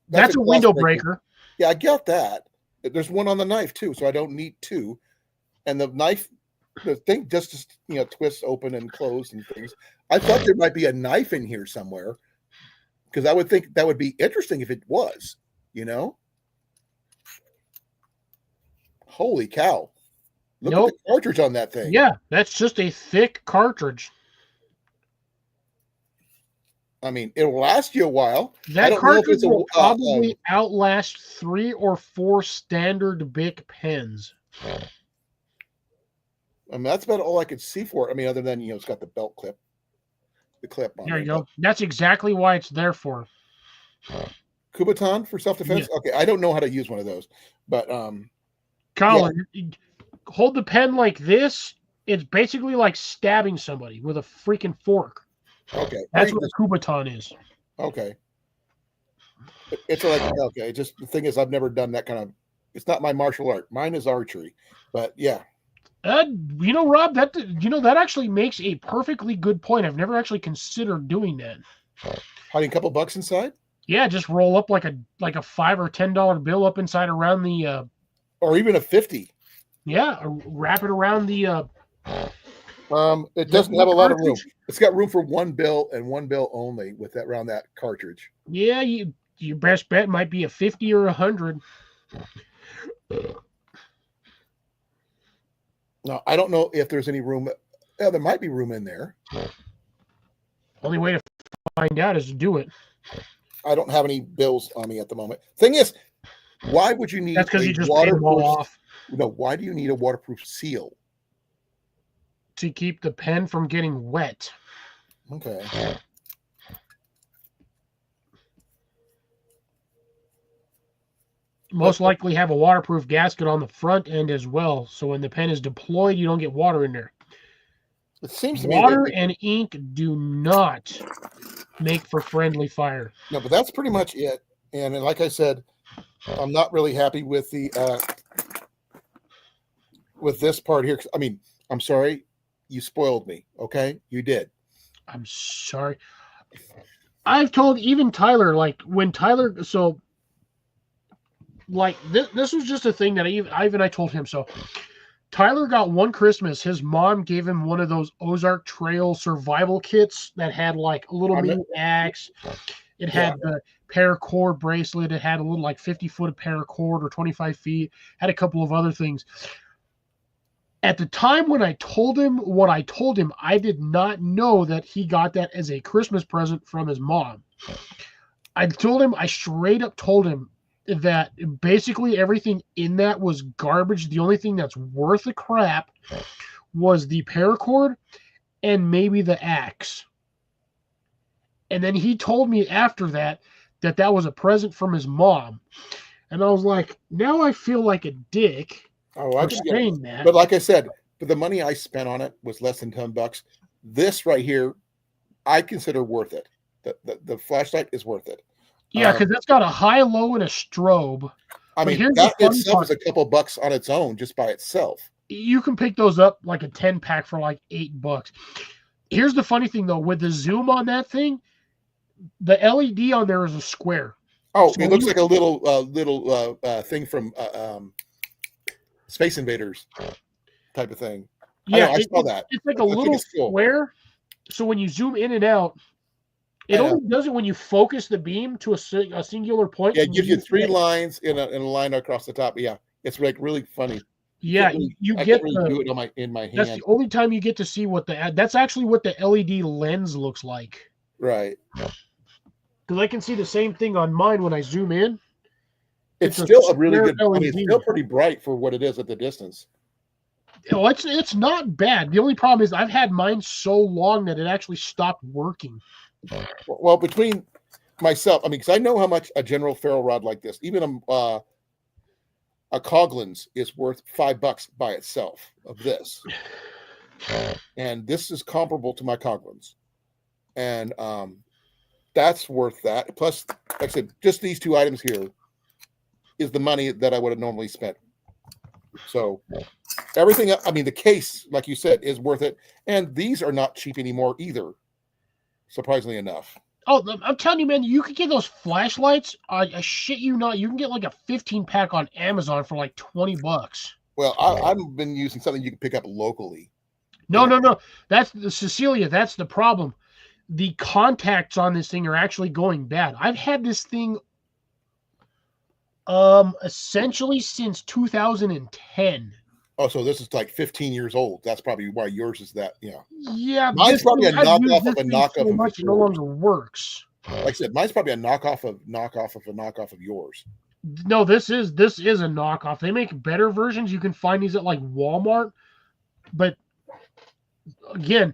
that's a window breaker. Yeah, I get that. There's one on the knife too, so I don't need two. And the knife, the thing just twists open and close and things. I thought there might be a knife in here somewhere, because I would think that would be interesting if it was. Holy cow! Look at the cartridge on that thing. Yeah, that's just a thick cartridge. I mean, it'll last you a while. That cartridge will probably outlast 3 or 4 standard Bic pens. I mean, that's about all I could see for it. I mean, other than it's got the belt clip, the clip on. There you go. That's exactly why it's there for. Kubotan for self-defense. Yeah. Okay, I don't know how to use one of those, but Colin, hold the pen like this. It's basically like stabbing somebody with a freaking fork. Okay, that's what a Kubotan is. Okay, it's like okay. Just the thing is, I've never done that kind of. It's not my martial art. Mine is archery, but yeah. Rob, that actually makes a perfectly good point. I've never actually considered doing that. Hiding a couple bucks inside? Yeah, just roll up like a $5 or $10 bill up inside around the. Or even a 50. Yeah, wrap it around the. It doesn't have a lot of room. It's got room for one bill and one bill only with that around that cartridge. Yeah, your best bet might be a 50 or 100. Now, I don't know if there's any room. Yeah, there might be room in there. Only way to find out is to do it. I don't have any bills on me at the moment. Thing is, why would you need? That's because you just paid them all off. No, why do you need a waterproof seal? To keep the pen from getting wet. Okay. Most likely have a waterproof gasket on the front end as well, so when the pen is deployed, you don't get water in there. It seems to water and ink do not make for friendly fire. No, but that's pretty much it. And like I said, I'm not really happy with the with this part here. I mean, I'm sorry. You spoiled me, okay? You did. I'm sorry. I've told even Tyler, like when Tyler, so like this was just a thing that I told him. So Tyler got one Christmas. His mom gave him one of those Ozark Trail survival kits that had like a little mini axe. It had the paracord bracelet. It had a little like 50-foot of paracord or 25 feet. Had a couple of other things. At the time when I told him what I told him, I did not know that he got that as a Christmas present from his mom. I straight up told him that basically everything in that was garbage. The only thing that's worth a crap was the paracord and maybe the axe. And then he told me after that was a present from his mom. And I was like, now I feel like a dick. Oh, I saying that. But like I said, for the money I spent on it was less than $10. This right here, I consider worth it. The flashlight is worth it. Yeah, because it's got a high, low, and a strobe. I mean, that itself is a couple bucks on its own, just by itself. You can pick those up like a 10-pack for like $8. Here's the funny thing, though. With the zoom on that thing, the LED on there is a square. Oh, so it looks like a little thing from Space Invaders type of thing. Yeah, I saw that. It's like a little square. So when you zoom in and out, it only does it when you focus the beam to a singular point. Yeah, it gives you 3 lines in a line across the top. Yeah, it's like really funny. Yeah, you get do it on in my hand. That's the only time you get to see what that's actually what the LED lens looks like. Right. Because I can see the same thing on mine when I zoom in. It's It's a still a really square good. I mean, it's LED. still pretty bright for what it is at the distance. Oh, it's not bad. The only problem is I've had mine so long that it actually stopped working. Well, between myself, I mean, because I know how much a general ferro rod like this, even a Coghlan's, is worth $5 by itself of this, and this is comparable to my Coghlan's, and that's worth that. Plus, like I said, just these two items here is the money that I would have normally spent. So everything, I mean, the case, like you said, is worth it, and these are not cheap anymore either. Surprisingly enough. Oh, I'm telling you, man, you could get those flashlights. I shit you not. You can get like a 15-pack on Amazon for like $20. Well, I've been using something you can pick up locally. No. That's the Cecilia. That's the problem. The contacts on this thing are actually going bad. I've had this thing essentially since 2010. Oh, so this is like 15 years old. That's probably why yours is that. Yeah. Yeah, Mine's probably a I've used knockoff this of a thing knockoff so of much it no yours. longer works. Like I said, mine's probably a knockoff of a knockoff of yours. No, this is a knockoff. They make better versions. You can find these at like Walmart. But again,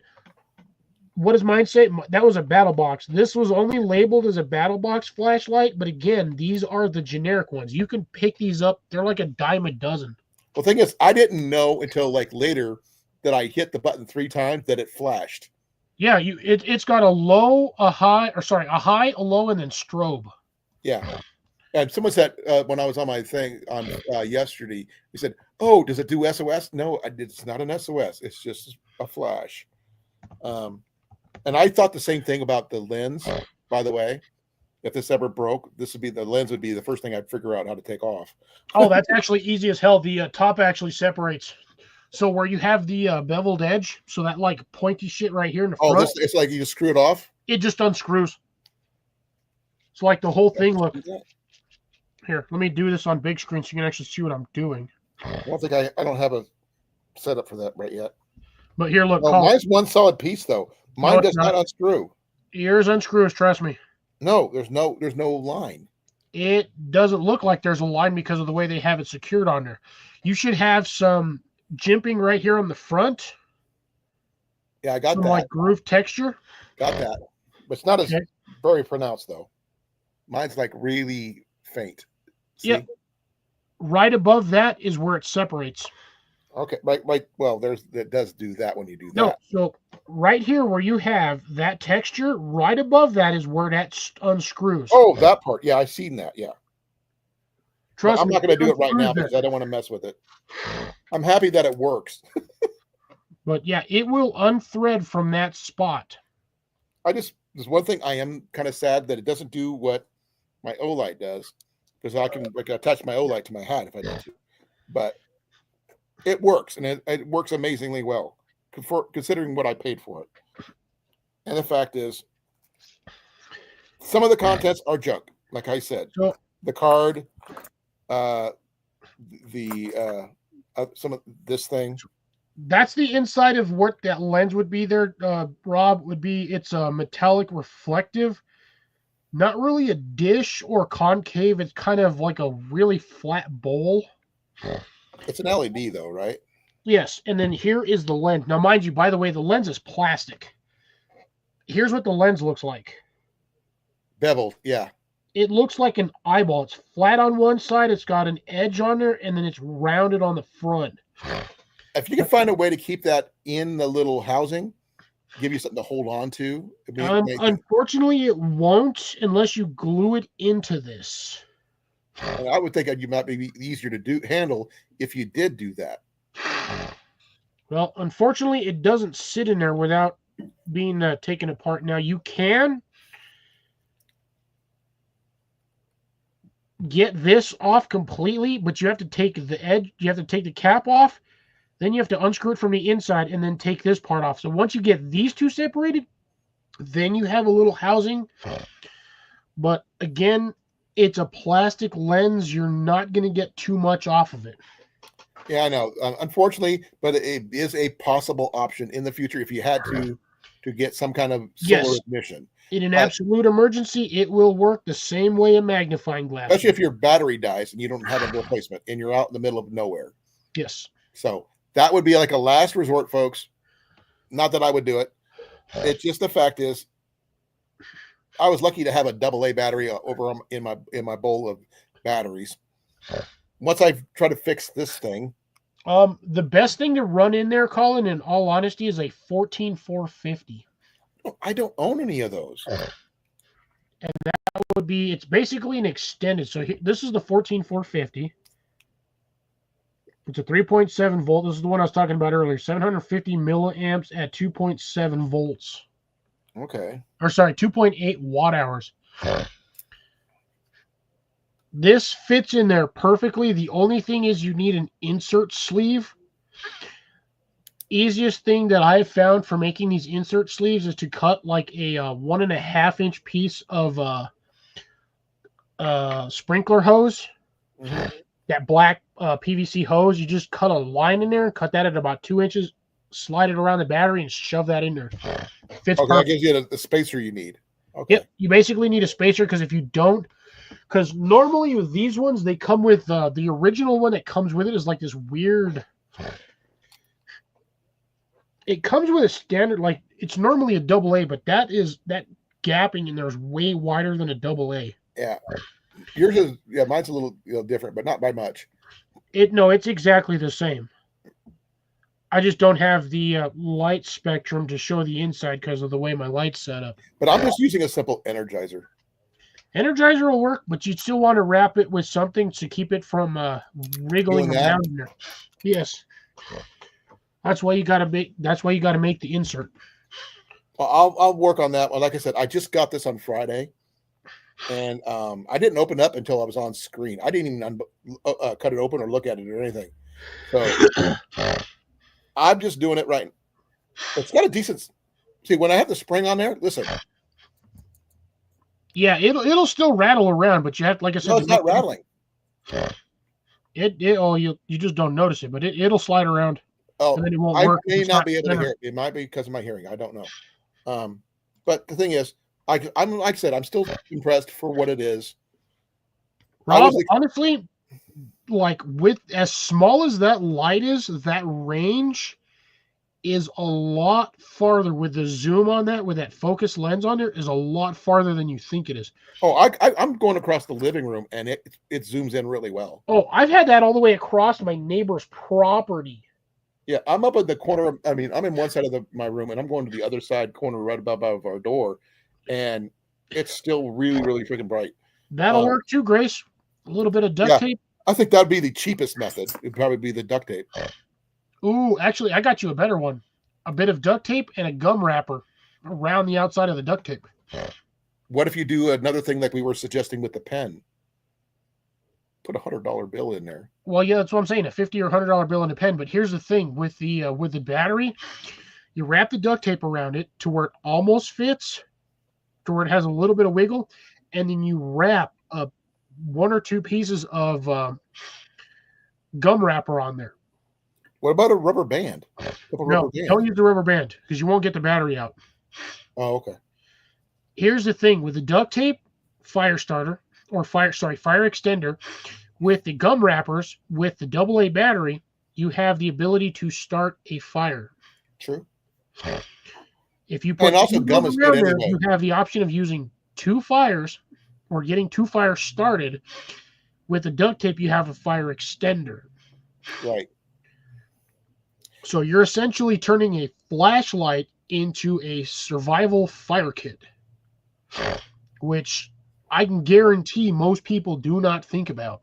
what does mine say? That was a battle box. This was only labeled as a battle box flashlight, but again, these are the generic ones. You can pick these up. They're like a dime a dozen. Well, the thing is, I didn't know until like later that I hit the button 3 times that it flashed. Yeah, it's got a low, a high, a high, a low, and then strobe. Yeah. And someone said when I was on my thing on yesterday, he said, "Oh, does it do SOS?" No, it's not an SOS. It's just a flash. And I thought the same thing about the lens. By the way, if this ever broke, the lens would be the first thing I'd figure out how to take off. Oh, that's actually easy as hell. The top actually separates. So where you have the beveled edge, so that like pointy shit right here in the front. Oh, it's like you just screw it off? It just unscrews. So like the whole thing, look. Here, let me do this on big screen so you can actually see what I'm doing. I don't think I don't have a setup for that right yet. But here, look. Well, mine's one solid piece though. Mine does not unscrew. Yours unscrews, trust me. No, there's no line. It doesn't look like there's a line because of the way they have it secured on there. You should have some jimping right here on the front. Yeah, I got some that. like groove texture. Got that. But it's not as very pronounced though. Mine's like really faint. See? Yeah. Right above that is where it separates. Okay, right. Well, that does do that when you do that. No, so right here where you have that texture, right above that is where that unscrews. Oh, that part. Yeah, I've seen that. Yeah. Trust me. I'm not going to do it right now because I don't want to mess with it. I'm happy that it works. But yeah, it will unthread from that spot. There's one thing I am kind of sad that it doesn't do what my Olight does, because I can attach my Olight to my hat if I need to. But it works, and it works amazingly well, considering what I paid for it. And the fact is, some of the contents are junk, like I said. So, the card, some of this thing. That's the inside of what that lens would be there, Rob, would be. It's a metallic reflective. Not really a dish or concave. It's kind of like a really flat bowl. It's an LED though, right? Yes, and then here is the lens. Now, mind you, by the way, the lens is plastic. Here's what the lens looks like. Beveled, yeah. It looks like an eyeball. It's flat on one side. It's got an edge on there, and then it's rounded on the front. If you can find a way to keep that in the little housing, give you something to hold on to. Unfortunately, it won't unless you glue it into this. And I would think you might be easier to handle if you did do that. Well, unfortunately, it doesn't sit in there without being taken apart. Now, you can get this off completely, but you have to take the edge, you have to take the cap off, then you have to unscrew it from the inside and then take this part off. So once you get these two separated, then you have a little housing. But again, it's a plastic lens. You're not going to get too much off of it. Yeah, I know. Unfortunately, but it is a possible option in the future if you had to to get some kind of solar Yes. ignition. In an absolute emergency, it will work the same way a magnifying glass. Especially if your battery dies and you don't have a replacement and you're out in the middle of nowhere. Yes. So that would be like a last resort, folks. Not that I would do it. It's just the fact is, I was lucky to have a AA battery over in my bowl of batteries. Once I try to fix this thing, The best thing to run in there, Colin, in all honesty, is a 14450. I don't own any of those. And that would be, it's basically an extended. So this is the 14450. It's a 3.7 volt. This is the one I was talking about earlier. 750 milliamps at 2.7 volts. Okay. Or sorry, 2.8 watt hours. This fits in there perfectly. The only thing is you need an insert sleeve. Easiest thing that I've found for making these insert sleeves is to cut like a 1.5 inch piece of sprinkler hose. Mhm. That black PVC hose. You just cut a line in there and cut that at about 2 inches. Slide it around the battery and shove that in there. Fits Okay, that perfect. gives you the spacer you need. Okay. Yep, you basically need a spacer because if you don't, because normally with these ones they come with the original one that comes with it is like this weird. It comes with a standard, like it's normally a AA, but that gapping in there is way wider than a AA. Yeah. Yours is mine's a little different, but not by much. It's exactly the same. I just don't have the light spectrum to show the inside because of the way my light's set up. But I'm just using a simple energizer. Energizer will work, but you still want to wrap it with something to keep it from wriggling Doing that? around in there. Yes. That's why you got to make. That's why you got to make the insert. Well, I'll work on that. Well, like I said, I just got this on Friday, and I didn't open it up until I was on screen. I didn't even cut it open or look at it or anything. So I'm just doing it right. It's got a decent. See, when I have the spring on there, listen. Yeah, it'll still rattle around, but you have, like I said, No, it's not rattling. You just don't notice it, but it'll slide around. Oh, And then it won't I work if may it's not not be able to centered. hear it. It might be because of my hearing. I don't know. But the thing is, I'm like I said, I'm still impressed for what it is. Rob, honestly, like with as small as that light is, that range is a lot farther with the zoom on that, with that focus lens on there, is a lot farther than you think it is. Oh, I'm going across the living room, and it zooms in really well. Oh, I've had that all the way across my neighbor's property. Yeah, I'm up at the corner. I'm in one side of my room, and I'm going to the other side corner right above our door, and it's still really, really freaking bright. That'll work too, Grace. A little bit of duct tape. I think that'd be the cheapest method. It'd probably be the duct tape. Ooh, actually, I got you a better one. A bit of duct tape and a gum wrapper around the outside of the duct tape. What if you do another thing like we were suggesting with the pen? Put $100 bill in there. Well, yeah, that's what I'm saying. A $50 or $100 bill in a pen. But here's the thing with the battery, you wrap the duct tape around it to where it almost fits, to where it has a little bit of wiggle, and then you wrap one or two pieces of gum wrapper on there. What about a rubber band? No, don't use the rubber band because you won't get the battery out. Oh, okay. Here's the thing with the duct tape, fire extender, with the gum wrappers, with the AA battery, you have the ability to start a fire. True. If you put And also gum is good anyway. you have the option of using two fires or getting two fires started. With the duct tape, you have a fire extender. Right. So you're essentially turning a flashlight into a survival fire kit, which I can guarantee most people do not think about.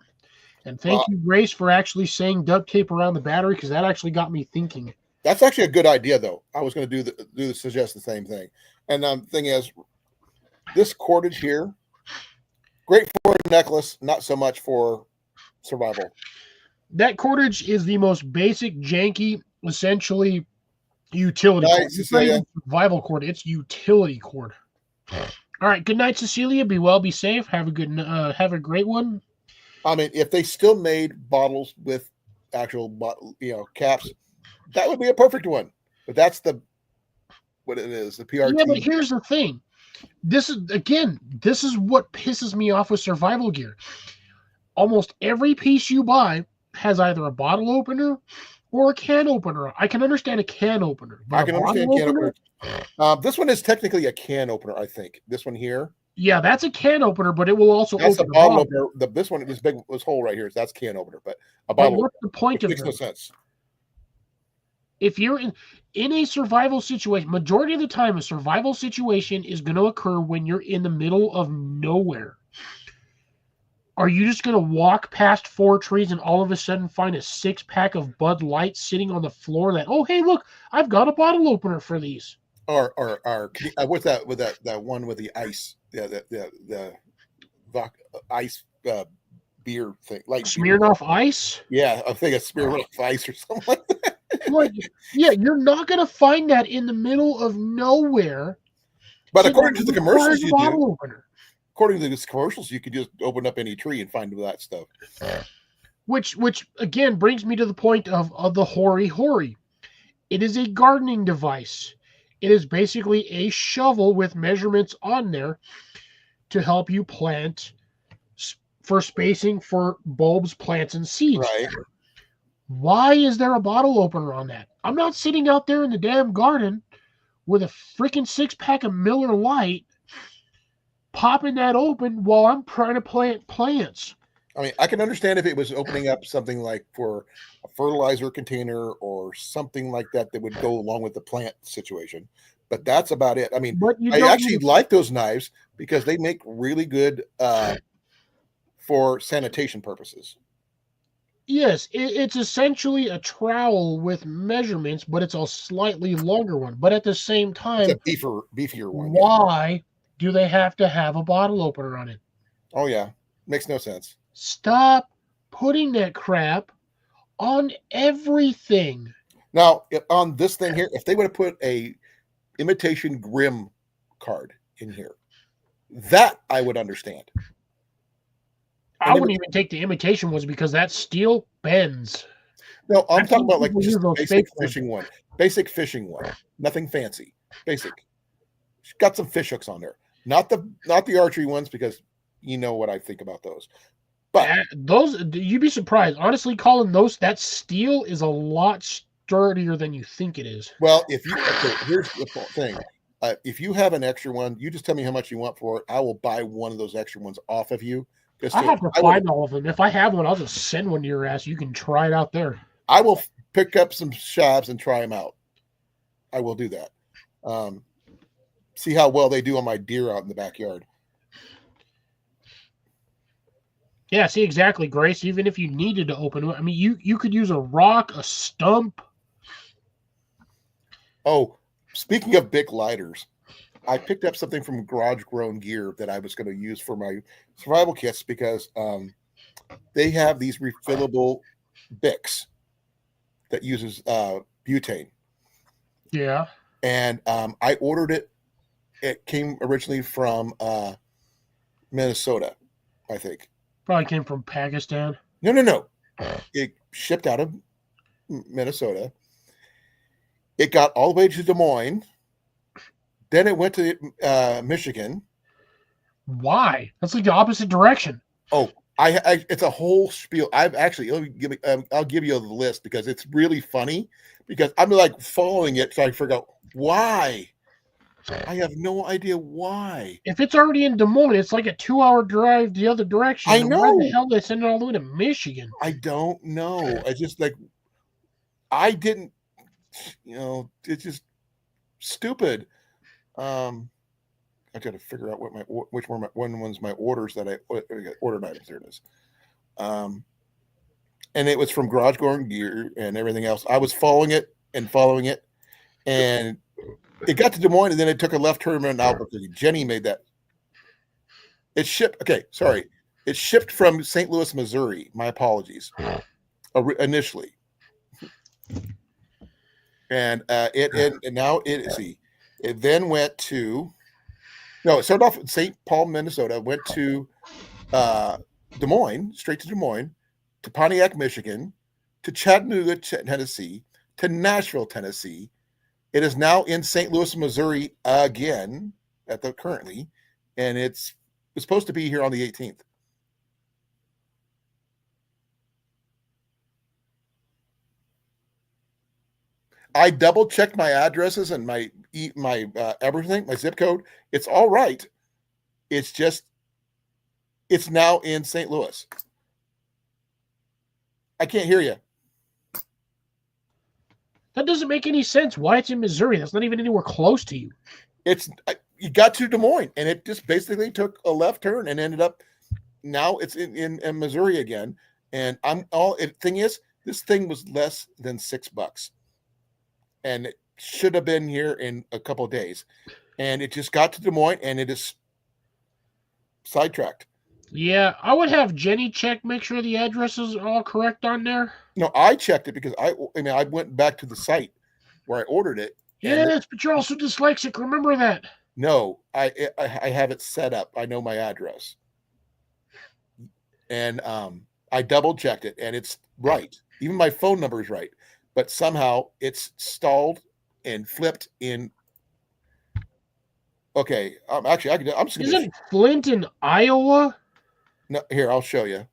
And thank you, Grace, for actually saying duct tape around the battery, because that actually got me thinking. That's actually a good idea, though. I was going to suggest the same thing. And the thing is, this cordage here, great for a necklace, not so much for survival. That cordage is the most basic, janky, essentially utility cord. It's not even survival cord. It's utility cord. All right. Good night, Cecilia. Be well. Be safe. Have a great one. I mean, if they still made bottles with actual, caps, that would be a perfect one. But that's the what it is. The PRT. Yeah, but here's the thing. This is what pisses me off with survival gear. Almost every piece you buy has either a bottle opener or a can opener. I can understand a can opener, but I can a understand bottle can opener. This one is technically a can opener, I think. This one here. Yeah, that's a can opener, but it will also That's a open bottle opener. This one, this hole right here, that's can opener, but a But bottle what's the point opener, of which makes no them? sense. If you're in a survival situation, majority of the time, a survival situation is going to occur when you're in the middle of nowhere. Are you just going to walk past 4 trees and all of a sudden find a 6-pack of Bud Light sitting on the floor that, oh, hey, look, I've got a bottle opener for these? Or what's that with that one with the ice? The ice beer thing, like Smirnoff Ice? Yeah, I think it's Smirnoff Ice or something like that. Like, yeah, you're not going to find that in the middle of nowhere. But So according to the that commercials, requires a you bottle do. opener. According to the commercials, you could just open up any tree and find that stuff. Which again brings me to the point of the Hori Hori. It is a gardening device. It is basically a shovel with measurements on there to help you plant for spacing for bulbs, plants, and seeds. Right. Why is there a bottle opener on that? I'm not sitting out there in the damn garden with a freaking 6-pack of Miller Lite popping that open while I'm trying to plant plants. I mean, I can understand if it was opening up something like for a fertilizer container or something like that that would go along with the plant situation. But that's about it. I mean, I actually like those knives because they make really good for sanitation purposes. Yes, it's essentially a trowel with measurements, but it's a slightly longer one. But at the same time, it's a beefier one. Why do they have to have a bottle opener on it? Oh, yeah. Makes no sense. Stop putting that crap on everything. Now, on this thing here, if they would have put a imitation Grim card in here, that I would understand. I wouldn't even take the imitation ones because that steel bends. No, I'm talking about like just basic fishing ones. one. Basic fishing one. Nothing fancy. Basic. Got some fish hooks on there. Not the archery ones because you know what I think about those. But those, you'd be surprised. Honestly, Colin, that steel is a lot sturdier than you think it is. Well, here's the thing. If you have an extra one, you just tell me how much you want for it. I will buy one of those extra ones off of you. I have to find all of them. If I have one, I'll just send one to your ass. You can try it out there. I will pick up some shabs and try them out. I will do that. See how well they do on my deer out in the backyard. Yeah, see, exactly, Grace. Even if you needed to open it, I mean, you could use a rock, a stump. Oh, speaking of big lighters, I picked up something from Garage Grown Gear that I was going to use for my survival kits because they have these refillable Bics that uses butane. Yeah. And I ordered it. It came originally from Minnesota, I think. Probably came from Pakistan. No. It shipped out of Minnesota. It got all the way to Des Moines. Then it went to Michigan. Why? That's like the opposite direction. Oh, I it's a whole spiel. I've actually I'll give you a list because it's really funny because I'm like following it trying to figure out why. I have no idea why. If it's already in Des Moines, it's like a 2-hour drive the other direction. I know. Why the hell they send it all the way to Michigan? I don't know. I just I didn't. It's just stupid. I got to figure out which one one's my orders that I ordered items. There it is. And it was from Garage Grown Gear and everything else. I was following it, and it got to Des Moines, and then it took a left turn in Albuquerque. Jenny made that. It shipped. Okay, sorry. It shipped from St. Louis, Missouri. My apologies. Initially, and now it then went to. No, it started off in St. Paul, Minnesota. Went to Des Moines, straight to Des Moines, to Pontiac, Michigan, to Chattanooga, Tennessee, to Nashville, Tennessee, It is now in St. Louis, Missouri again currently, and it's supposed to be here on the 18th. I double checked my addresses and my everything, my zip code. It's all right. It's just it's now in St. Louis. I can't hear you. That doesn't make any sense. Why it's in Missouri? That's not even anywhere close to you. You got to Des Moines, and it just basically took a left turn and ended up. Now it's in Missouri again, and thing is, this thing was less than $6, and it should have been here in a couple of days, and it just got to Des Moines, and it is sidetracked. Yeah, I would have Jenny check, make sure the addresses are all correct on there. No, I checked it because I went back to the site where I ordered it. Yes, but you're also dyslexic. Remember that. No, I have it set up. I know my address, and I double checked it, and it's right. Even my phone number is right, but somehow it's stalled and flipped in. Okay, I'm just gonna. Isn't Flint in Iowa? No, here I'll show you.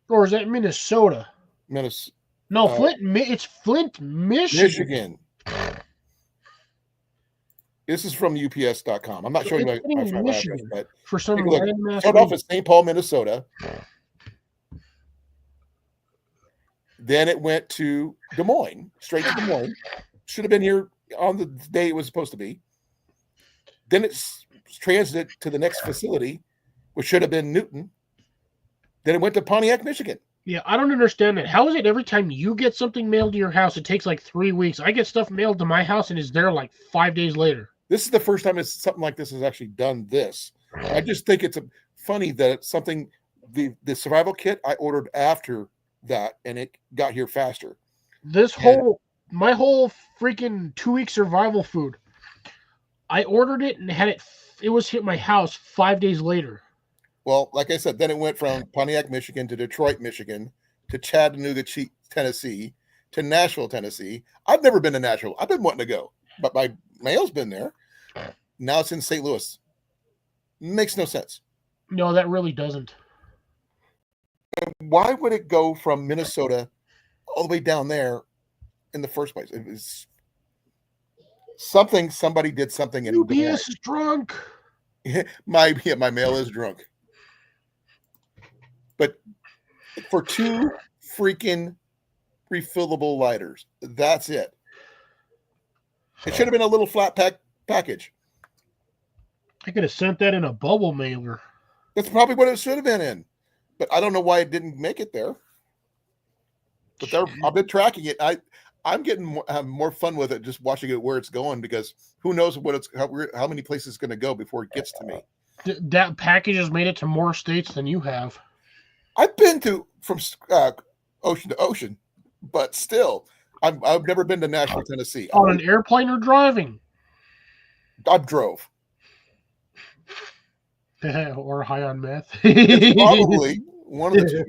Or is that Minnesota? Minnesota. No, it's Flint, Michigan. This is from UPS.com. I'm not showing my final address, but for some reason, start off at St. Paul, Minnesota. Then it went to Des Moines, straight to Des Moines. Should have been here on the day it was supposed to be. Then it's transited to the next facility, which should have been Newton. Then it went to Pontiac, Michigan. Yeah, I don't understand that. How is it every time you get something mailed to your house, it takes like 3 weeks? I get stuff mailed to my house and it's there like 5 days later. This is the first time something like this has actually done this. I just think it's funny that it's something, the survival kit I ordered after that, and it got here faster. My whole freaking 2-week survival food, I ordered it and it was hit my house 5 days later. Well, like I said, then it went from Pontiac, Michigan to Detroit, Michigan to Chattanooga, Tennessee to Nashville, Tennessee. I've never been to Nashville. I've been wanting to go, but my mail's been there. Now it's in St. Louis. Makes no sense. No, that really doesn't. Why would it go from Minnesota all the way down there in the first place? It was somebody did something. UPS is drunk. My mail is drunk. But for 2 freaking refillable lighters, that's it. It should have been a little flat package. I could have sent that in a bubble mailer. That's probably what it should have been in. But I don't know why it didn't make it there. But I've been tracking it. I'm getting more fun with it, just watching it where it's going, because who knows how many places it's going to go before it gets to me. That package has made it to more states than you have. I've been from ocean to ocean, but still, I've never been to Nashville, Tennessee. On an airplane or driving? I drove. Or high on meth. It's probably one of the two.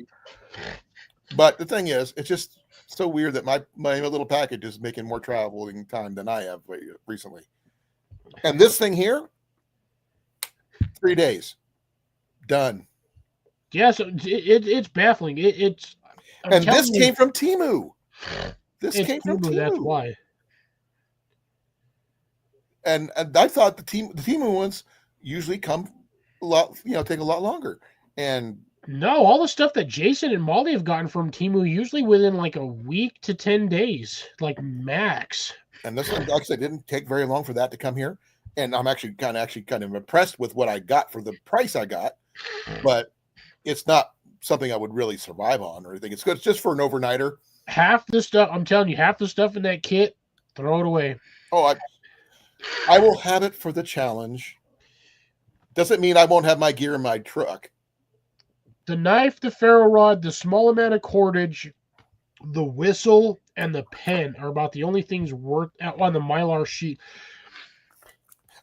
But the thing is, it's just so weird that my little package is making more traveling time than I have recently. And this thing here, 3 days. Done. Yeah, so it's baffling. And this came from Temu. This came from Temu. That's why. And I thought the Temu ones usually come a lot, take a lot longer. And no, all the stuff that Jason and Molly have gotten from Temu usually within like a week to 10 days, like max. And this one actually didn't take very long for that to come here. And I'm actually kind of impressed with what I got for the price I got, but it's not something I would really survive on or anything. It's good. It's just for an overnighter. Half the stuff, I'm telling you, half the stuff in that kit, throw it away. Oh, I will have it for the challenge. Doesn't mean I won't have my gear in my truck. The knife, the ferro rod, the small amount of cordage, the whistle, and the pen are about the only things worth on the Mylar sheet.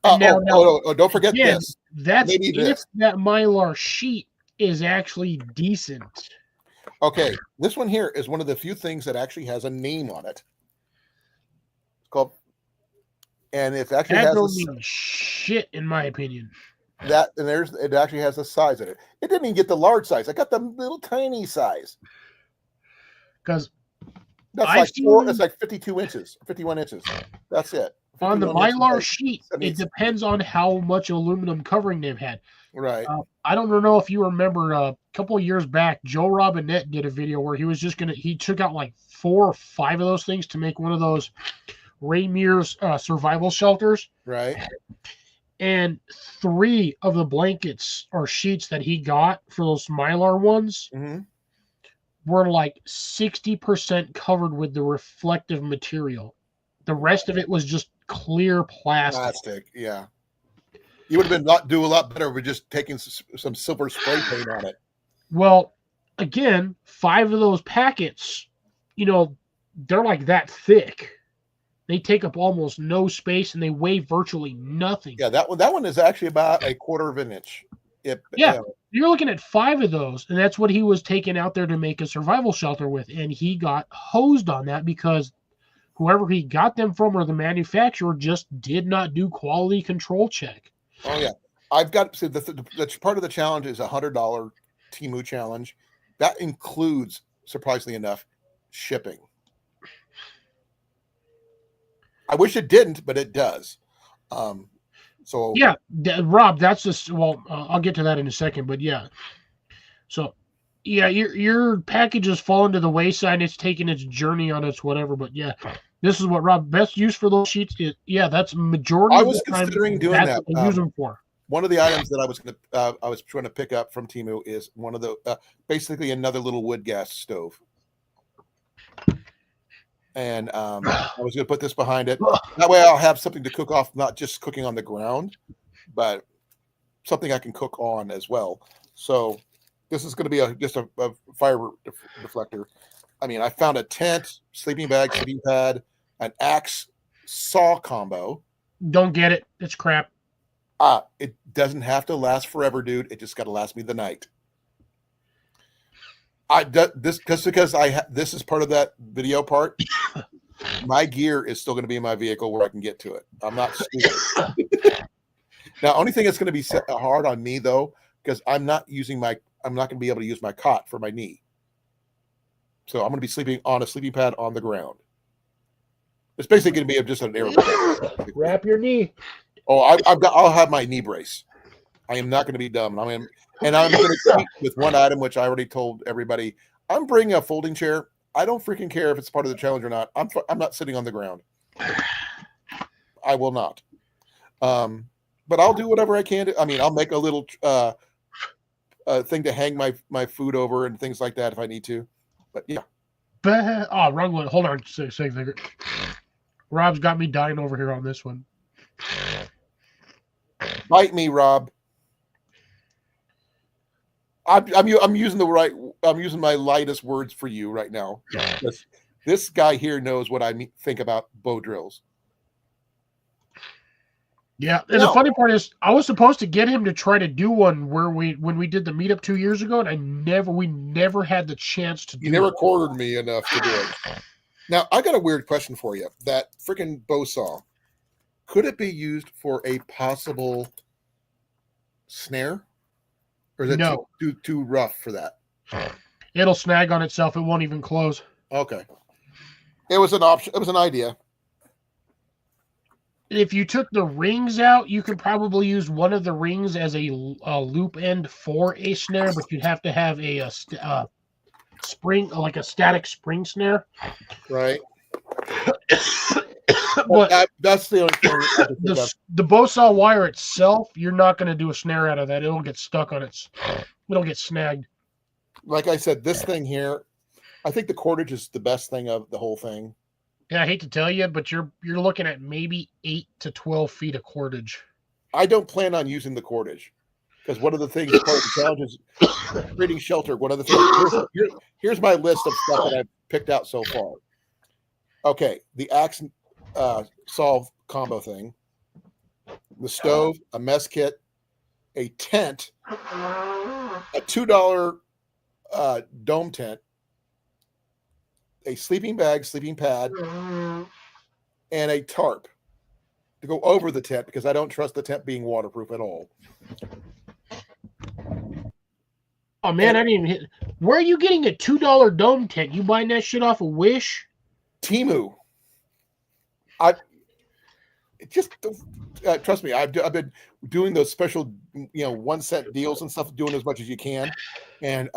Don't forget this. That's if that Mylar sheet is actually decent. Okay, this one here is one of the few things that actually has a name on it. It's called and it actually That has don't mean shit, in my opinion. that, and it actually has a size in it. It didn't even get the large size. I got the little tiny size. Because That's I've like seen- it's like 52 inches, 51 inches. That's it. on the 51 inches, Mylar like sheet, it 78. depends on how much aluminum covering they've had. Right. I don't know if you remember a couple of years back, Joe Robinette did a video where he was he took out like 4 or 5 of those things to make one of those Ray Mears survival shelters. Right. And 3 of the blankets or sheets that he got for those Mylar ones Mm-hmm. were like 60% covered with the reflective material. The rest of it was just clear plastic. Plastic. Yeah. You would have been do a lot better with just taking some silver spray paint on it. Well, again, 5 of those packets, they're like that thick. They take up almost no space and they weigh virtually nothing. Yeah, that one is actually about a quarter of an inch. Yeah. You're looking at 5 of those, and that's what he was taking out there to make a survival shelter with. And he got hosed on that because whoever he got them from or the manufacturer just did not do quality control check. Oh yeah, I've got the part of the challenge is $100 Temu challenge. That includes, surprisingly enough, shipping. I wish it didn't, but it does. So yeah, Rob, that's just I'll get to that in a second, but yeah. So yeah, your package has fallen to the wayside. It's taking its journey on its whatever, but yeah, this is what Rob best use for those sheets is. Yeah, that's majority. I of was the time, considering doing that's that. What they use them for. One of the items that I was trying to pick up from Temu is one of the basically another little wood gas stove. And I was going to put this behind it. That way I'll have something to cook off, not just cooking on the ground, but something I can cook on as well. So this is going to be just a fire deflector. I mean, I found a tent, sleeping bag, sleeping pad, an axe saw combo. Don't get it. It's crap. It doesn't have to last forever, dude. It just got to last me the night. This is part of that video part. My gear is still going to be in my vehicle where I can get to it. I'm not stupid. Now, only thing that's going to be hard on me though, because I'm not going to be able to use my cot for my knee. So I'm going to be sleeping on a sleeping pad on the ground. It's basically going to be just an airplane. Wrap your knee. Oh, I'll have my knee brace. I am not going to be dumb. I'm going to keep with one item, which I already told everybody. I'm bringing a folding chair. I don't freaking care if it's part of the challenge or not. I'm not sitting on the ground. I will not. But I'll do whatever I can. I mean, I'll make a little thing to hang my food over and things like that if I need to. But yeah. Oh, wrong one. Hold on. Second. Rob's got me dying over here on this one. Bite me, Rob. I'm using I'm using my lightest words for you right now. This guy here knows what I think about bow drills. Yeah, and the funny part is, I was supposed to get him to try to do one when we did the meetup 2 years ago, and we never had the chance to do it. You never cornered me enough to do it. Now, I got a weird question for you. That freaking bow saw, could it be used for a possible snare? Or is it No. too rough for that? It'll snag on itself. It won't even close. Okay. It was an option. It was an idea. If you took the rings out, you could probably use one of the rings as a loop end for a snare, but you'd have to have a spring, like a static spring snare. Right. But that's the only thing. The bow saw wire itself, you're not going to do a snare out of that. It'll get stuck on it'll get snagged. Like I said, this thing here, I think the cordage is the best thing of the whole thing. Yeah, I hate to tell you, but you're looking at maybe 8 to 12 feet of cordage. I don't plan on using the cordage because one of the things, part of the challenge is creating shelter. One of the things, here's my list of stuff that I've picked out so far. Okay, the axe saw combo thing, the stove, a mess kit, a tent, a $2 dome tent, a sleeping bag, sleeping pad, and a tarp to go over the tent because I don't trust the tent being waterproof at all. Oh man, I didn't even hit. Where are you getting a $2 dome tent? You buying that shit off of Wish? Timu. Trust me. I've been doing those special, 1 cent deals and stuff, doing as much as you can, and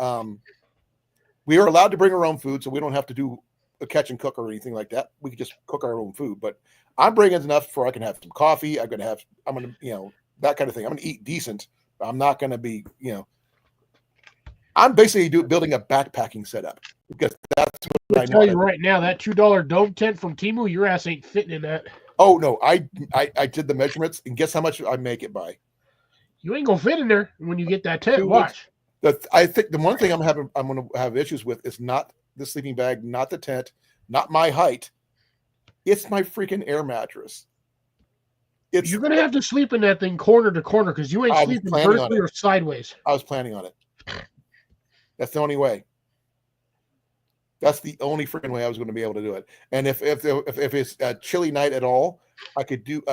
we are allowed to bring our own food, so we don't have to do a catch and cook or anything like that. We can just cook our own food. But I'm bringing enough for I can have some coffee. I'm gonna, that kind of thing. I'm gonna eat decent. I'm not gonna be, I'm basically building a backpacking setup because that's what I tell you right now, that $2 dome tent from Temu, your ass ain't fitting in that. Oh no, I did the measurements and guess how much I make it by. You ain't gonna fit in there when you get that tent. Watch. I think the one thing I'm gonna have issues with is not the sleeping bag, not the tent, not my height. It's my freaking air mattress. You're gonna have to sleep in that thing corner to corner because you ain't sleeping vertically or sideways. I was planning on it. That's the only way. That's the only freaking way I was going to be able to do it. And if it's a chilly night at all, I could do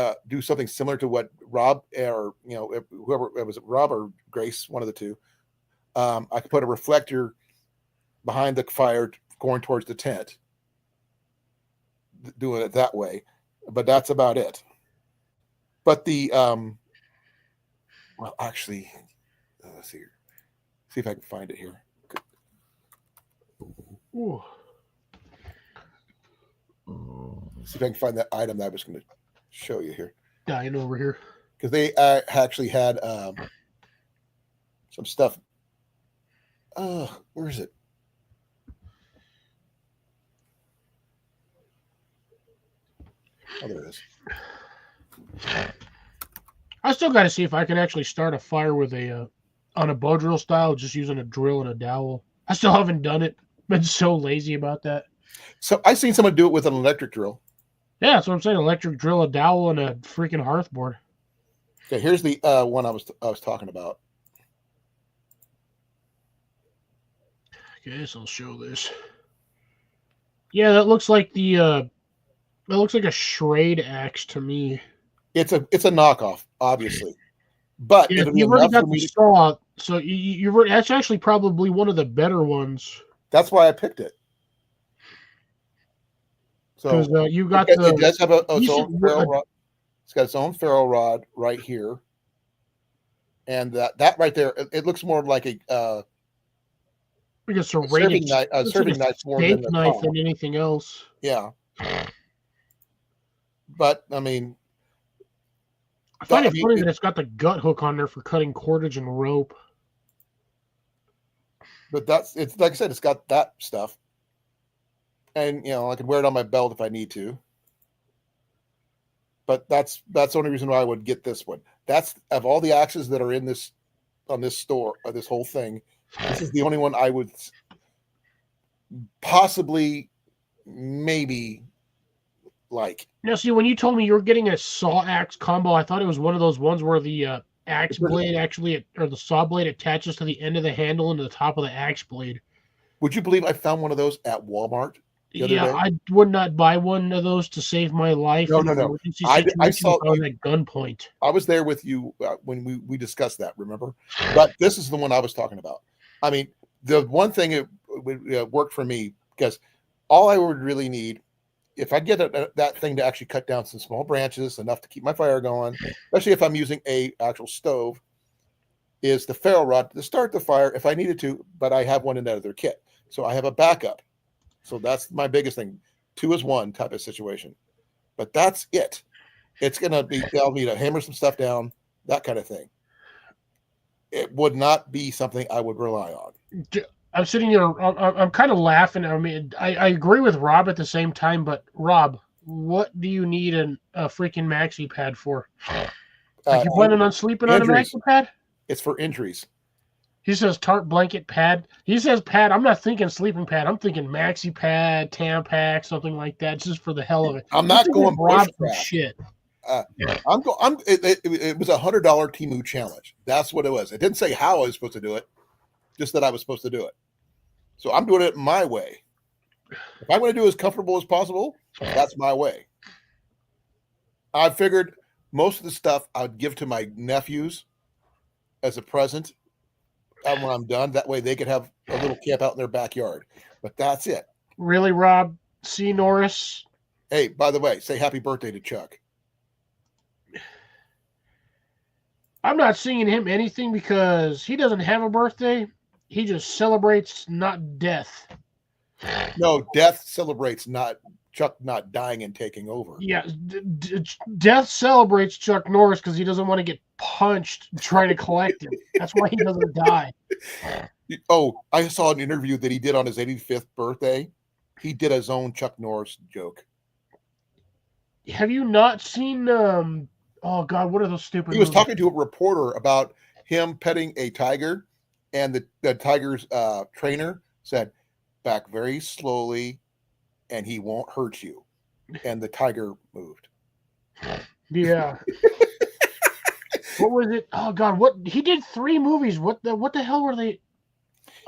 something similar to what Rob or whoever it was, Rob or Grace, one of the two. I could put a reflector behind the fire going towards the tent, doing it that way. But that's about it. But the let's see here. See if I can find it here. Ooh. See if I can find that item that I was going to show you here. Dying over here. Because they actually had some stuff. Where is it? Oh, there it is. I still got to see if I can actually start a fire with on a bow drill style, just using a drill and a dowel. I still haven't done it. Been so lazy about that. So I've seen someone do it with an electric drill. Yeah, that's what I'm saying. Electric drill, a dowel, and a freaking hearth board. Okay, here's the one I was talking about. Okay, so I'll show this. Yeah, that looks like a Schrade axe to me. It's a knockoff, obviously, but yeah, you've already got the saw, so that's actually probably one of the better ones. That's why I picked it. So you got it does have its own ferrule rod. It's got its own ferrule rod right here, and that right there, it looks more like a serving knife, more than a knife than anything else. Yeah, but I mean, I find it funny that it's got the gut hook on there for cutting cordage and rope. But it's like I said, it's got that stuff. And I can wear it on my belt if I need to. But that's the only reason why I would get this one. That's of all the axes that are in this on this store or this whole thing, this is the only one I would possibly maybe like. Now, see, when you told me you were getting a saw axe combo, I thought it was one of those ones where the axe blade or the saw blade attaches to the end of the handle and to the top of the axe blade. Would you believe I found one of those at Walmart? Yeah, I would not buy one of those to save my life. No. I saw on at gunpoint. I was there with you when we discussed that, remember? But this is the one I was talking about. I mean, the one thing it worked for me because all I would really need, if I get that thing to actually cut down some small branches, enough to keep my fire going, especially if I'm using a actual stove, is the ferrule rod to start the fire if I needed to, but I have one in that other kit. So I have a backup. So that's my biggest thing. 2 is 1 type of situation. But that's it. It's going to be, I'll need to hammer some stuff down, that kind of thing. It would not be something I would rely on. I'm sitting here, I'm kind of laughing. I mean, I agree with Rob at the same time, but Rob, what do you need a freaking maxi pad for? You planning on sleeping injuries. On a maxi pad? It's for injuries. He says tarp blanket pad. He says pad. I'm not thinking sleeping pad. I'm thinking maxi pad, Tampax, something like that, just for the hell of it. I'm not going Rob shit. It was $100 Temu challenge. That's what it was. It didn't say how I was supposed to do it, just that I was supposed to do it. So I'm doing it my way. If I'm going to do as comfortable as possible, that's my way. I figured Most of the stuff I'd give to my nephews as a present when I'm done. That way they could have a little camp out in their backyard. But that's it. Really, Rob? C. Norris? Hey, by the way, say happy birthday to Chuck. I'm not singing him anything because he doesn't have a birthday. He just celebrates not death. No, death celebrates not Chuck not dying and taking over. Yeah, death celebrates Chuck Norris because he doesn't want to get punched trying to collect him. That's why he doesn't die. Oh, I saw an interview that he did on his 85th birthday. He did his own Chuck Norris joke. Have you not seen? Oh God, what are those stupid? He was movies? talking to a reporter about him petting a tiger, and the tiger's trainer said, "Back very slowly, and he won't hurt you." And the tiger moved. Yeah. What was it? Oh God, what he did 3 movies. What the hell were they?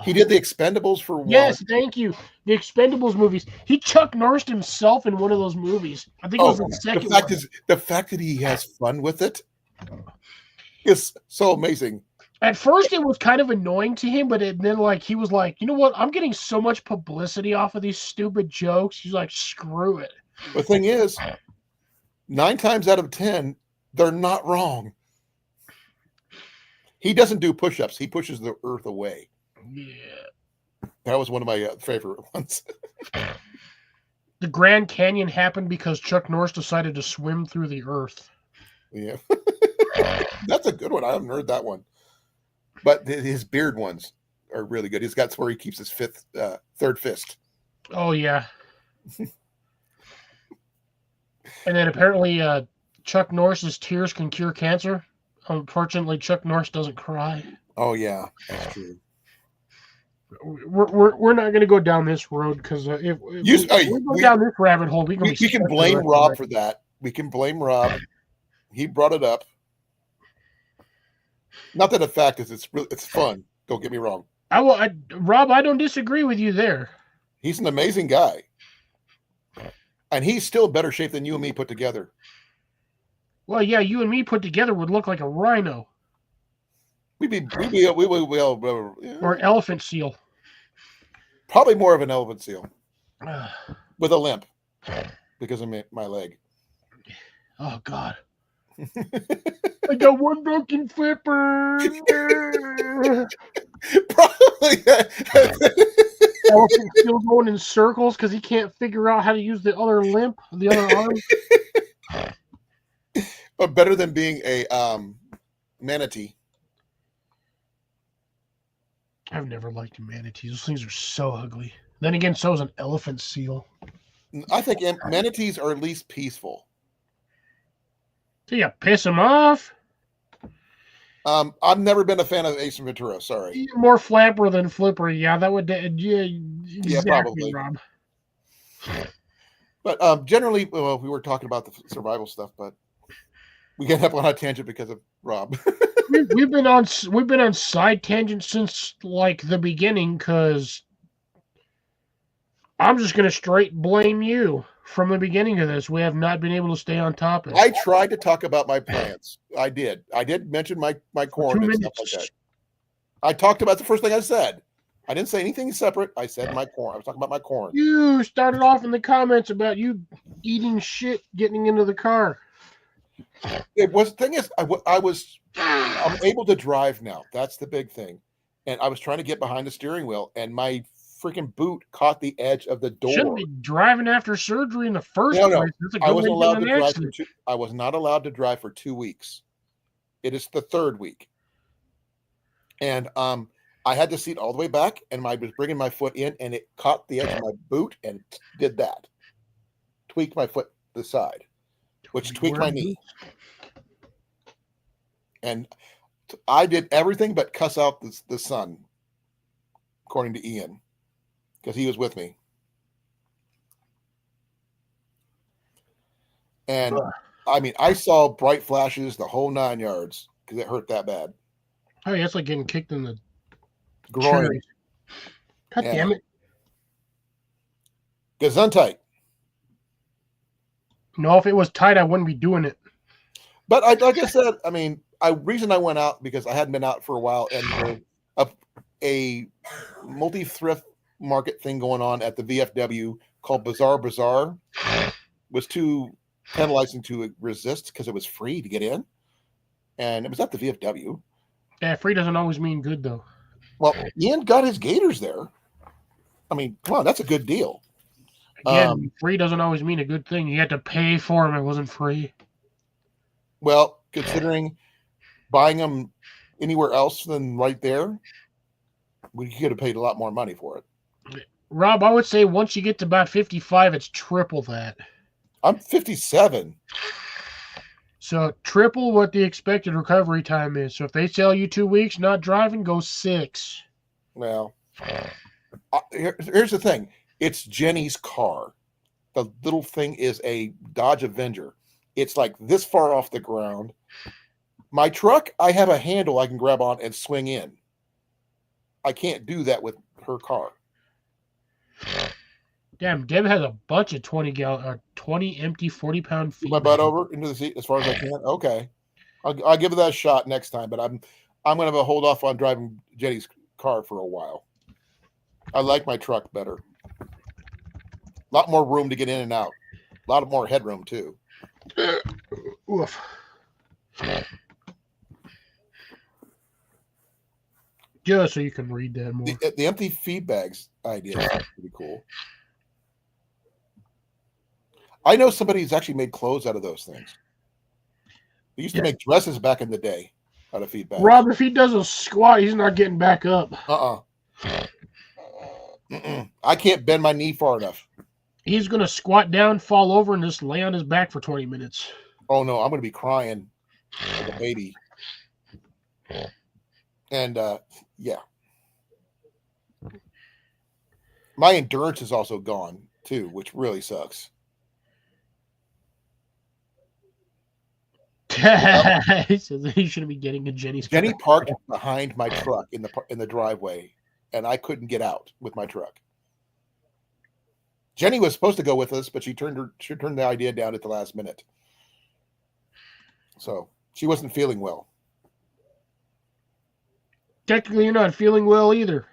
He did the Expendables for one. Yes, thank you. The Expendables movies. He Chuck Norris himself in one of those movies. I think it was the second one. The fact that he has fun with it is so amazing. At first, it was kind of annoying to him, but then like he was like, you know what? I'm getting so much publicity off of these stupid jokes. He's like, screw it. The thing is, 9 times out of 10, they're not wrong. He doesn't do push-ups. He pushes the earth away. Yeah. That was one of my favorite ones. The Grand Canyon happened because Chuck Norris decided to swim through the earth. Yeah. That's a good one. I haven't heard that one. But his beard ones are really good. He's got where he keeps his third fist. Oh, yeah. And then apparently Chuck Norris's tears can cure cancer. Unfortunately, Chuck Norris doesn't cry. Oh, yeah. That's true. We're not going to go down this road because if we go down this rabbit hole, we can blame Rob for that. We can blame Rob. He brought it up. Not that the fact is it's fun. Don't get me wrong. Rob, I don't disagree with you there. He's an amazing guy, and he's still in better shape than you and me put together. Well, yeah, you and me put together would look like a rhino. We'd be Or an elephant seal. Probably more of an elephant seal with a limp because of my leg. Oh, God. I got one broken flipper. Probably. Elephant seal going in circles because he can't figure out how to use the other arm. But better than being a manatee. I've never liked manatees. Those things are so ugly. Then again, so is an elephant seal. I think manatees are at least peaceful. So you piss them off? I've never been a fan of Ace Ventura. Sorry. More flapper than flipper. Yeah, that would. Yeah, exactly, probably. Rob. But generally, well, we were talking about the survival stuff, but we get up on a tangent because of Rob. we've been on side tangents since like the beginning because I'm just gonna straight blame you from the beginning of this. We have not been able to stay on topic. I tried to talk about my plants. I did mention my corn and stuff like that. I talked about the first thing I said. I didn't say anything separate. I said my corn. I was talking about my corn. You started off in the comments about you eating shit getting into the car. It was the thing is I'm able to drive now. That's the big thing. And I was trying to get behind the steering wheel, and my freaking boot caught the edge of the door. Shouldn't be driving after surgery in the first place. No. I wasn't allowed to drive I was not allowed to drive for 2 weeks. It is the 3rd week. And I had the seat all the way back, and I was bringing my foot in, and it caught the edge of my boot and did that. Tweaked my foot to the side, which tweaked my knee. And I did everything but cuss out the sun, according to Ian, because he was with me. And I mean, I saw bright flashes the whole 9 yards because it hurt that bad. Oh, yeah, it's like getting kicked in the groin. cherries. God damn it. Gesundheit. No, if it was tight, I wouldn't be doing it. But like I said, I mean, reason I went out because I hadn't been out for a while, and a multi-thrift market thing going on at the VFW called Bazaar was too tantalizing to resist because it was free to get in, and it was at the VFW. Yeah, free doesn't always mean good though. Well, Ian got his gators there. I mean, come on, that's a good deal. Again, free doesn't always mean a good thing. You had to pay for them. It wasn't free. Well, considering buying them anywhere else than right there, we could have paid a lot more money for it. Rob, I would say once you get to about 55, it's triple that. I'm 57. So triple what the expected recovery time is. So if they tell you 2 weeks not driving, go 6. Well, here's the thing. It's Jenny's car. The little thing is a Dodge Avenger. It's like this far off the ground. My truck, I have a handle I can grab on and swing in. I can't do that with her car. Damn, Deb has a bunch of 20 empty 40-pound feet. My butt over into the seat as far as I can. Okay, I'll give it that a shot next time. But I'm going to hold off on driving Jenny's car for a while. I like my truck better. A lot more room to get in and out. A lot more headroom too. Oof. Just so you can read that more. The empty feed bags idea is pretty cool. I know somebody who's actually made clothes out of those things. They used to make dresses back in the day out of feed bags. Rob, if he does a squat, he's not getting back up. I can't bend my knee far enough. He's going to squat down, fall over, and just lay on his back for 20 minutes. Oh, no, I'm going to be crying like a baby. And, yeah. My endurance is also gone, too, which really sucks. He says he shouldn't be getting a Jenny's. Jenny parked behind my truck in the driveway, and I couldn't get out with my truck. Jenny was supposed to go with us, but she turned the idea down at the last minute. So she wasn't feeling well. Technically, you're not feeling well either.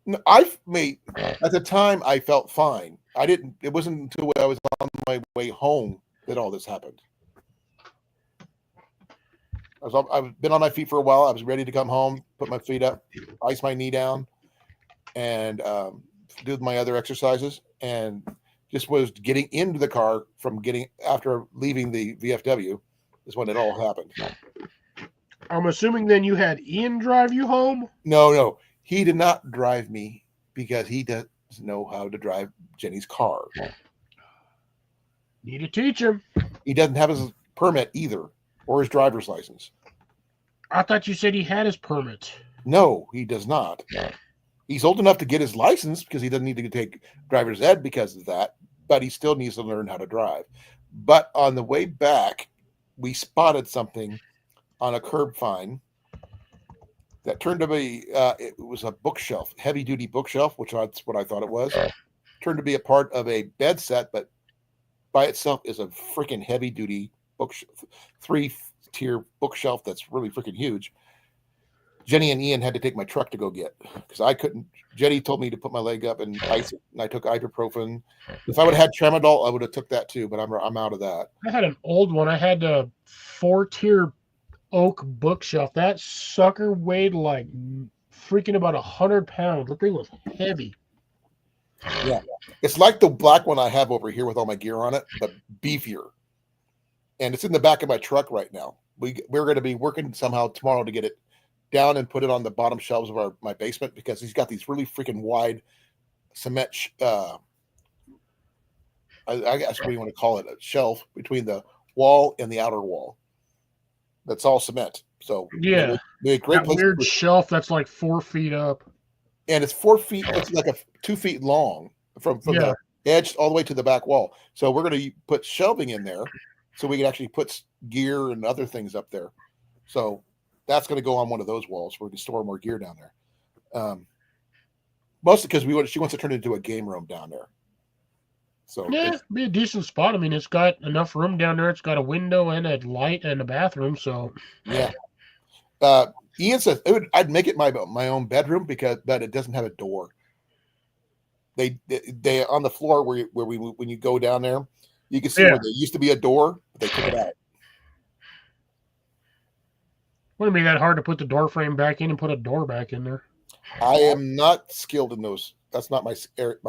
No, at the time I felt fine. It wasn't until I was on my way home that all this happened. I've been on my feet for a while. I was ready to come home, put my feet up, ice my knee down, and do my other exercises. And just was getting into the car after leaving the VFW is when it all happened. I'm assuming then you had Ian drive you home? No. He did not drive me because he doesn't know how to drive Jenny's car. Need to teach him. He doesn't have his permit either, or his driver's license. I thought you said he had his permit. No, he does not. He's old enough to get his license because he doesn't need to take driver's ed because of that, but he still needs to learn how to drive. But on the way back, we spotted something on a curb find that turned to be, it was a bookshelf, heavy-duty bookshelf, which that's what I thought it was. Turned to be a part of a bed set, but by itself is a freaking heavy-duty bookshelf, 3-tier bookshelf that's really freaking huge. Jenny and Ian had to take my truck to go get because I couldn't. Jenny told me to put my leg up and ice it, and I took ibuprofen. If I would have had tramadol, I would have took that too, but I'm out of that. I had an old one. I had a 4-tier oak bookshelf. That sucker weighed like freaking about 100 pounds. The thing was heavy. Yeah, it's like the black one I have over here with all my gear on it, but beefier. And it's in the back of my truck right now. We're going to be working somehow tomorrow to get it down and put it on the bottom shelves of my basement because he's got these really freaking wide cement. I guess what do you want to call it? A shelf between the wall and the outer wall. That's all cement. So yeah, great place. Weird shelf that's like 4 feet up, and it's 4 feet. It's like 2 feet long from the edge all the way to the back wall. So we're going to put shelving in there so we can actually put gear and other things up there. So that's going to go on one of those walls where we can store more gear down there. Mostly because she wants to turn it into a game room down there. So Yeah, be a decent spot. I mean, it's got enough room down there. It's got a window and a light and a bathroom. So yeah. Ian says I'd make it my own bedroom but it doesn't have a door. They on the floor where we when you go down there, you can see Yeah. where there used to be a door, but they took it out. wouldn't be that hard to put the door frame back in and put a door back in there. I am not skilled in those. That's not my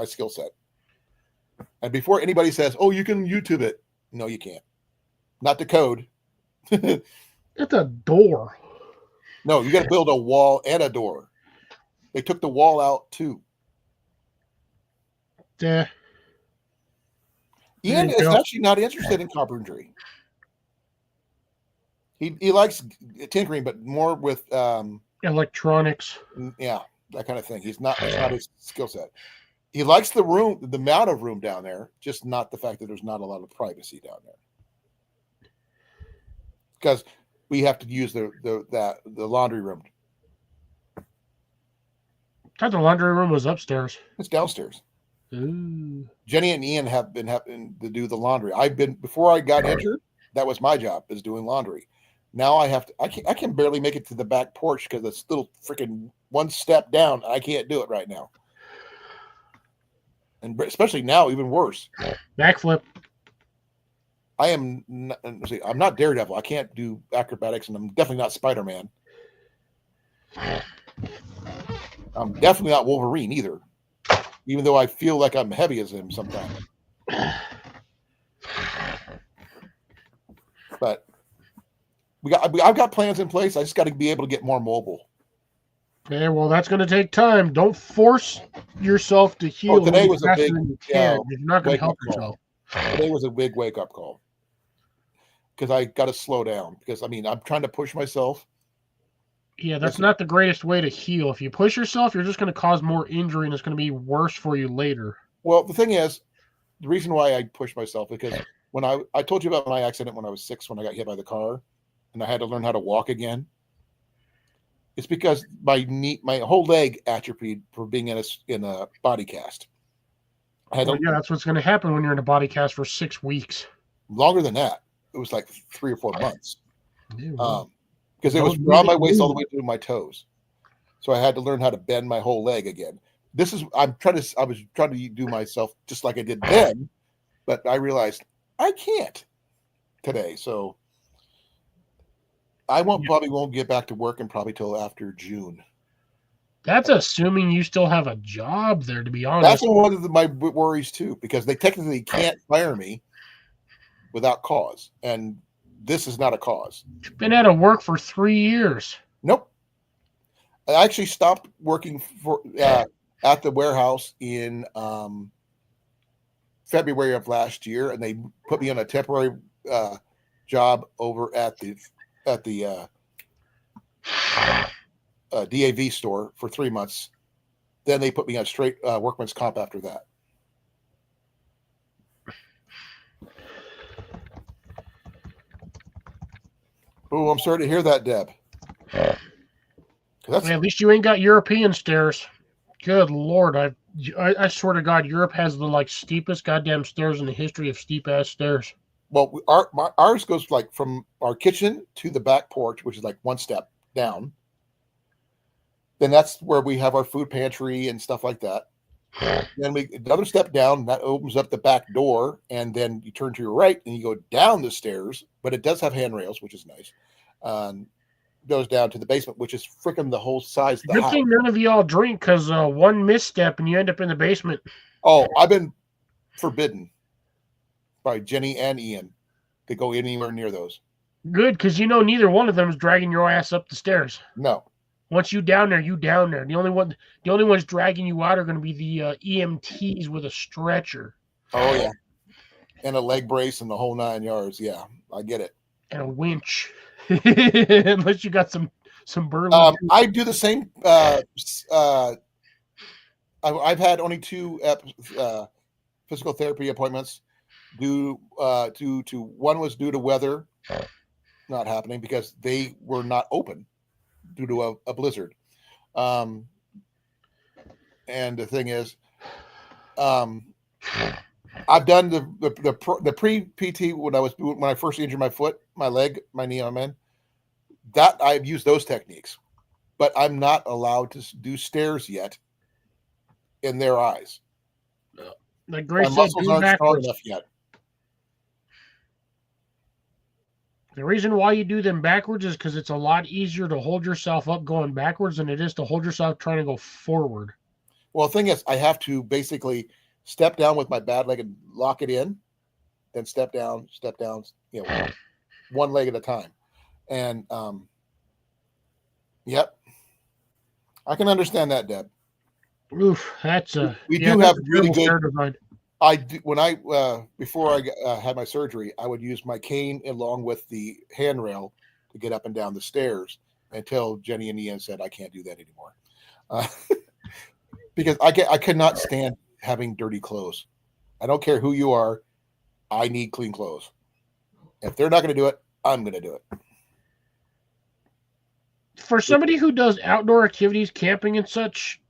skill set. And before anybody says, "Oh, you can YouTube it," no, you can't. Not the code. It's a door. No, you got to build a wall and a door. They took the wall out too. Yeah. Ian There you is go. actually not interested in carpentry. He likes tinkering, but more with Electronics. yeah, that kind of thing. It's not his skill set. He likes the amount of room down there, just not the fact that there's not a lot of privacy down there. Because we have to use the laundry room. I thought the laundry room was upstairs. It's downstairs. Ooh. Jenny and Ian have been having to do the laundry. Before I got injured, that was my job, is doing laundry. Now I have to. I can barely make it to the back porch because it's little freaking one step down. I can't do it right now, and especially now, even worse. Backflip. I am. I'm not Daredevil. I can't do acrobatics, and I'm definitely not Spider-Man. I'm definitely not Wolverine either, even though I feel like I'm heavy as him sometimes. But I've got plans in place. I just got to be able to get more mobile. Okay, well, that's going to take time. Don't force yourself to heal. Today was a faster big, than you can. You're not going to help wake-up yourself. Today was a big wake-up call because I got to slow down. Because I mean, I'm trying to push myself. Yeah, that's not the greatest way to heal. If you push yourself, you're just going to cause more injury, and it's going to be worse for you later. Well, the thing is, the reason why I push myself because when I told you about my accident when I was 6 when I got hit by the car, and I had to learn how to walk again. It's because my whole leg atrophied for being in a body cast. Yeah, that's what's going to happen when you're in a body cast for 6 weeks. Longer than that. It was like 3 or 4 months. Yeah, Because it was around my waist all the way to my toes. So I had to learn how to bend my whole leg again. I was trying to do myself just like I did then, but I realized I can't today. So I probably won't get back to work and probably till after June. That's assuming you still have a job there, to be honest. That's one of my worries too, because they technically can't fire me without cause. And this is not a cause. You've been out of work for 3 years. Nope. I actually stopped working at the warehouse in February of last year, and they put me on a temporary job over at the DAV store for 3 months. Then they put me on straight workman's comp after that. Oh, I'm sorry to hear that, Deb. Well, at least you ain't got European stairs. Good Lord, I swear to God, Europe has the steepest goddamn stairs in the history of steep ass stairs. Well, ours goes like from our kitchen to the back porch, which is like one step down. Then that's where we have our food pantry and stuff like that. Then another step down, that opens up the back door, and then you turn to your right and you go down the stairs, but it does have handrails, which is nice. Goes down to the basement, which is freaking the whole size of the Good house. thing none of y'all drink, because one misstep and you end up in the basement. Oh, I've been forbidden by Jenny and Ian to go anywhere near those. Good, because neither one of them is dragging your ass up the stairs. No. Once you down there, you down there. The only ones dragging you out are going to be the EMTs with a stretcher. Oh yeah, and a leg brace and the whole 9 yards. Yeah, I get it. And a winch, unless you got some burly. I do the same. I've had only 2 physical therapy appointments. Due to one was due to weather not happening because they were not open due to a blizzard. And the thing is, I've done the pre PT when I first injured my foot, my leg, my knee, that I've used those techniques, but I'm not allowed to do stairs yet in their eyes. Like My Grace said, muscles do aren't strong backwards. enough yet. The reason why you do them backwards is because it's a lot easier to hold yourself up going backwards than it is to hold yourself trying to go forward. Well, the thing is, I have to basically step down with my bad leg and lock it in, then step down, one leg at a time. And yep, I can understand that, Deb. Oof, that's a. We yeah, do that's have a really terrible good. stair design. I do, when I before I had my surgery, I would use my cane along with the handrail to get up and down the stairs until Jenny and Ian said I can't do that anymore, because I could not stand having dirty clothes. I don't care who you are, I need clean clothes. If they're not going to do it, I'm going to do it. For somebody who does outdoor activities, camping and such,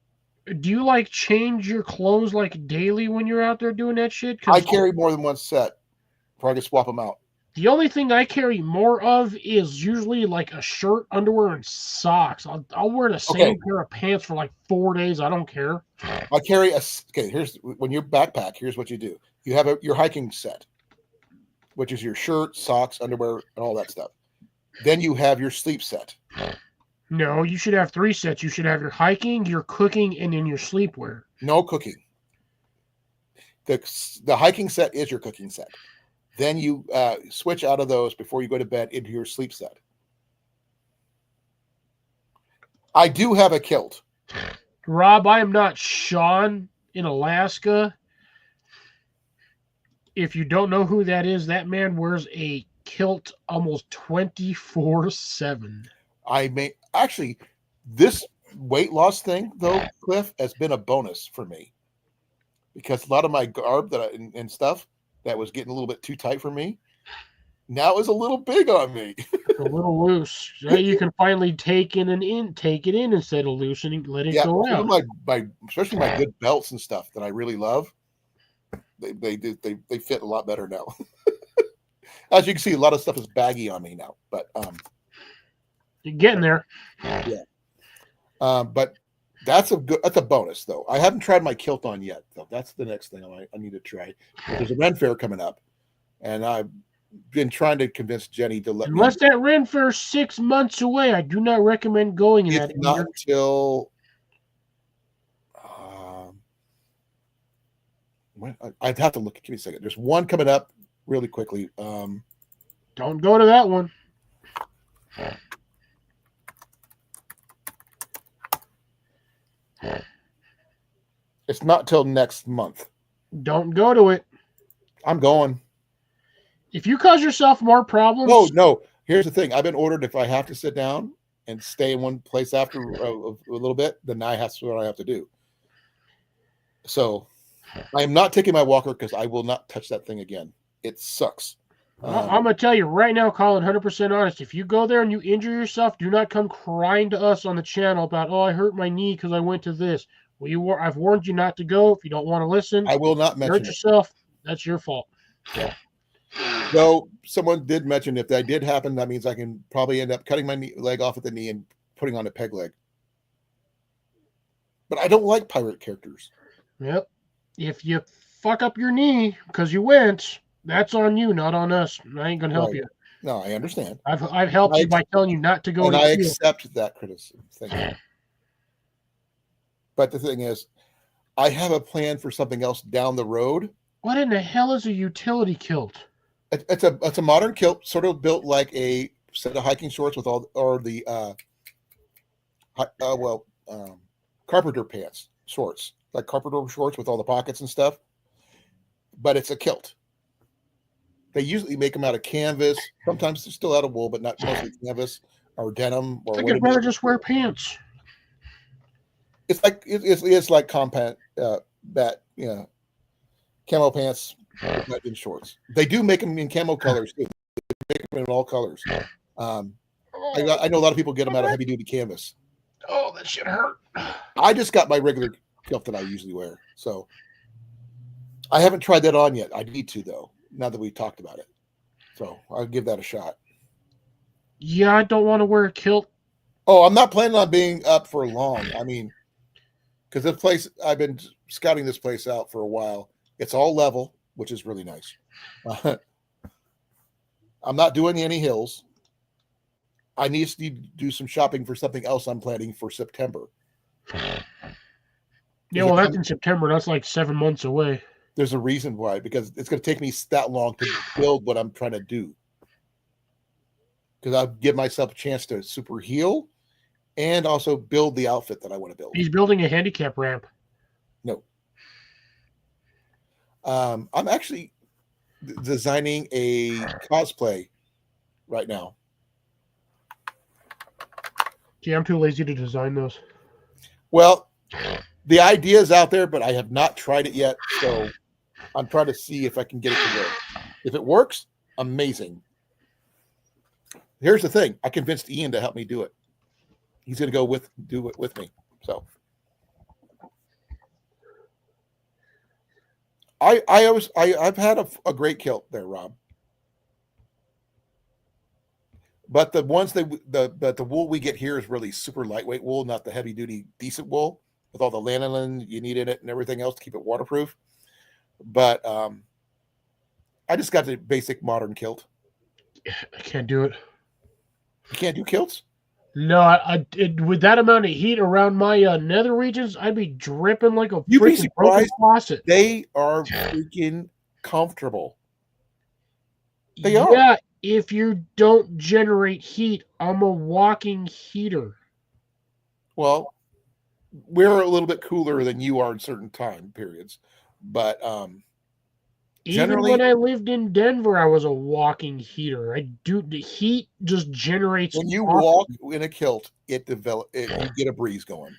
do you like change your clothes like daily when you're out there doing that shit? I 'Cause carry more than one set, so I can swap them out. the only thing I carry more of is usually like a shirt, underwear, and socks. I'll wear the same pair of pants for like 4 days. I don't care. I carry here's when you backpack, here's what you do. You have your hiking set, which is your shirt, socks, underwear, and all that stuff. Then you have your sleep set. No, you should have 3 sets. You should have your hiking, your cooking, and then your sleepwear. No cooking. The hiking set is your cooking set. Then you switch out of those before you go to bed into your sleep set. I do have a kilt. Rob, I am not Sean in Alaska. If you don't know who that is, that man wears a kilt almost 24/7. Actually, this weight loss thing though, Cliff, has been a bonus for me because a lot of my garb and stuff that was getting a little bit too tight for me now is a little big on me. A little loose. So you can finally take it in instead of loosening, let it go some out. of my especially my good belts and stuff that I really love. They fit a lot better now. As you can see, a lot of stuff is baggy on me now, but You're getting there. but that's a bonus though. I haven't tried my kilt on yet, though. That's the next thing I need to try. But there's a Ren Fair coming up, and I've been trying to convince Jenny to let Unless that Ren Fair is 6 months away, I do not recommend going in that. It's not until I'd have to look. Give me a second. There's one coming up really quickly. Don't go to that one. It's not till next month. Don't go to it. I'm going. If you cause yourself more problems, Oh no! Here's the thing. I've been ordered. If I have to sit down and stay in one place after a little bit, then that's what I have to do. So I am not taking my walker because I will not touch that thing again. It sucks. I'm going to tell you right now, Colin, 100% honest. If you go there and you injure yourself, do not come crying to us on the channel about, oh, I hurt my knee because I went to this. Well, I've warned you not to go. If you don't want to listen, I will not mention hurt yourself. That's your fault. Though someone did mention if that did happen, that means I can probably end up cutting my leg off at the knee and putting on a peg leg. But I don't like pirate characters. Yep. If you fuck up your knee because you went, that's on you, not on us. I ain't gonna help you. No, I understand. I've helped you by telling you not to go. And I accept that criticism. Thank you. But the thing is, I have a plan for something else down the road. What in the hell is a utility kilt? It's a modern kilt, sort of built like a set of hiking shorts with carpenter pants shorts, like carpenter shorts with all the pockets and stuff. But it's a kilt. They usually make them out of canvas. Sometimes they're still out of wool, but not mostly canvas or denim. Or I could rather just wear pants. It's like compact camo pants in shorts. They do make them in camo colors too. They make them in all colors. I know a lot of people get them out of heavy duty canvas. Oh, that shit hurt. I just got my regular kilt that I usually wear. So I haven't tried that on yet. I need to though. Now that we've talked about it, so I'll give that a shot. Yeah, I don't want to wear a kilt. Oh, I'm not planning on being up for long. I mean, because this place, I've been scouting this place out for a while. It's all level, which is really nice. I'm not doing any hills. I need to do some shopping for something else I'm planning for September. Yeah, well, that's in September. That's like 7 months away. There's a reason why, because it's going to take me that long to build what I'm trying to do. Because I'll give myself a chance to super heal and also build the outfit that I want to build. He's building a handicap ramp. No. I'm actually designing a cosplay right now. Yeah, I'm too lazy to design those. Well, the idea is out there, but I have not tried it yet. So I'm trying to see if I can get it to work. If it works, amazing. Here's the thing. I convinced Ian to help me do it. He's going to do it with me. So I've had a great kilt there, Rob. But the ones the wool we get here is really super lightweight wool, not the heavy duty decent wool with all the lanolin you need in it and everything else to keep it waterproof. But I just got the basic modern kilt. I can't do it. You can't do kilts? No, with that amount of heat around my nether regions, I'd be dripping like a You'd be freaking broken surprised. faucet. They are freaking comfortable. They are. Yeah, if you don't generate heat, I'm a walking heater. Well, we're a little bit cooler than you are in certain time periods, but Even generally, when I lived in Denver, I was a walking heater. The heat just generates. when you awesome. walk in a kilt, you get a breeze going.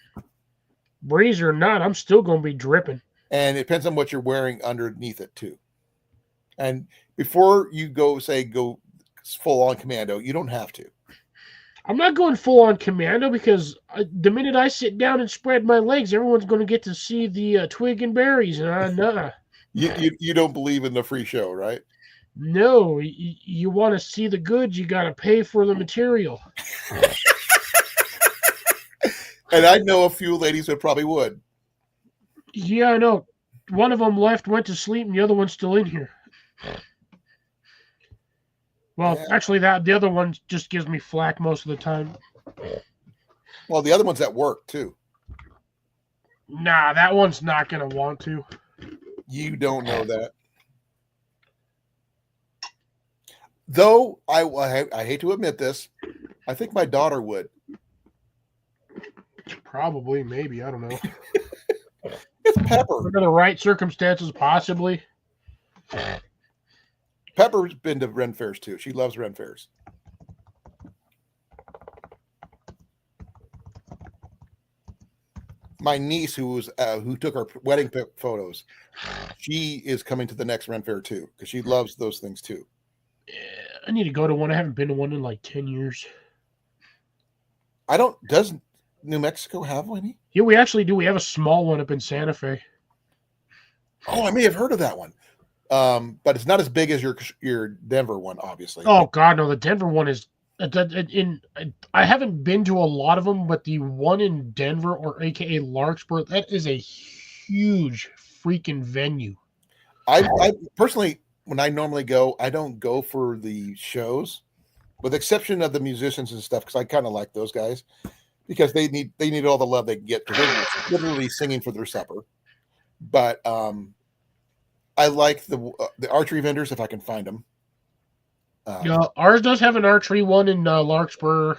Breeze or not, I'm still going to be dripping. And it depends on what you're wearing underneath it too. And before you go full on commando, you don't have to. I'm not going full on commando because the minute I sit down and spread my legs, everyone's going to get to see the twig and berries. Nah. You don't believe in the free show, right? No, you want to see the goods, you got to pay for the material. And I know a few ladies that probably would. Yeah, I know. One of them left, went to sleep, and the other one's still in here. Well, Yeah. actually, the other one just gives me flack most of the time. Well, the other one's at work too. Nah, that one's not going to want to. You don't know that. Though I hate to admit this, I think my daughter would. Probably, maybe, I don't know. It's Pepper. Under the right circumstances, possibly. Pepper's been to Ren Fairs too. She loves Ren Fairs. My niece, who took our wedding photos, she is coming to the next Ren Fair too because she loves those things too. Yeah, I need to go to one. I haven't been to one in like 10 years. Does New Mexico have any? Yeah, we actually do. We have a small one up in Santa Fe. Oh, I may have heard of that one. But it's not as big as your Denver one, obviously. Oh God, no! The Denver one is. I haven't been to a lot of them, but the one in Denver, or AKA Larkspur, that is a huge freaking venue. I personally, when I normally go, I don't go for the shows, with the exception of the musicians and stuff, because I kind of like those guys because they need all the love they can get because they're literally singing for their supper. But I like the archery vendors if I can find them. Ours does have an archery one in Larkspur.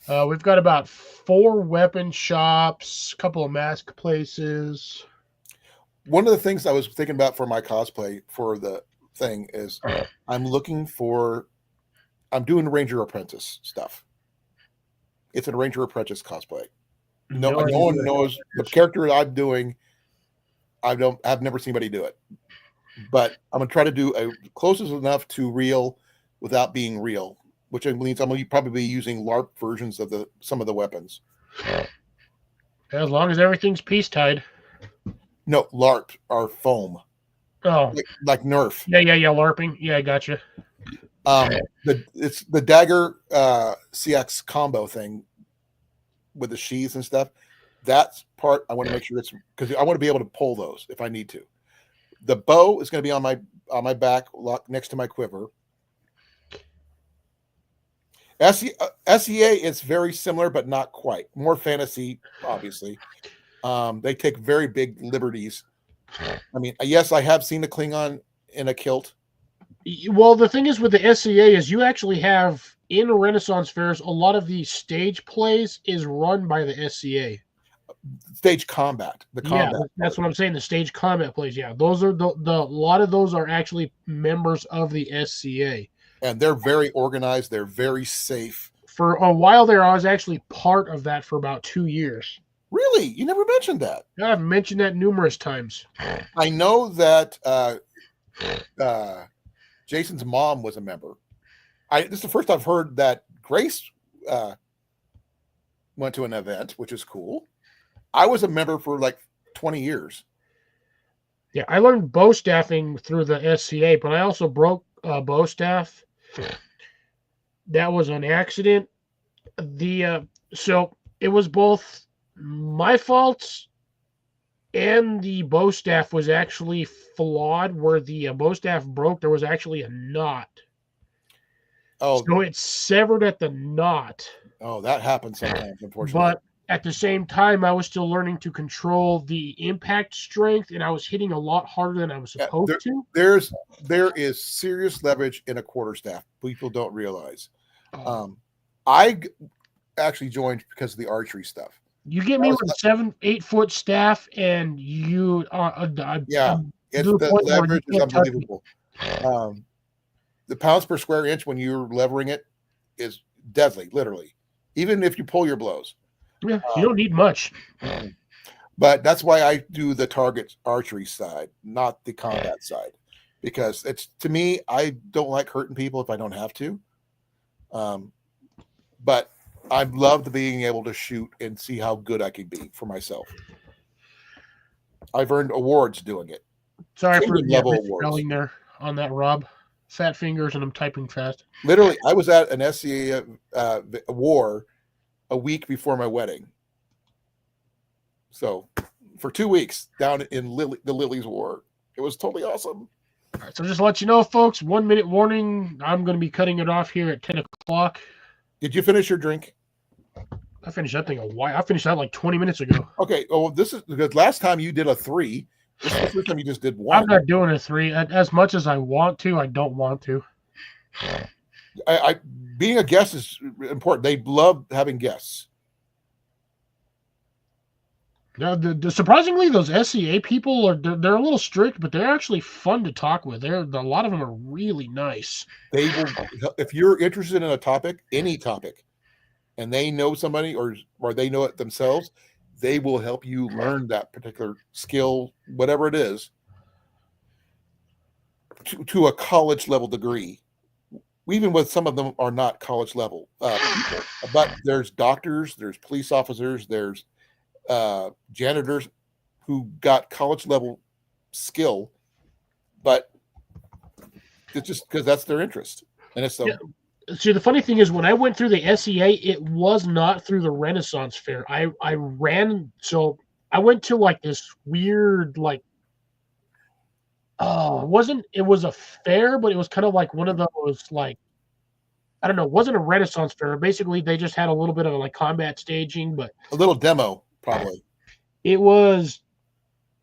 We've got about 4 weapon shops, a couple of mask places. One of the things I was thinking about for my cosplay for the thing is I'm doing Ranger Apprentice stuff. It's a Ranger Apprentice cosplay. No one knows the character I'm doing. I've never seen anybody do it, but I'm gonna try to do a closest enough to real without being real, which means I'm gonna probably be using LARP versions of some of the weapons. As long as everything's peace tied. No, LARP are foam. Oh, like Nerf. yeah, LARPing. Yeah, I gotcha. It's the dagger CX combo thing with the sheaths and stuff. That's part I want to make sure it's because I want to be able to pull those if I need to. The bow is going to be on my back, locked next to my quiver. SEA is very similar, but not quite. More fantasy, obviously. They take very big liberties. I mean, yes, I have seen a Klingon in a kilt. Well, the thing is with the SCA is you actually have in Renaissance fairs, a lot of the stage plays is run by the SCA. Stage combat. The combat. Yeah, that's what I'm saying. The stage combat plays. Yeah, those are the a lot of those are actually members of the SCA. And they're very organized. They're very safe. For a while there, I was actually part of that for about 2 years. Really? You never mentioned that. Yeah, I've mentioned that numerous times. I know that Jason's mom was a member. This is the first I've heard that Grace went to an event, which is cool. I was a member for like 20 years. Yeah, I learned bow staffing through the SCA, but I also broke bow staff. That was an accident. So it was both my fault and the bow staff was actually flawed. Where the bow staff broke, there was actually a knot. Oh, so it severed at the knot. Oh, that happens sometimes, unfortunately. But at the same time, I was still learning to control the impact strength, and I was hitting a lot harder than I was supposed to. There is serious leverage in a quarterstaff. People don't realize. I actually joined because of the archery stuff. You get me with a 7-8 foot staff, and you the leverage is unbelievable. The pounds per square inch when you're levering it is deadly, literally. Even if you pull your blows. Yeah, you don't need much. But that's why I do the target archery side, not the combat side, because to me, I don't like hurting people if I don't have to. But I love being able to shoot and see how good I can be for myself. I've earned awards doing it. Sorry for yelling there on that, Rob. Fat fingers, and I'm typing fast. Literally, I was at an SCA war a week before my wedding. So for 2 weeks down in the Lily's War. It was totally awesome. All right, so just to let you know, folks, 1 minute warning. I'm going to be cutting it off here at 10 o'clock. Did you finish your drink? I finished that thing a while. I finished that like 20 minutes ago. Okay. Oh, this is because last time you did a 3. This is the first time you just did 1. I'm not doing a 3. As much as I want to, I don't want to. Being a guest is important. They love having guests. Now, surprisingly, those SCA people they're a little strict, but they're actually fun to talk with. A lot of them are really nice. They will, if you're interested in a topic, any topic, and they know somebody or they know it themselves, they will help you learn that particular skill, whatever it is, to a college level degree. Even with some of them are not college level people, but there's doctors, there's police officers, there's janitors who got college level skill, but it's just because that's their interest. And it's See, the funny thing is when I went through the SCA, it was not through the Renaissance Fair. I went to like this weird, like, it was a fair, but it was kind of like one of those, like, I don't know, it wasn't a Renaissance Fair. Basically, they just had a little bit of like combat staging, but a little demo, probably. It was.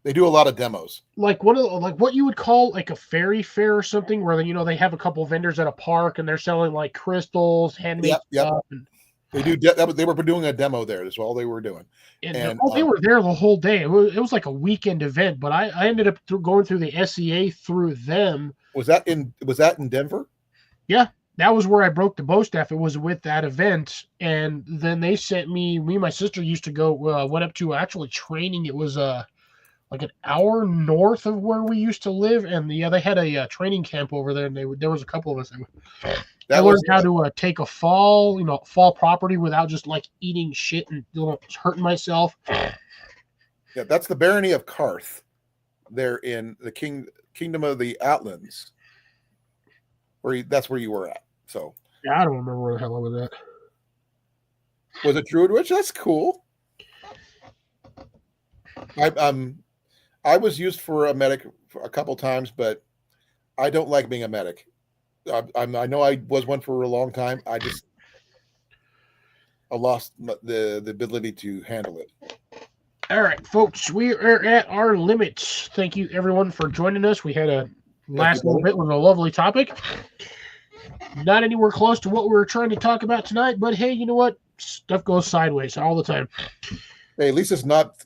They do a lot of demos. Like one of the, like what you would call like a fairy fair or something, where they have a couple of vendors at a park and they're selling like crystals, handmade stuff. And, they do. They were doing a demo there. That's all they were doing. And they were there the whole day. It was like a weekend event, but I ended up going through the SCA through them. Was that in Denver? Yeah. That was where I broke the bow staff. It was with that event. And then they sent me and my sister used to go, went up to actually training. It was like an hour north of where we used to live. And they had a training camp over there. And there was a couple of us. I learned how to take a fall property without just like eating shit and hurting myself. Yeah, that's the barony of Karth there in the Kingdom of the Outlands, that's where you were at. So Yeah, I don't remember where the hell I was at. was it Druid Witch? That's cool. I was used for a medic a couple times, but I don't like being a medic. I know I was one for a long time. I lost the ability to handle it. All right, folks, we are at our limits. Thank you, everyone, for joining us. We had a last little bit with a lovely topic. Not anywhere close to what we were trying to talk about tonight, but hey, you know what? Stuff goes sideways all the time. Hey, at least it's not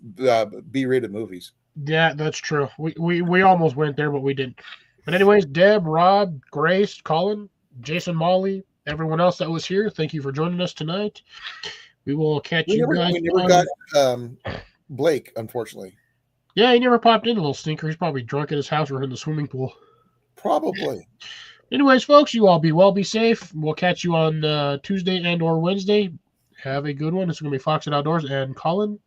B-rated movies. Yeah, that's true. We almost went there, but we didn't. But anyways, Deb, Rob, Grace, Colin, Jason, Molly, everyone else that was here, thank you for joining us tonight. We will catch you guys. We never got Blake, unfortunately. Yeah, he never popped in, a little stinker. He's probably drunk at his house or in the swimming pool. Probably. Anyways, folks, you all be well, be safe. We'll catch you on Tuesday and or Wednesday. Have a good one. It's going to be Fox and Outdoors and Colin.